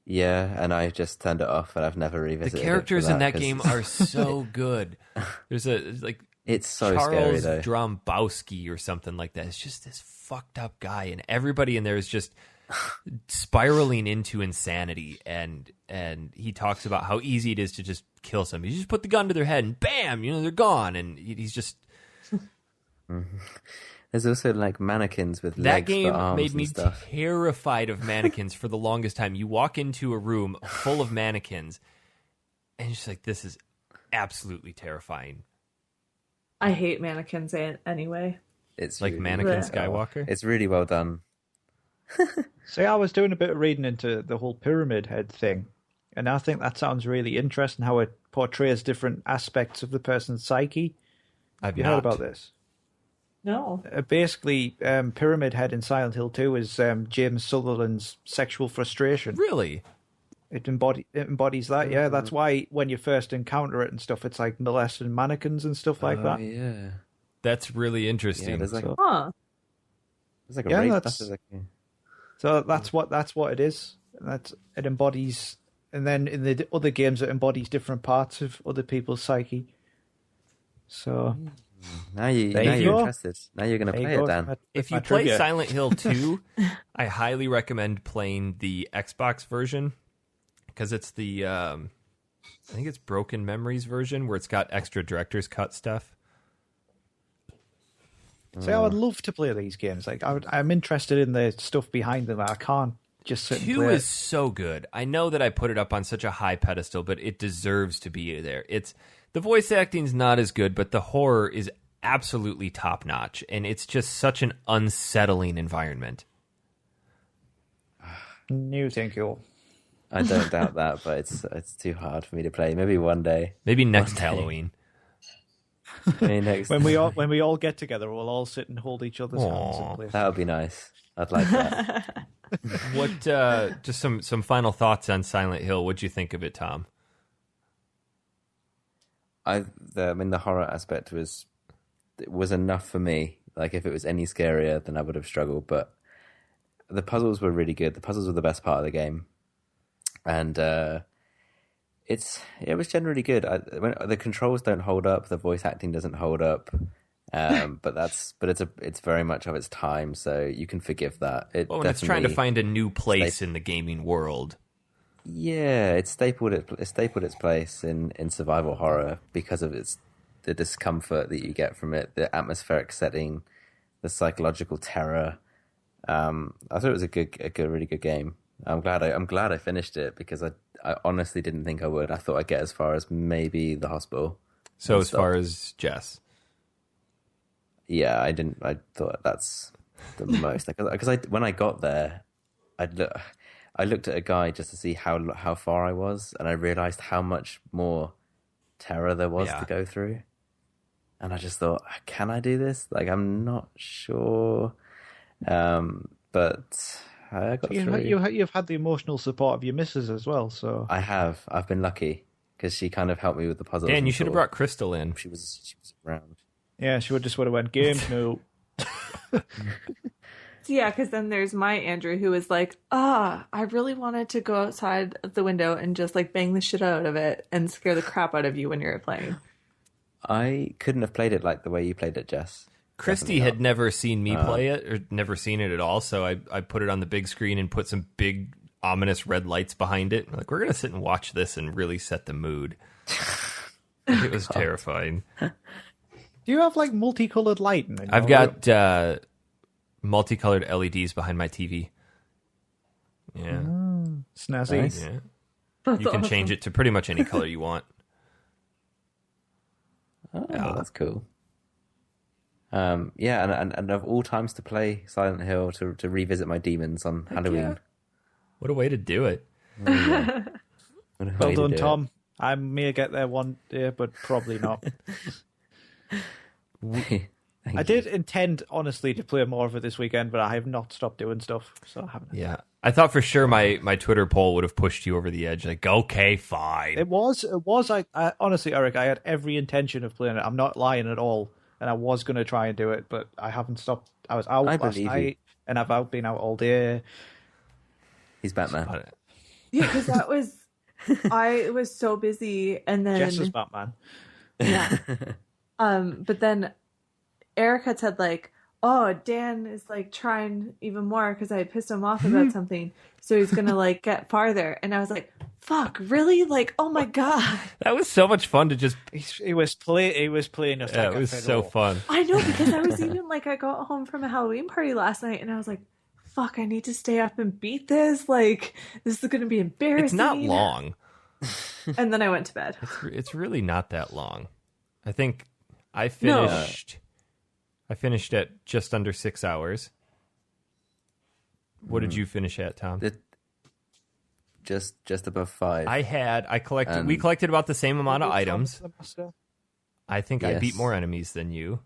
Yeah, and I just turned it off, and I've never The revisited it for characters in that 'cause game are so good. There's like It's so scary, Charles though. Drombowski or something like that. It's just this fucked up guy, and everybody in there is just spiraling into insanity. And he talks about how easy it is to just kill somebody. You just put the gun to their head, and bam, they're gone. And he's just There's also like mannequins with that legs game for arms made and me stuff. terrified of mannequins for the longest time. You walk into a room full of mannequins, and you're just like, this is absolutely terrifying. I hate mannequins anyway. It's Like really, Mannequin Yeah. Skywalker. It's really well done. See, I was doing a bit of reading into the whole Pyramid Head thing, and I think that sounds really interesting how it portrays different aspects of the person's psyche. I've You not heard about this? No. Basically, Pyramid Head in Silent Hill 2 is James Sutherland's sexual frustration. Really? It embodies that, yeah. That's why when you first encounter it and stuff, it's like molesting mannequins and stuff like that. Yeah. That's really Yeah, interesting. there's like, So- Huh. there's like a Yeah, rape. that's- There's like a- So that's what it is. It embodies, and then in the other games, it embodies different parts of other people's psyche. So Now you're go. interested. Now you're going to there you play go. it, Dan. That's If my you play trivia. Silent Hill 2, I highly recommend playing the Xbox version because it's the I think it's Broken Memories version where it's got extra director's cut stuff. See, I would love to play these games. Like I'm interested in the stuff behind them. I can't just sit and 2 play is so good. I know that I put it up on such a high pedestal, but it deserves to be there. It's the voice acting's not as good, but the horror is absolutely top notch, and it's just such an unsettling environment. No, thank you. I don't doubt that, but it's too hard for me to play. Maybe one day. Maybe next One day. Halloween. Maybe next. When we all get together, we'll all sit and hold each other's hands and Aw. play. That would be nice. I'd like that. What? Just some final thoughts on Silent Hill. What'd you think of it, Tom? The horror aspect was enough for me. Like if it was any scarier, then I would have struggled. But the puzzles were really good. The puzzles were the best part of the game, and it was generally good. When the controls don't hold up, the voice acting doesn't hold up. But it's very much of its time, so you can forgive that. When it's trying to find a new place in the gaming world. Yeah, it's stapled its place in survival horror because of the discomfort that you get from it, the atmospheric setting, the psychological terror. I thought it was a really good game. I'm glad I finished it because I honestly didn't think I would. I thought I'd get as far as maybe the hospital. So as far as Jess. Yeah, I didn't. I thought that's the most because when I got there, I looked at a guide just to see how far I was, and I realized how much more terror there was to go through. And I just thought, can I do this? Like, I'm not sure, but I got through. You've had the emotional support of your missus as well, so I have. I've been lucky because she kind of helped me with the puzzles. Dan, you should have brought Crystal in. She was around. yeah, she would have went games. No, Yeah, because then there's my Andrew who was like, I really wanted to go outside of the window and just like bang the shit out of it and scare the crap out of you when you're playing. I couldn't have played it like the way you played it, Jess. Christy had never seen me play it or never seen it at all, so I put it on the big screen and put some big ominous red lights behind it. Like, we're going to sit and watch this and really set the mood. It was terrifying. do you have like multicolored lighting? I've got multicolored LEDs behind my TV. Yeah. Snazzy. Nice. Yeah. You can change it to pretty much any color you want. Oh, that's cool. And of all times to play Silent Hill, to revisit my demons on Halloween. yeah. What a way to do it. What a Well way to done, do it. Tom. I may get there one day, but probably not. I did intend, honestly, to play more of it this weekend, but I have not stopped doing stuff, so I haven't. Yeah. I thought for sure my Twitter poll would have pushed you over the edge. Like, okay, fine. It was. I honestly, Eric, I had every intention of playing it. I'm not lying at all, and I was going to try and do it, but I haven't stopped. I was out last night, and I've been out all day. He's Batman. Yeah, because that was, I was so busy, and then Jess is Batman. yeah, but then Eric had said like, oh, Dan is like trying even more because I had pissed him off about something, so he's gonna like get farther, and I was like, fuck, really? Like, oh my god, That was so much fun to just. He was playing us. Yeah, like it was a so fiddle. fun. I know, because I was even like, I got home from a Halloween party last night, and I was like, fuck, I need to stay up and beat this. Like, this is gonna be embarrassing. It's not long. And then I went to bed. It's really not that long. I think I finished. I finished at just under 6 hours. What did you finish at, Tom? Just above 5. We collected about the same amount of items. I think I beat Yes. more enemies than you.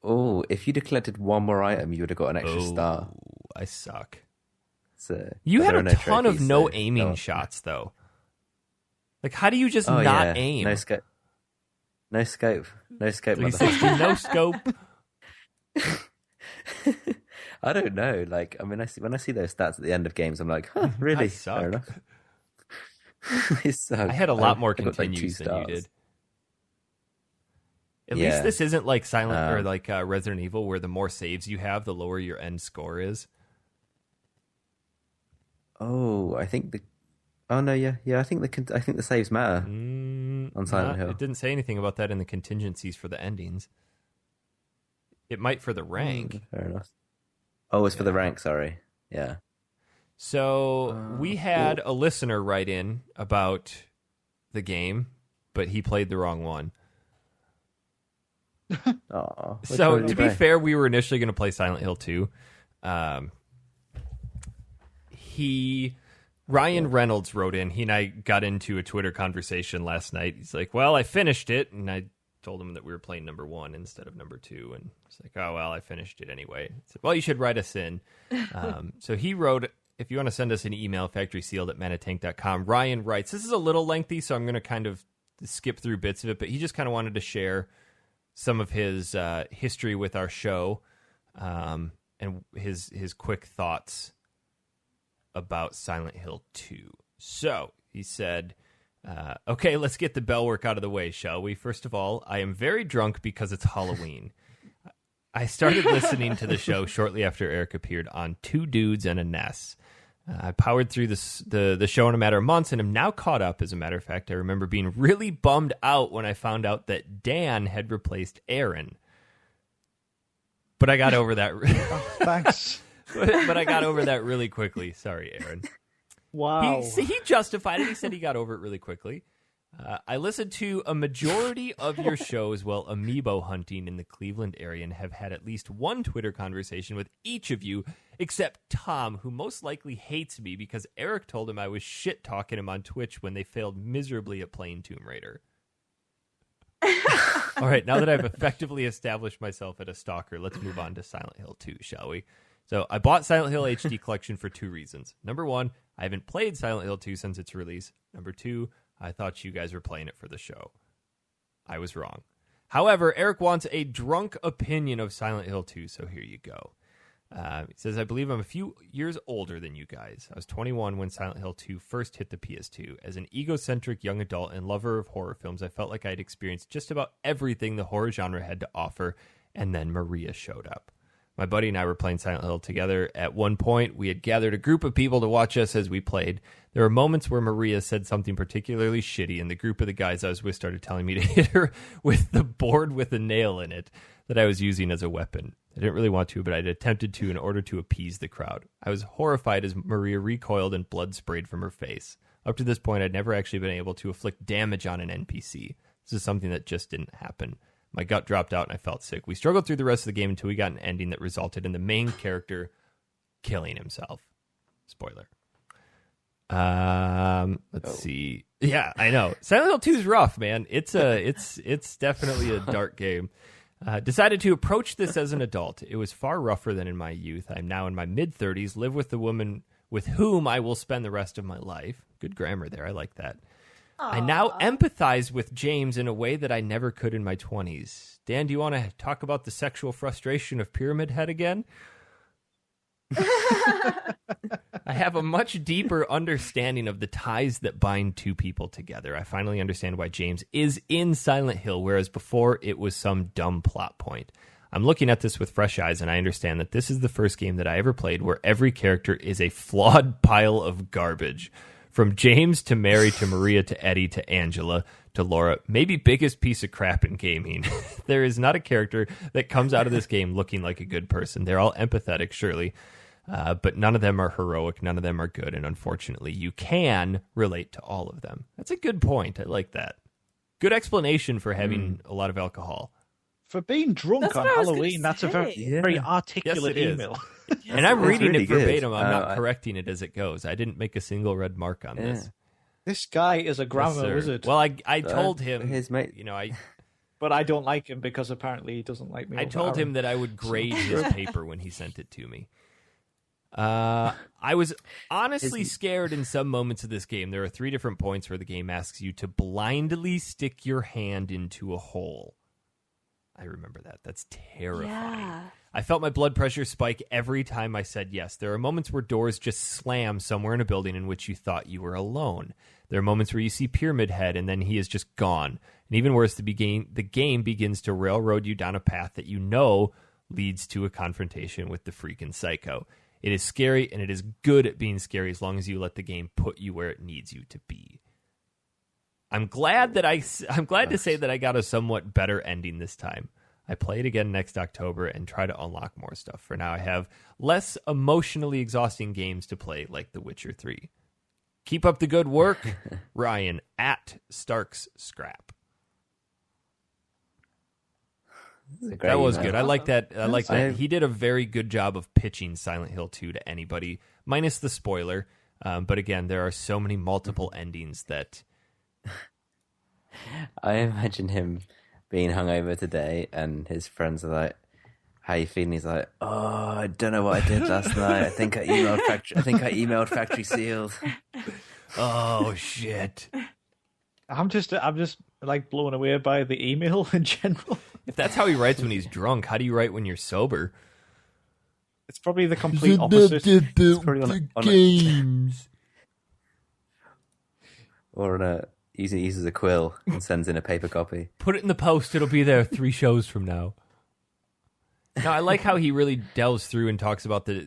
Oh, if you'd have collected one more item, you would have got an extra star. I suck. So, You but had there a are no ton of trophies, no so aiming no. shots, though. Like, how do you just Oh, not yeah. aim? No scope. No scope. No scope. 360 no scope. I don't know. Like, I mean, when I see those stats at the end of games, I'm like, huh, really? I suck. Fair enough. They suck. I had a lot more I got, like, 2 continues than you stars. did. At Yeah. least this isn't like Silent or like Resident Evil, where the more saves you have, the lower your end score is. Oh, I think the. Oh no, yeah. I think the saves matter on Silent Hill. It didn't say anything about that in the contingencies for the endings. It might for the rank. Fair enough. Oh, it's for the rank. Sorry. Yeah. So we had a listener write in about the game, but he played the wrong one. Oh. So to be fair, we were initially going to play Silent Hill 2. Ryan Reynolds wrote in. He and I got into a Twitter conversation last night. He's like, well, I finished it. And I told him that we were playing number 1 instead of number 2. And he's like, oh, well, I finished it anyway. I said, well, you should write us in. So he wrote, if you want to send us an email, factorysealed@manatank.com. Ryan writes, this is a little lengthy, so I'm going to kind of skip through bits of it. But he just kind of wanted to share some of his history with our show and his quick thoughts about Silent Hill 2. So he said, okay, let's get the bell work out of the way, shall we? First of all, I am very drunk because it's Halloween. I started listening to the show shortly after Eric appeared on Two Dudes and a Ness. I powered through the show in a matter of months and am now caught up. As a matter of fact, I remember being really bummed out when I found out that Dan had replaced Aaron. But I got over that. Thanks. But I got over that really quickly. Sorry, Aaron. Wow. He justified it. He said he got over it really quickly. I listened to a majority of your shows while amiibo hunting in the Cleveland area and have had at least one Twitter conversation with each of you, except Tom, who most likely hates me because Eric told him I was shit-talking him on Twitch when they failed miserably at playing Tomb Raider. All right, now that I've effectively established myself as a stalker, let's move on to Silent Hill 2, shall we? So I bought Silent Hill HD Collection for 2 reasons. Number 1, I haven't played Silent Hill 2 since its release. Number 2, I thought you guys were playing it for the show. I was wrong. However, Eric wants a drunk opinion of Silent Hill 2, so here you go. He says, I believe I'm a few years older than you guys. I was 21 when Silent Hill 2 first hit the PS2. As an egocentric young adult and lover of horror films, I felt like I'd experienced just about everything the horror genre had to offer, and then Maria showed up. My buddy and I were playing Silent Hill together. At one point, we had gathered a group of people to watch us as we played. There were moments where Maria said something particularly shitty, and the group of the guys I was with started telling me to hit her with the board with a nail in it that I was using as a weapon. I didn't really want to, but I'd attempted to in order to appease the crowd. I was horrified as Maria recoiled and blood sprayed from her face. Up to this point, I'd never actually been able to inflict damage on an NPC. This is something that just didn't happen. My gut dropped out and I felt sick. We struggled through the rest of the game until we got an ending that resulted in the main character killing himself. Spoiler. Let's see. Yeah, I know. Silent Hill 2 is rough, man. It's definitely a dark game. Decided to approach this as an adult. It was far rougher than in my youth. I'm now in my mid-30s, live with the woman with whom I will spend the rest of my life. Good grammar there. I like that. I now empathize with James in a way that I never could in my 20s. Dan, do you want to talk about the sexual frustration of Pyramid Head again? I have a much deeper understanding of the ties that bind two people together. I finally understand why James is in Silent Hill, whereas before it was some dumb plot point. I'm looking at this with fresh eyes, and I understand that this is the first game that I ever played where every character is a flawed pile of garbage. From James to Mary to Maria to Eddie to Angela to Laura, maybe biggest piece of crap in gaming. There is not a character that comes out of this game looking like a good person. They're all empathetic, surely, but none of them are heroic. None of them are good, and unfortunately, you can relate to all of them. That's a good point. I like that. Good explanation for having a lot of alcohol. For being drunk That's on what I was Halloween, gonna that's a very, say. very Yeah. articulate Yes, it is. email. And I'm It's reading really it verbatim. good. I'm not correcting it as it goes. I didn't make a single red mark on this. This guy is a grammar Yes, sir. wizard. Well, I told him, his mate. you know, I But I don't like him because apparently he doesn't like me. I over told him Aaron. that I would grade his paper when he sent it to me. I was honestly scared in some moments of this game. There are 3 different points where the game asks you to blindly stick your hand into a hole. I remember that. That's terrifying. Yeah. I felt my blood pressure spike every time I said yes. There are moments where doors just slam somewhere in a building in which you thought you were alone. There are moments where you see Pyramid Head and then he is just gone. And even worse, the game begins to railroad you down a path that you know leads to a confrontation with the freaking psycho. It is scary, and it is good at being scary as long as you let the game put you where it needs you to be. I'm glad to say that I got a somewhat better ending this time. I play it again next October and try to unlock more stuff. For now, I have less emotionally exhausting games to play, like The Witcher 3. Keep up the good work, Ryan, at Starks Scrap. That was good. I like that. I like that. I- He did a very good job of pitching Silent Hill 2 to anybody, minus the spoiler. But again, there are so many multiple endings that... I imagine him being hungover today, and his friends are like, "How you feeling?" He's like, "Oh, I don't know what I did last night. I think I emailed Factory Sealed." Oh, shit. I'm just like blown away by the email in general. If that's how he writes when he's drunk, how do you write when you're sober? It's probably the complete opposite. It's probably on games. Or he uses a quill and sends in a paper copy. Put it in the post. It'll be there 3 shows from now. Now, I like how he really delves through and talks about the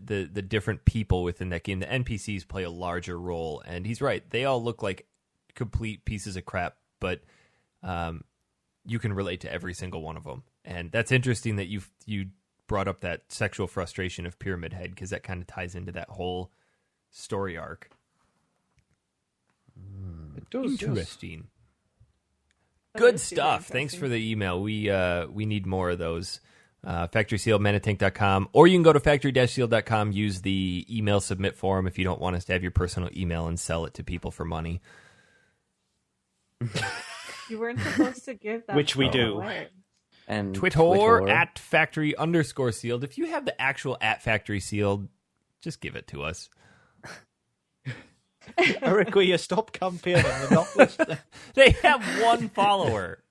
different people within that game. The NPCs play a larger role, and he's right. They all look like complete pieces of crap, but you can relate to every single one of them. And that's interesting that you brought up that sexual frustration of Pyramid Head, because that kind of ties into that whole story arc. It does. Interesting. That Good is super stuff. Thanks interesting. for the email. We need more of those. FactorySeal@manatank.com, or you can go to factory-seal.com, use the email submit form if you don't want us to have your personal email and sell it to people for money. You weren't supposed to give that. Which we do. away. And Twitter at @factory_sealed. If you have the actual @factory_sealed, just give it to us. Eric, will you stop campaigning? They're not listening. They have 1 follower.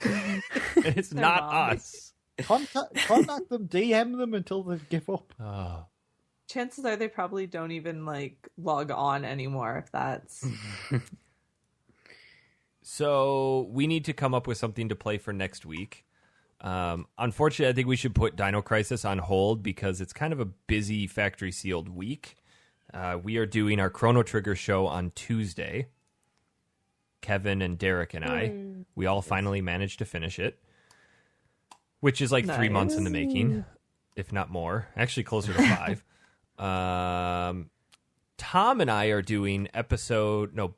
And it's not mom. us. Contact them, DM them until they give up. Oh. Chances are they probably don't even log on anymore. If that's So we need to come up with something to play for next week. Unfortunately, I think we should put Dino Crisis on hold because it's kind of a busy Factory Sealed week. We are doing our Chrono Trigger show on Tuesday. Kevin and Derek and I, we all finally managed to finish it, which is like 3 months in the making, if not more. Actually, closer to 5. Tom and I are doing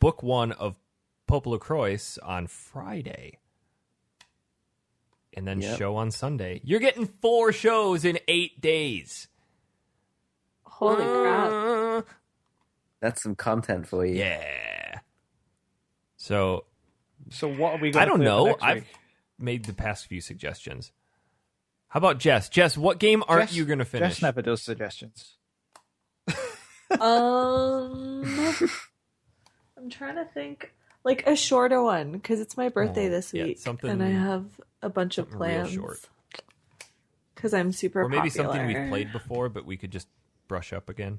book 1 of Pope LaCroix on Friday. And then show on Sunday. You're getting 4 shows in 8 days. holy crap. That's some content for you. Yeah. So what are we going I to don't play for know. next I've week? made the past few suggestions. How about Jess? Jess, what game aren't you going to finish? Jess never does suggestions. I'm trying to think a shorter one because it's my birthday this yeah, week, something- and I have a bunch of something real plans. short. Because I'm super Or maybe popular. something we've played before, but we could just brush up again.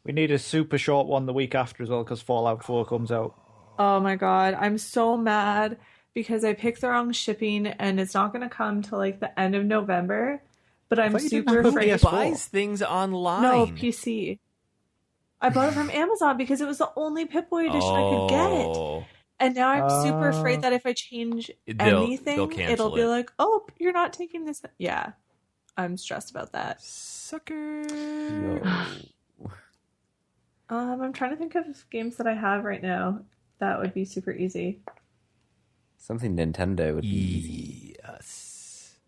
We need a super short one the week after as well because Fallout 4 comes out. Oh my god, I'm so mad because I picked the wrong shipping and it's not going to come till the end of November. But I'm thought you didn't super have a afraid. PS4. Buys things online. No, PC. I bought it from Amazon because it was the only Pip-Boy edition I could get. Oh. And now I'm super afraid that if I change They'll anything, cancel it'll be it. like, oh, you're not taking this. Yeah, I'm stressed about that. Sucker. No. I'm trying to think of games that I have right now. That would be super easy. Something Nintendo would be easy. Yes.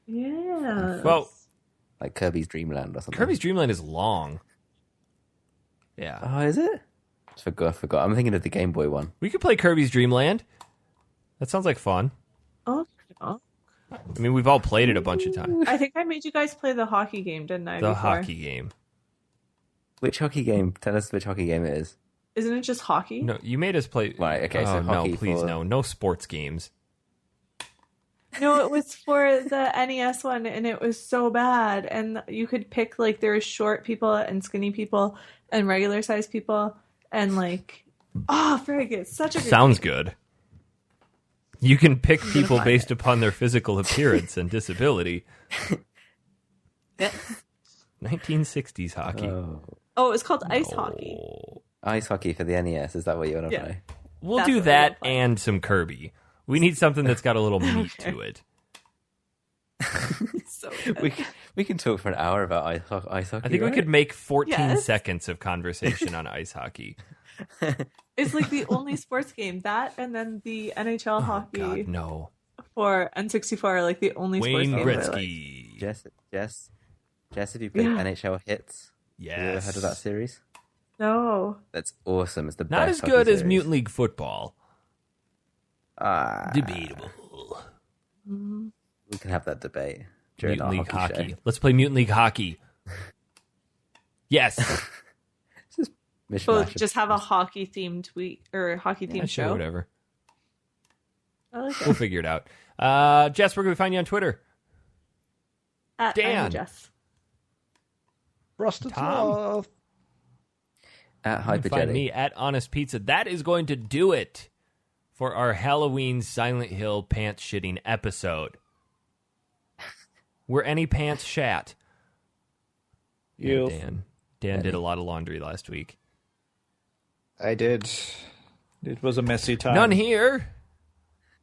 Yeah. Well, Like Kirby's Dream Land or something. Kirby's Dream Land is long. Yeah. Oh, is it? Forgot. I'm thinking of the Game Boy one. We could play Kirby's Dream Land. That sounds like fun. Oh, I mean, we've all played it a bunch of times. I think I made you guys play the hockey game, didn't I? The before? hockey game. Which hockey game? Tell us which hockey game it is. Isn't it just hockey? No, you made us play. Right, okay, so Oh, no, hockey please, for- no sports games. No, it was for the NES one, and it was so bad. And you could pick there was short people and skinny people and regular sized people, and frig, it's such a good Sounds game. good. You can pick people based upon their physical appearance and disability. 1960s hockey. Oh, it was called ice hockey. Oh. Ice hockey for the NES. Is that what you want to Yeah. play? We'll That's do what that we'll play. and some Kirby. We need something that's got a little meat Okay. to it. So good. We can talk for an hour about ice hockey. I think we right? could make 14 Yes. seconds of conversation on ice hockey. It's like the only sports game, that and then the NHL hockey God, no. for N64 are like the only Wayne sports games I like. Gretzky. Jess, have you played Yeah. NHL Hits? Have you ever Yes. heard of that series? No. That's awesome. It's the Not best as hockey good as series. Mutant League football. Debatable. Mm. We can have that debate during Mutant our League hockey hockey. show. Let's play Mutant League hockey. Yes. It's just mishmash. Well, of- just have a hockey themed week or hockey themed Yeah, sure, show. whatever. I like We'll it. figure it out. Jess, where can we find you on Twitter? At Dan. I'm Jess. Frosted Tom? Love. at You can find Hyperjelly. me at Honest Pizza. That is going to do it for our Halloween Silent Hill pants shitting episode. Were any pants shat? You. Dan. Dan did a lot of laundry last week. I did. It was a messy time. None here.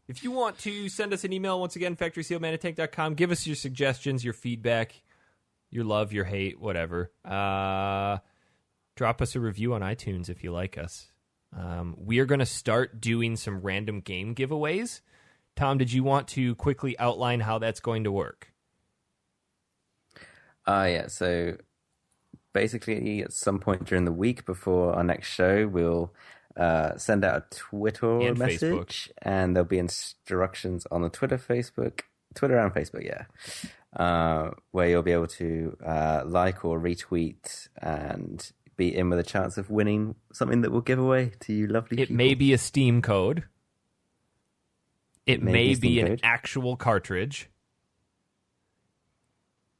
If you want to send us an email, once again, factorysealmanatank.com. Give us your suggestions, your feedback, your love, your hate, whatever. Drop us a review on iTunes if you like us. We are going to start doing some random game giveaways. Tom, did you want to quickly outline how that's going to work? Yeah, so basically at some point during the week before our next show, we'll send out a Twitter And message, Facebook. and there'll be instructions on the Twitter and Facebook, where you'll be able to like or retweet and be in with a chance of winning something that we'll give away to you lovely It people. may be a Steam code. It may be may a Steam be an code. actual cartridge.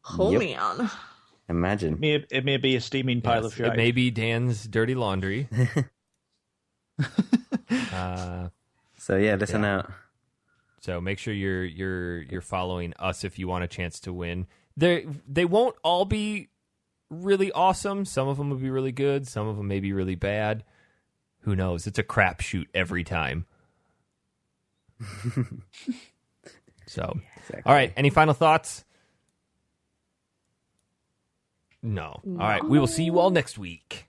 Hold Yep. me on. Imagine. It may be a steaming pile Yes, of shit. it may be Dan's dirty laundry. So yeah, listen out. So make sure you're following us if you want a chance to win. They won't all be really awesome. Some of them will be really good. Some of them may be really bad. Who knows? It's a crapshoot every time. So, Exactly. all right. Any final thoughts? No. All right. We will see you all next week.